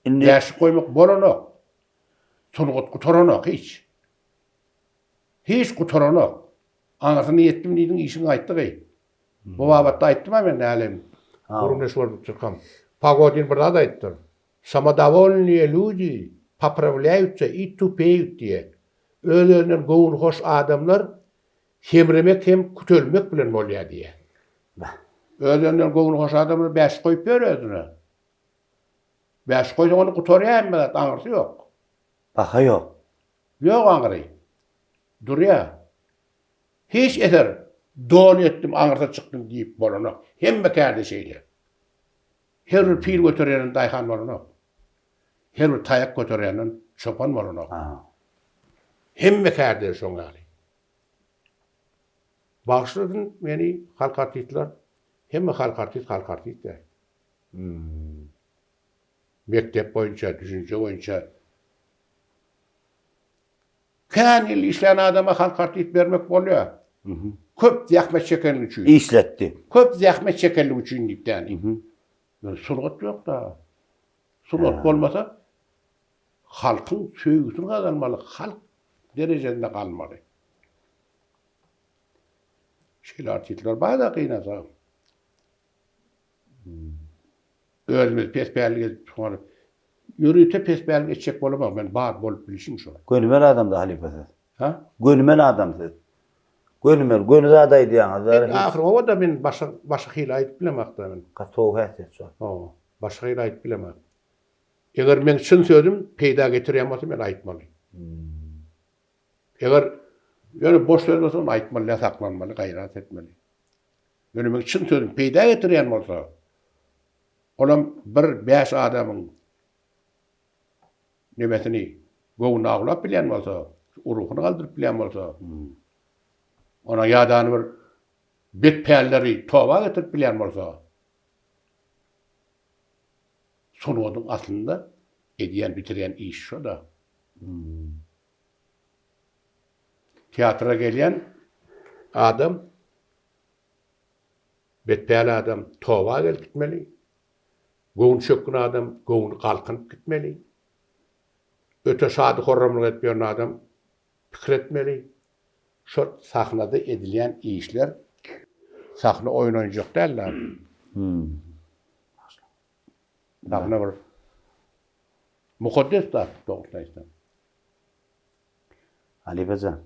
B: 5 goýmak bolanok. Sonugut gutaranok hiç. Hiç gutaranok. Aňasyny ýetdim diýdiň işiňi aýtdygy. Bu babatda aýtdym men nälim. Gurumne şol çykam. Pagodin bir da aýtdy. Samodavolnie люди поправляются и тупеют diye. Öýlerini gowy hoş adamlar hemremek hem kütölmek bilen bolýar diye. Öýlerini gowy hoş adamlar 5 goýup berýärdiler. 5 goýup onu gutarýar mı? Aňyrsy ýok.
A: Baha yok.
B: Yok aňyry. Durýar. Hiç eter. Dol etdim, aňyrda çykdym diýip bolana. Hemme kärde şeýle. Her bir pir götürenin dayhan bolano. Her bir tayak götürenin çopan bolano.
A: Ha.
B: Hemme kärder şoňaly. Başladın meni halk artistler, hemme halk artist der. Mektep boýunça, düşünje boýunça. Kän il işlän adama halk artist bermek bolýar. Köp zähmet çekenlik üçin.
A: İşletti.
B: Köp zähmet çekenlik üçin diýipdäni. Sunugat ýok da. Sunugat bolmasa halkyň söýgüsini kazanmaly, halk derejesinde kalmaly. Şeýle artistler baýda kynasa. Özümiz pesbäligi tutup, ýürüte pesbäligi etjek bolamam, men bar bolup bilişim şo.
A: Gönümel adam da halifesi.
B: Ha?
A: Gönümel adam siz. Gönümel aday diýäňiz.
B: Ahir o da men başa hyla aýdyp bilemakda men.
A: Katow häset şo.
B: O, başa hyla aýdyp bilemek. Eger men çyn sözüm peýda getirýän bolsa men aýtmaly. Eger ýöne boş söz bolsa aýtmaly, saklanmaly, gaýrat etmeli. Ýöne men çyn sözüm peýda getirýän bolsa, olam bir 5 adamyň nemesini gowuna aglap bilen bolsa, uruhunu galdyryp bilen bolsa, ona ýadany bir bet pälleri toba getirip bilen bolsa, sonudyň aslynda edýän bitirýän iş şo da. Teatra gelýän adam, bet päli adam toba gelip gitmeli. Gowun çökkün adam gowun kalkıp gitmeli. Öte şady horramlyk etmeýän adam pikir etmeli. Şo sahnada edilýän işler sahna oýnanjak däller. Sahna bir mukaddes da doğrudan.
A: Ali Becan.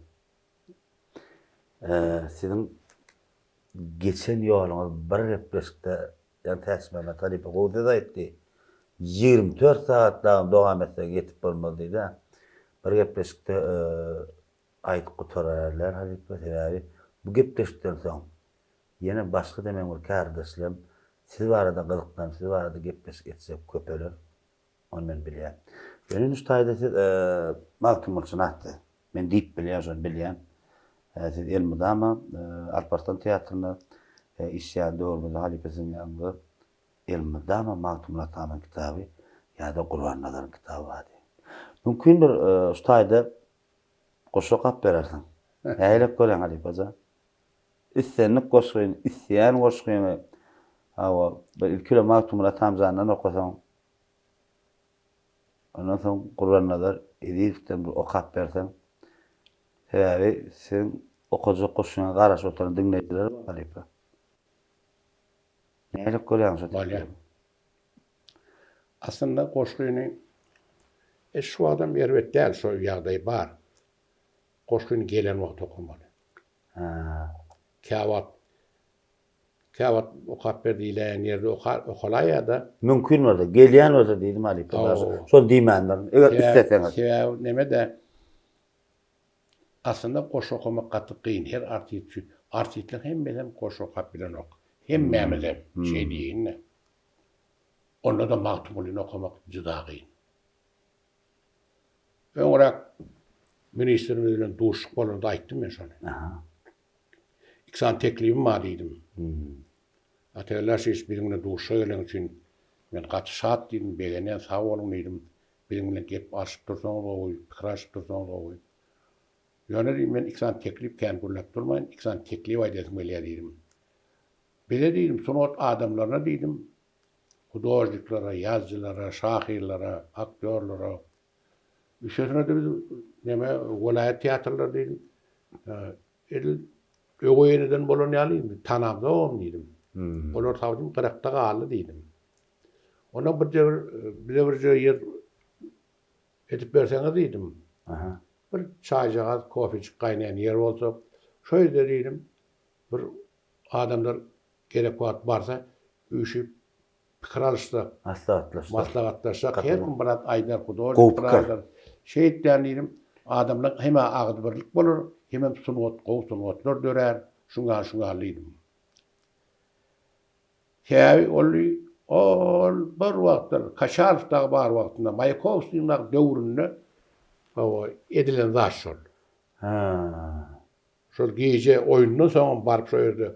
A: Sizin geçen ýoluňyz bir represikde yani Täs Mehmet Ali Gowda da etdi. 24 saat dowam etse getip bolmalydy. Bir represikde aýt gutararlar halife. Bu gepleşikden soň ýene başga demek bir kardeşlem siz barada gyzykdan, siz barada gepleşik etsek köpeler. Onu men bilýän. Benim üstaýda siz Maltum atdy. Men diýip bilýän, bilýän. Siz Elmydama Alparslan teatryna işýän döwründe halifesiniň ýanynda Elmydama Maltum Atamyň kitaby ýa-da Gurban Nazaryň kitaby bady. Mümkin bir ustaýda goşak ap berersiň. Häýlep gören halife. İssenlik goşgyn, isýän goşgyn. Awa bir ilkile Maltum Atam zandan okasaň. Ondan soň Gurban Nazar edipden bir okap berseň. Häýi sen okajak goşgyna garaş oturan dinleýijiler halife. Näle görýäňiz?
B: Bolýar. Aslında goşgyny şu adam ýerbet däl, şo ýagdaý bar. Goşgyny gelen wagt okumaly. Käwat okap berdiler, ýerde okalaýa da.
A: Mümkin bolsa gelýän bolsa diýdim halife. Şol diýmänler. Eger isteseňiz.
B: Käw neme de aslında goş okumak gaty kyn. Her artistler hemmeden goş okap bilen ok. Hemmemizem şey diýin. Onda da maktumulini okumak juda kyn. Öňrak ministerimiz bilen duşuk bolanda aýtdym men şonu. İksan teklifim var diýdim. Ataylar siz birimle duşa gelen için men gaty şat diýdim, begenen sag bolun diýdim. Birimle gep açyp dursaňyz oý, pikir açyp dursaňyz oý. Ýöne men iksan teklif kän gullap durmaýyn, iksan teklif aýdysym gelýär diýdim. Bile diýdim, sonot adamlaryna diýdim, hudojniklara, ýazgylara, şahyrlara, aktörlara, üçesine de biz neme vilayet teatrlar diýdim. Edil ögoýeneden bolan ýaly, tanabda oğum diýdim. Olar tawdym Qırakda galy diýdim. Ona bir yer etip berseňiz diýdim. Bir çayjagaz, kofeçik gaýnayan yer bolsa, şöýde diýdim, bir adamlar gerek wagt barsa, üşüp pikir alışsa, maslahatlaşsak, her gün birat aýdar hudojnik, şeýitden diýdim, adamlar heme agdy birlik bolur, heme sunwatlar dörer, şuňa diýdim. Häýi ol bir wagtlar Kaşarov'da bar wagtynda Mayakovski'nin döwründe o edilen zat şol. Şol gece oyundan soň barıp şo ýerde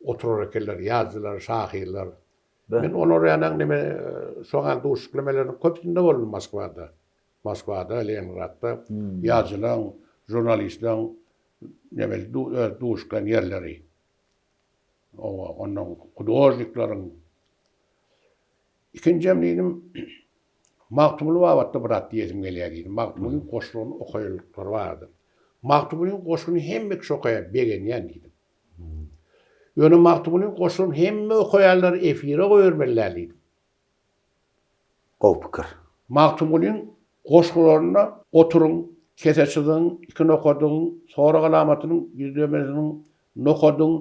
B: oturar ekenler, ýazdylar, şahyrlar. Men olar ýanan neme soňa duşuklamalaryň köpsinde boldum Moskwada. Moskwada, Leningradda ýazdylar, jurnalistler neme duşuklan ýerleri. Onun hudojniklaryň ikinjem diýdim Maktumly wagtda birat diýesim gelýär. Maktumlyň goşugyny okaýarlyklary bardy. Maktumlyň goşugyny hemme kişi okaýar begenýän diýdim. Ýöne Maktumlyň goşugyny hemme okaýarlar efire goýarmalylar diýdim.
A: Gowy pikir.
B: Maktumlyň goşuglaryna oturuň, keseçiň, ikini okadyň, sonra galamatynyň ýüzlemesiniň nokadyň,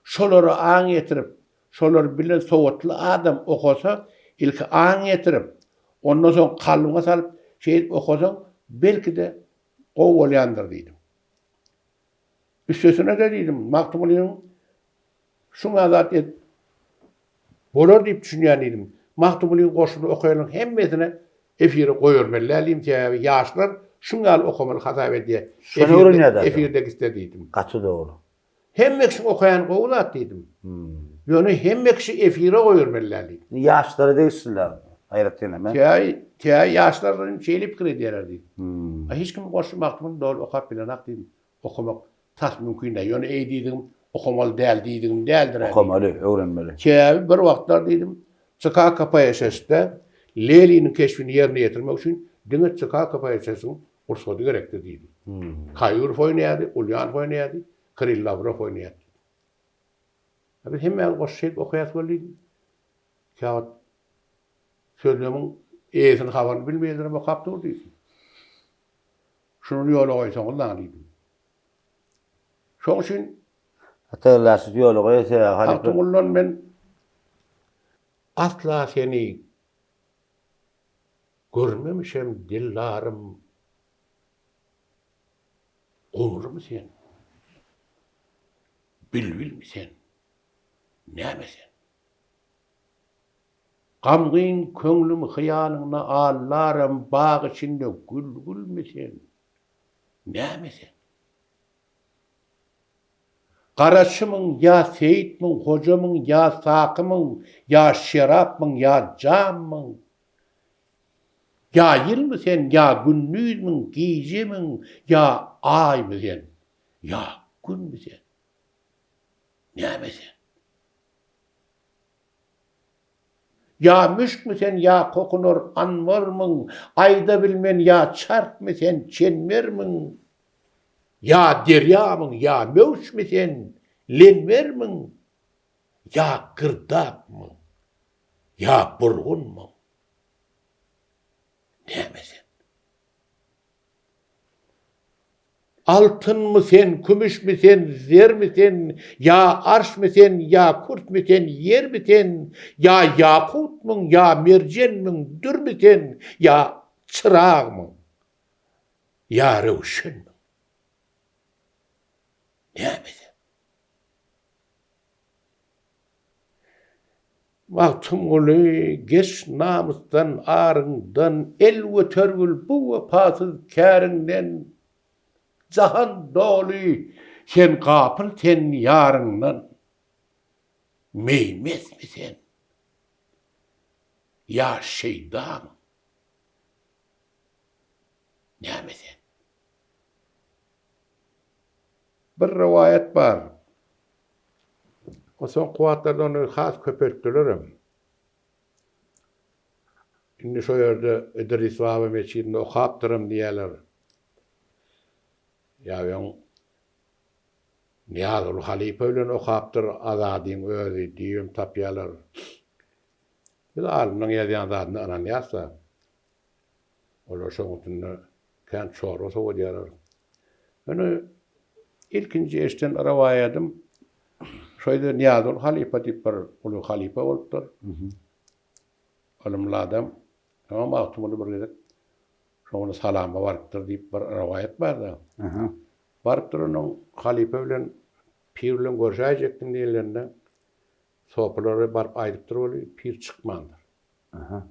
B: şolary aň getirip, şolary bilen sowatly adam okasa, ilki aň getirip, ondan soň kalbyňa salyp şeýle okasaň, belki de gowy bolýandyr diýdim. Üstesine de diýdim, Maktumlyň şuňa zat et bolar diýip düşünýän idim. Maktumlyň goşugyny okaýanlaryň hemmesine efire goýarmalylar diýdim, ýaşlar şuňa okamaly hata edýär.
A: Şonu öwrenýärler.
B: Efirde istediýdim.
A: Gaçy dogry.
B: Hemme kişi okayan gowy zat diýdim. Ýöne hemme kişi efire goýarmalylar diýdim.
A: Ýaşlary deýsinler. Hayratlyna men.
B: Täze ýaşlaryň şeýle pikir edýärler diýdim. Hiç kim goşy Maktumlyň dol okap bilen ak diýdim. Okamak tas mümkin näme. Ýöne diýdim, okamaly däl diýdim, däldir.
A: Okamaly, öwrenmeli.
B: Täze bir wagtlar diýdim, CKKPSS'de Leniniň keşfini ýerine ýetirmek üçin diňe CKKPSS'niň gursady gerekdi diýdim. Kaýurov oýnaýardy, Ulyanov oýnaýardy. Krillov oynayat. Abi hemme goşşy okaýas bolýdy. Kağıt sözlemiň eýsini habaryny bilmeýärler ama kapdy diýsin. Şunu ýola goýsaň ondan diýdim. Şoň üçin
A: Hatırlarsy ýola goýsa
B: Halypy men asla seni görmemişem dillarym. Gururmy sen? Bilbil mi sen? Näme sen? Gamgyn köňlüm hyýalyňa allarym bagy içinde gül mi sen? Näme sen? Garaşymyň ýa seyitmiň, hojamyň ýa sakymyň, ýa şerapmyň, ýa jammyň? Ýa ýylmy sen, ýa günnüzmiň, gijemiň, ýa aýmy sen? Ýa günmi sen? Näme sen? Ya müşk mi sen, ya kokunur anvar mın, ayda bilmen ya çarp mı sen, çenmer mın? Ya derya mın, ya mevş mi sen, lenver mın? Ya gırdak mı? Ya burgun mu? Näme sen? Altın mı sen, kümüş mü sen, zer mi sen, ya arş mı sen, ya kurt mu sen, yer mi sen, ya yakut mu, ya mercan mı, dür mü sen, ya çırağ mı, ya revşen mi? Näme sen? Vaktim oly geç namusdan, arıňdan, el ötergül bu wapasız käriňden jahan dolu sen gapyl sen ýaryňdan meýmes mi sen? Ya şeydan? Näme sen? Bir rivayet bar. O son kuwatlardan has köpeltdilerim. Indi şo ýerde Idris Baba meçidinde okapdyrym diýerler. Ýa-da Niyazul Halipe bilen okapdyr azadyň özi diýim tapýarlar. Bir alymyň ýazýan zadyny anan ýazsa, olar şoňutunda kän çoro sowdýarlar. Meni ilkinji eşden rawayadım. Şöýde Niyazul Halipe diýip bir ulu halipe bolupdyr. Alymly adam. Ama magtumly bir gezek. Şoňa salama barypdyr diýip bir rawayat barda. Barypdyr onuň halipe bilen pir bilen görüşäjekdiň diýilende. sopaları barıp aydıptır oluyor, pir çıkmandır.
A: Aha.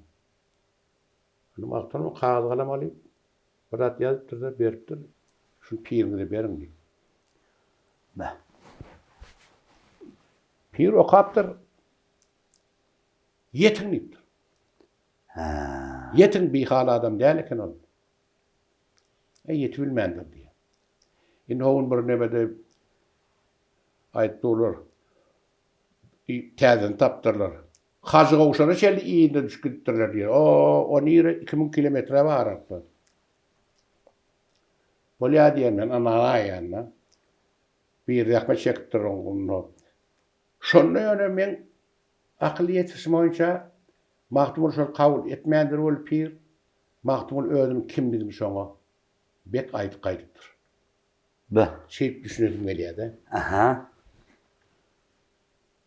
B: Onu maktanım kağıt kalem alayım. Birat yazıptır da beriptir. Şu pirini de berin diye.
A: Be.
B: Pir okaptır. Yetin deyiptir.
A: Ha.
B: Yetin bir hal adam değil eken ol. Yeti bilmendir diye. Şimdi hoğun bir nebede ayıttı olur. Təzən tapdırlar. Hacı qovuşana şeli iyinde düşküttürler diye. O nire 2000 kilometre var arapta. Bolya diyenmen anana yanına. Bir yakma çektir onu. Şonu yöne men akliyet boyunca Mahtumul şol kabul etmeyendir ol pir. Mahtumul özüm kimligim şoňa bek ayıp kaydıptır.
A: Be.
B: Şeyip düşünedim veliyede.
A: Aha.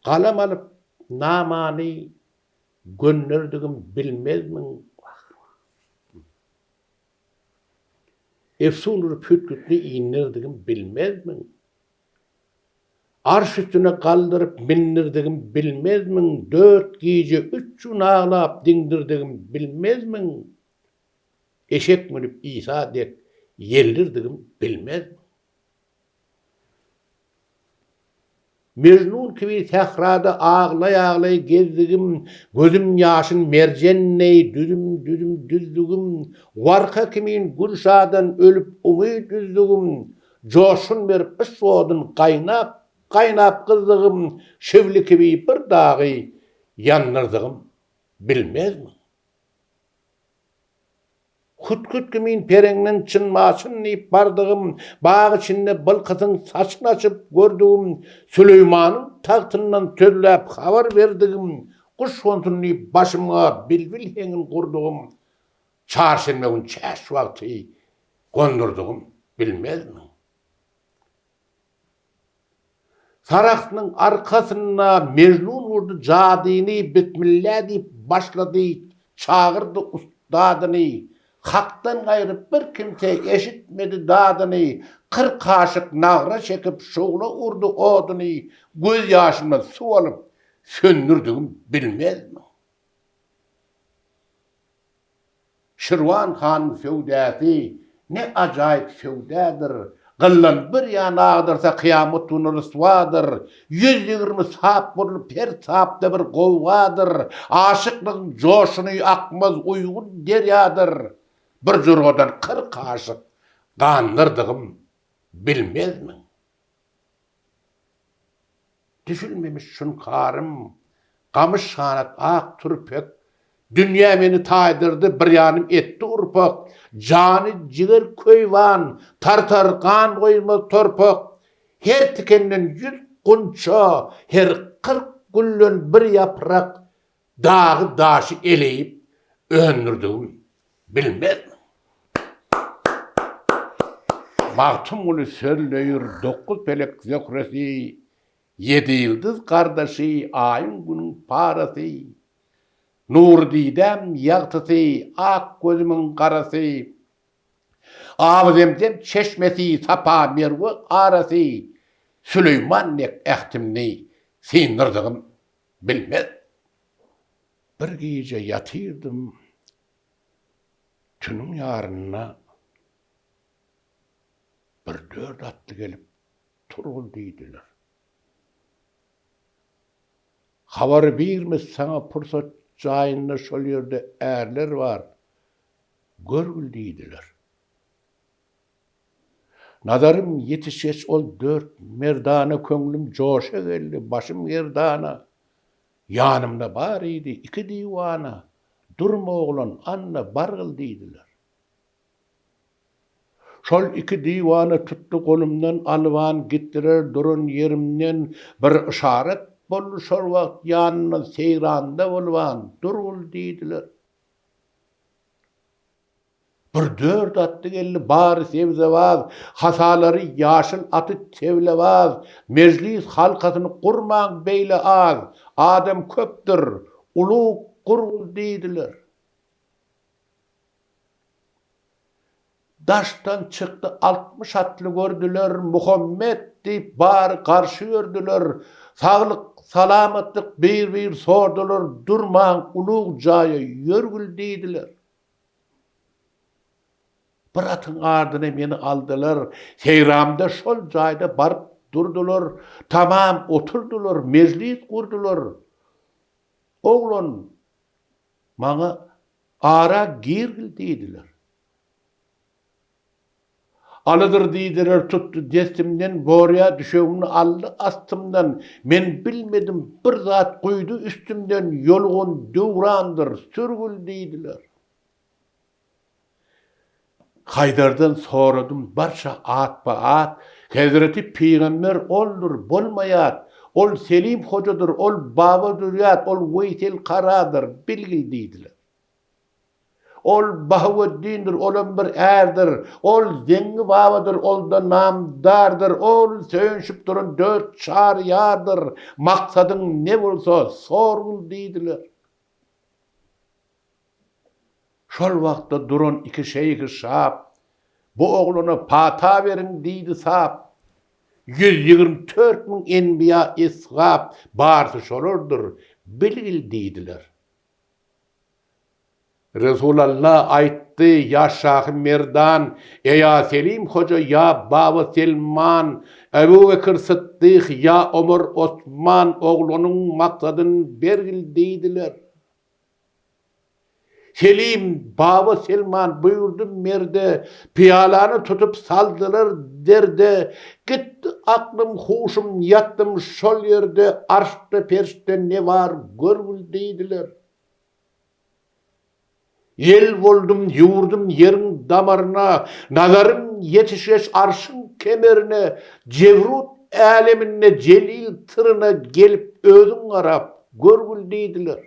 B: Kalam alıp namani gönnerdigim bilmezmin. Efsunur pütkütni inirdigim bilmezmin. Arş üstüne kaldırıp binirdigim bilmezmin. 4 gece 3 gün ağlap dindirdigim bilmezmin. Eşek minip İsa dek yellirdigim bilmezmin. Mecnun gibi tehrada ağlay gezdigim, gözüm yaşın mercenney düzdügüm, varka kimin gülşadan ölüp umid düzdügüm, coşun berip ışvodun kaynap kızdıgım, şevli gibi bir dağı yanırdıgım, bilmez mi? Küt kimin perengnen çınmaçın neyip bardığım, bağ içinde bılkıtın saçını açıp gördüğüm, Süleyman'ın tahtından tözlep haber verdiğim, kuş kontun neyip başıma bilbil hengin kurduğum, çarşınmağın çeş vakti kondurduğum, bilmez mi? Sarahtının arkasına Mecnun vurdu cadini, bitmillah deyip başladı, çağırdı ustadını, haktan gayrı bir kimse eşitmedi dadını, 40 kaşık nağra çekip şoğla urdu odunu, göz yaşımdan su alıp söndürdüğüm bilmez mi? Şirvan Han'ın feudati ne acayip feudadır. Gıllan bir yana ağdırsa kıyametun rısvadır. 120 sap bulup her sapta bir govvadır. Aşıklığın coşunu akmaz uygun deryadır. Bir jurgodan 40 kaşık gandırdığım bilmez mi? Düşülmemiş şun karım, kamış şanat ak turpek, dünya meni taydırdı, bir yanım etti urpak, canı ciğer köyvan, tartar kan koymaz torpak, her tikenden 100 kunça, her 40 güllön bir yaprak, dağı daşı eleyip öndürdüğüm bilmez mi? Mahtumulu söyleyir 9 pelek zekresi, 7 yıldız kardeşi, ayın günün parası, nur didem yaktısı, ak gözümün karası, ağzımdan çeşmesi, sapa merve arası, Süleyman nek ehtimni sindirdığım bilmez. Bir gece yatırdım, tünün yarınına, bir 4 atlı gelip turul deydiler. Havarı birimiz sana pursat cayında şol yerde erler var. Görgül deydiler. Nadarım yetişeç ol 4 merdana köngülüm coşa geldi. Başım yerdana. Yanımda bariydi 2 divana. Durma oğlan anna bargıl deydiler. Şol 2 divanı tuttu kolumdan alvan gittiler durun yerimden bir işaret bollu şol vakt yanına seyranda bolvan durul deydiler. Bir 4 attı geldi bari sevzevaz, hasaları yaşıl atı tevlevaz, meclis halkasını kurman beyle az, Adem köptür, ulu kurul deydiler. Daştan çıktı 60 atlı gördüler. Muhammed deyip bar karşı gördüler. Sağlık, salamatlık bir sordular. Durman ulug jaya yörgül deydiler. Bir atın ardına meni aldılar. Seyramda şol jayda barıp durdular. Tamam oturdular. Meclis kurdular. Oğlan bana ara girgil deydiler. Alıdır deydiler, tuttu destimden boruya düşeğimini aldı astımdan. Men bilmedim bir zat koydu üstümden yolgun dövrandır sürgül deydiler. Haydardan soradım barça at ba at. Hazreti Peygamber oldur bolmayat. Ol Selim hocadır, ol Baba Duryat, ol Veysel Karadır bilgil deydiler. Ol Bahauddin'dir, ol bir erdir, ol Zengi Babadır, ol da namdardır, ol söyünşüp durun 4 çar yardır, maksadın ne bolsa sorgul deydiler. Şol vaqtda durun iki şeyhi şap, bu oğluna pata verin deydi sap. 124.000 enbiya ishab barsı şolurdur, bilgil deydiler. Resulullah aytti ya Şah-ı Merdan, ya Selim Hoca, ya Baba Selman, Ebu Bekir Sıddık, ya Ömer Osman oğlunun maksadını bergil deydiler. Selim, Baba Selman buyurdu merde, piyalanı tutup saldılar derde, gitti aklım, huşum, yattım şol yerde, arşta perşte ne var görgül deydiler. Yel boldum, yurdum yerin damarına, nazarım yetişeş arşın kemerine, Cevrut alemine, celil tırına gelip özün arap, görgül deydiler.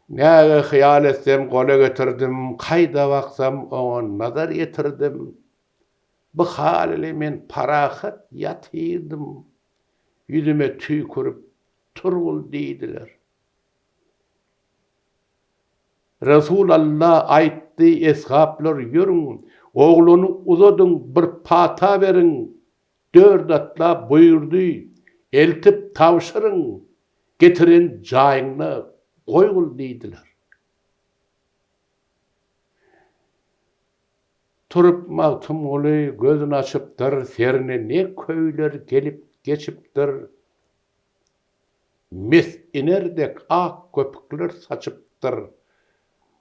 B: Näge hayal etsem gola getirdim, kayda baksam ona nazar yetirdim. Bu hal ile men parahat yatıydım, yüzüme tüy kurup turgul deydiler. Resulullah aytti eshablar yürün, oğlunu uzadın bir pata verin, 4 atla buyurdu, eltip tavşırın, getirin jayına koygul deydiler. Turup maltım oly gözünü açıptır, serine ne köyler gelip geçiptir, mes inerdek ak köpükler saçıptır.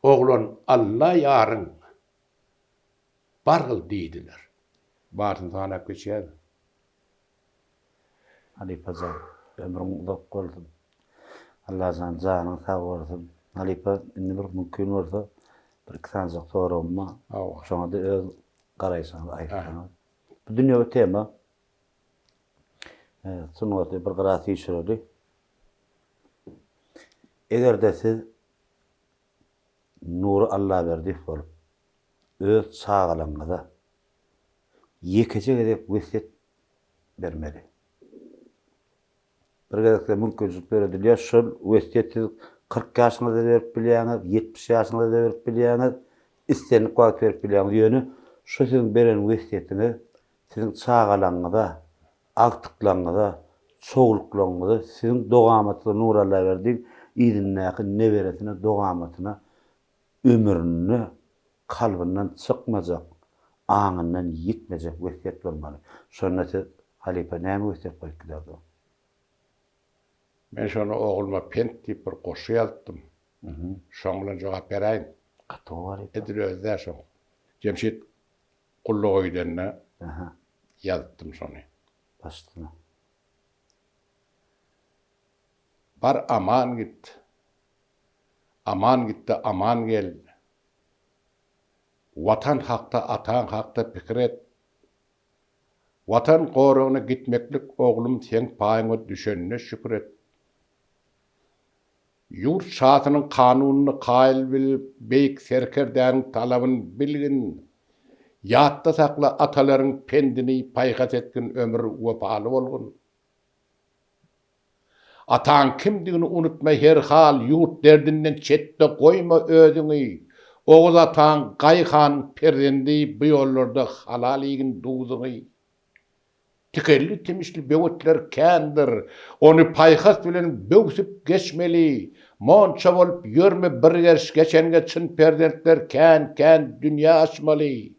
B: Oğlan Allah yarın bargıl deydiler. Barsın sana geçer.
A: Halipa can, ömrüm uzak bolsun. Allah canın sağ bolsun. Halipa indi bir mümkün bolsa bir kısancık sorumma. Şoňa da öz garaýşaňyz aýtsaňyz. Bu dünýä tema. Sunuwatdy bir garaty şurady. Egerde siz nuru Allah berdi bolup öz çağalaňyza ýekeje wesiýet bermeli. Bir gezekde mümkinçilik berdi. Şol wesiýeti 40 ýaşyňyzda berip bilýäňiz, 70 ýaşyňyzda berip bilýäňiz, istenip wagt berip bilýäňiz ýöne şu sizin beren wesiýetini sizin çağalaňyza, aktyklaňyza, çoğulklaňyza sizin dogamatyny nur Allah berdi. İdinläki neberesine, dogamatyna ömrüni kalbynden çykmajak, aňyndan ýitmejek wesiýet bolmaly. Şonda siz halipa näme wesiýet goýup giderdi?
B: Men şonu oğluma pent diýip bir goşy ýazdym. Şoň bilen jogap beräýin.
A: Atory.
B: Edir özler şoň. Cemşit Qullugoýdanna ýazdym şonu.
A: Başdyna.
B: Bar aman git. Aman gitti, aman gel. Vatan hakta, atan hakta pikir et. Vatan gorugyna gitmeklik oğlum sen paýyňa düşenine şükür et. Yurt şatynyň kanunyny kaýyl bil, beýik serkerdäň talabyny bilgin. Ýatda sakla atalaryň pendini paýgat etgin ömür wepaly bolgun. Atan kimdigini unutma her hal yurt derdinden çette koyma özüňi. Oğuz atan Gayhan perdendi bu yollarda halaligin duýdugy. Tikelli timişli böwetler kendir. Onu payhas bilen böwsüp geçmeli. Monça bolup yörme bir gerş geçenge çyn perdentler kän dünya açmaly.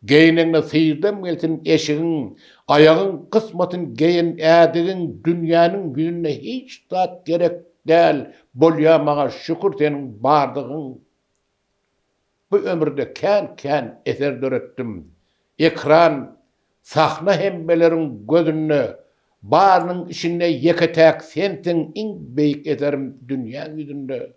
B: Geýnegine syýdam gelsin eşigiň, aýagyň kısmatyn geýen ädigin dünýäniň yüzüne hiç zat gerek däl. Bolýamaga şükür seniň bardygyň. Bu ömürde kän eser döretdim. Ekran, sahna hembeleriň gözüne, barnyň içinde yeketäk sentin iň beýik eserim dünýä yüzünde.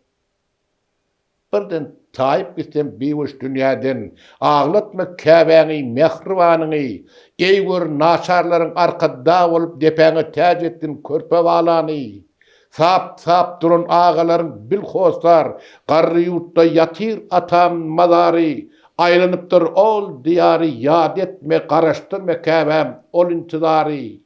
B: Birden taýyp gitsem beýuş dünýäden, aglatma käbäňi, mehribanyňy, eýgör naçarlaryň arkada bolup depäňe täj etdin körpe balany. Sap duran ağalaryň bilhoslar, garry ýurtda ýatyr atam mazary, aýlanypdyr ol diýary ýad etme, garaşdyrma käbäm ol intizary.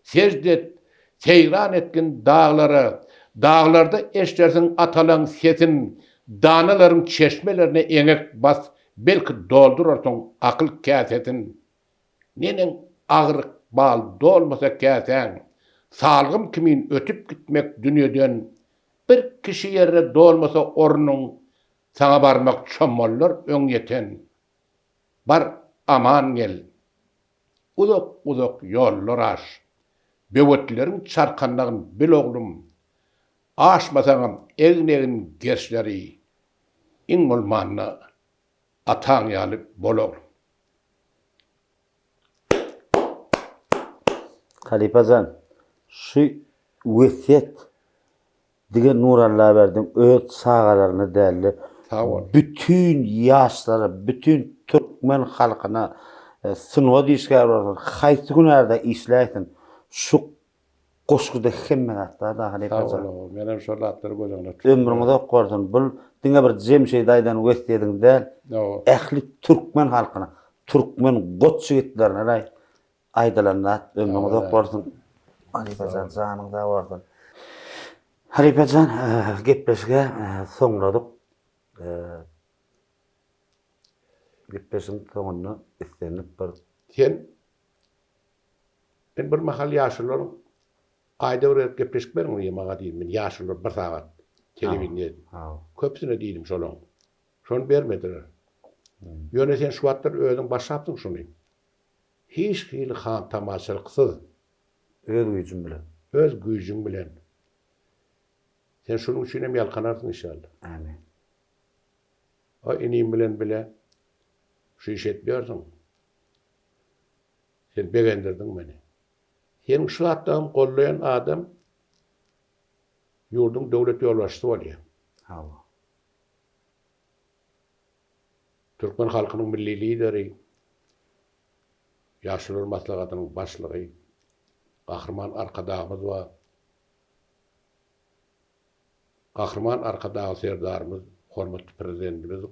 B: Secdet, seyran etkin dağları, dağlarda eşlersin atalan sesin, danaların çeşmelerine eňek bas, belki doldurursun akıl käsetin. Nenen agryk bal dolmasa käsen, salgym kimin ötüp gitmek dünýeden, bir kişi ýere dolmasa ornuň sana barmak çomollar öň ýeten. Bar aman gel. Uzak ýollar aş. Böwetlerin çarkanlagyny bil oglum. Aşmasaňam egin gerçleri iň bolmanyna ataň ýalyp bolar.
A: Halipajan, şu wesiýet digen Nuralla berdim öz sagalaryny däli. Bütün ýaşlara, bütün türkmen halkyna sınwa diýişgär bolan haýsy günärde işläýsin. Şu goşguda hemme hatda da Halipajan.
B: Menem şol atlary gözüňe
A: Ömrüňizde okurdun. Bu diňe bir jemşeý daýdan wesiýediň däl. Ähli türkmen halkyna, türkmen goç ýigitlerine aýdalanat ömrüňizde okurdun. Halipajan janyňda bardyn. Halipajan gepleşige soňladyk. Gepleşiň soňuny istenip bir
B: Ben bir mahal ýaşylaryň aýda bir gepleşip berýän ýemaga diýdim. Men ýaşylar bir sagat telewizion. Köpsüne diýdim şolaň. Şonu bermediler. Ýöne sen şu wagtlar özüň başapdyň şuny. Hiç hili han tamaşalyksız.
A: Öz güýjüm bilen.
B: Öz güýjüň bilen. Sen şunuň üçin hem ýalkanarsyň inşallah.
A: Amin.
B: O inim bilen bile şu iş etmiyorsun. Sen beğendirdin beni. Senin şu hattağım kollayan adam yurdun devlet yolbaşçısı oluyor. Türkmen halkının milli lideri, Yaşlılar Maslahatynyň başlygy, Gahrman arkadağımız var. Gahrman arkadağı serdarımız, hormatly prezidentimiz.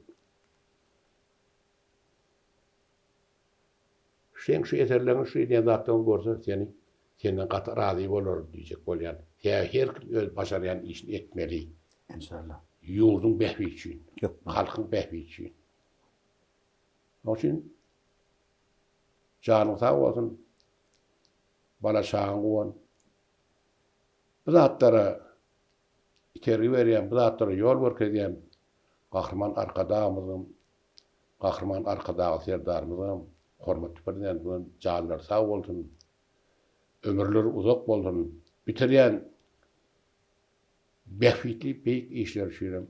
B: Sen şu eserlerini şu ýene zatdan görse senden gaty razy bolar diýjek bolýan. Her kim öz başarýan işini etmeli.
A: İnşallah.
B: Ýurdun behbi üçin, halkyň behbi üçin. Onun üçin janyň sag bolsun, bala şagyň gowan. Bu zatlara itergi berýän, bu zatlara ýol berýän Gahrman arkadağymyzyň, Gahrman arkadagy serdarymyzyň hormatly prezidentiň jallar sag bolsun. Ömürleri uzak bolsun. Bitirýän behbitli beýik işler şüýrem.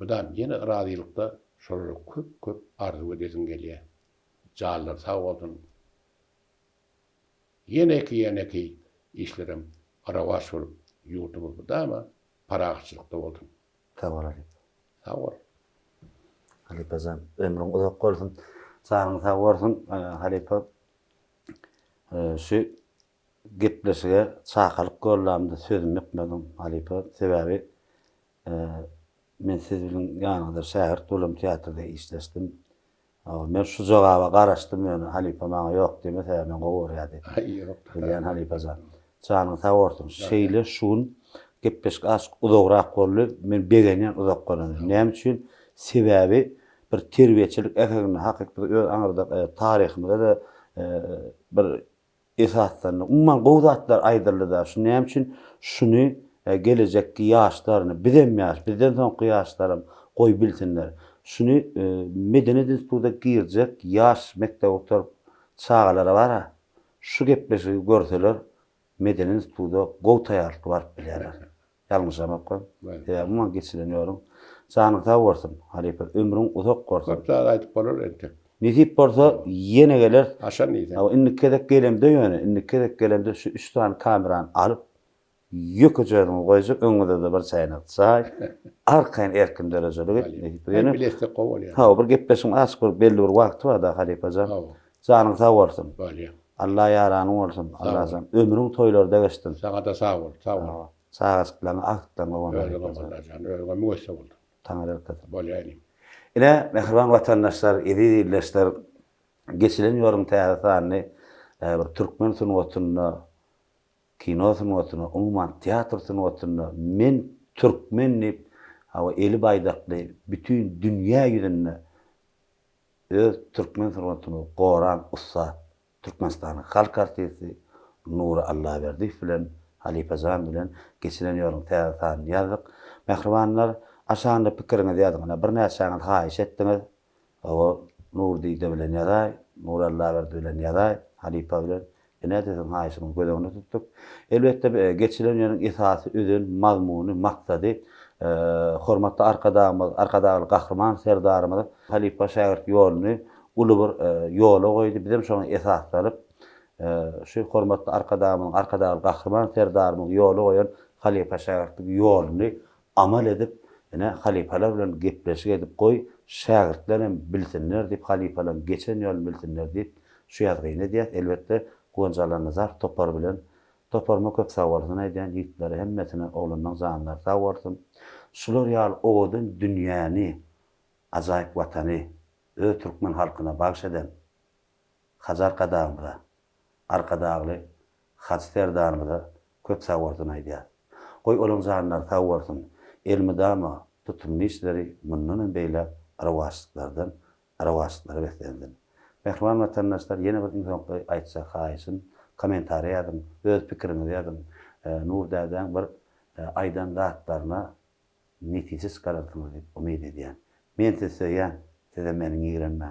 B: Budan ýene razylykda şolary köp arzu edesiň gelýär. Jallar sag bolsun. Ýene-ki işlerim arawaş bolup ýurtymyzda ama paraçylykda boldum.
A: Tamam.
B: Sag bol.
A: Halipajan, ömrüň uzak bolsun. Sağlyň sag bolsun. Halipa şu gepleşige çakalyk gollamda sözüm ýokmadyň Halipa sebäbi men siz bilen ýanyňda şäher Dolum teatrda işleşdim. Men şu jogaba garaşdym ýöne Halipa maňa ýok diýme, men gowurýady.
B: Ýok.
A: Bilýän Halipajan. Çanyň tawortun. Şeýle şuň gepleşik aşk uzagrak boldy. Men begenen uzak bolan. Näme üçin? Sebäbi bir terbiýeçilik ähligini hakykda öz aňyrda taryhymyzda da bir esaslarını umman gowzatlar aýdyrlyda. Şu näme üçin? Şuny gelecekki ýaşlaryny, bizden soňky ýaşlarym goý bilsinler. Şuny Medeniyet institutuna girjek ýaş mektep oturup çağalara bara. Şu gepleşigi görseler Medeniyet institutuna gow taýýarlyk baryp bilýärler. Ýalňyşamakmy? Umman geçilenýorum. Sanyň sag bolsun. Halipe ömrüň uzak bolsun.
B: Köpler aýdyp bolar ente.
A: Nisip bolsa ýene geler.
B: Aşan neydi?
A: Ama innikedek gelemde ýöne, innikedek gelemde şu 3 tane kamerany alyp ýökejegini goýjak, öňünde de bir çaýnak çaý, arkaň erkin derejeligi.
B: Ben bilestek gowul ya.
A: Ha, bir gepleşim aşkyr belli bir wagty bar da halipaja. Janyň sag bolsun.
B: Böyle.
A: Allah ýarany bolsun. Allah'ım ömrüň toýlarda geçsin.
B: Sana da sağ ol, sağ ol.
A: Sağaşyklaryň aklyklaryň
B: Öyle
A: bolsun.
B: olmadan, öyle müwesse oldu.
A: Taňra kat.
B: Böyle yani.
A: Ine mehriban vatandaşlar, edi-dilleşler geçilen ýorum täzany bir türkmen sunwatyny, kino sunwatyny, umman teatr sunwatyny men türkmenni hawa eli baýdakly bütün dünýä ýüzünde öz türkmen sunwatyny goran ussa Türkmenistanyň halk artisti Nura Allaberdi bilen Halipajan bilen geçilen ýorum täzany ýazyk. Mehribanlar aşağında pikiriňizi ýazyňyz. Bir näçe haýyş etdiňiz. O Nur diýdi bilen ýazay, Nur Allaberdi bilen ýazay, Halipa bilen ene de haýyşyny gözüňe tuttuk. Elbetde geçilen ýeriniň esasy özün mazmuny, maksady hormatly arkadagy gahrman serdarymyz Halipa şagirt ýoluny uly bir ýola goýdy. Bizim şoň esaslaryp şu hormatly arkadagy gahrman serdarymyz ýola goýan Halipa şagirtlik ýoluny amal edip ene halipalar bilen gepleşik edip goý, şagirtler hem bilsinler diýip halipalar geçen ýol bilsinler diýip şu ýazgyny diýär. Elbetde gonjalarny zar topar bilen toparma köp sag bolsun aýdýan ýigitleri hemmesine oglandan zanlar sag bolsun. Şular ýaly owadyn dünýäni, ajaýyp watany öz türkmen halkyna bagş eden Hazar Kadamyza, arkadagly Haçterdarymyza köp sag bolsun aýdýar. Goý olan zanlar sag bolsun. Elmidama tutumlu işleri mundan beýle arawaşlyklara beslendim. Mehriban vatandaşlar ýene bir insanly aýtsa haýyşyn, komentary ýazyn, öz pikiriňizi ýazyn. Nur däden bir aýdan zatlaryna netije çykardyňyz diýip umyt edýän. Men size ýa, size meniň ýigrenme.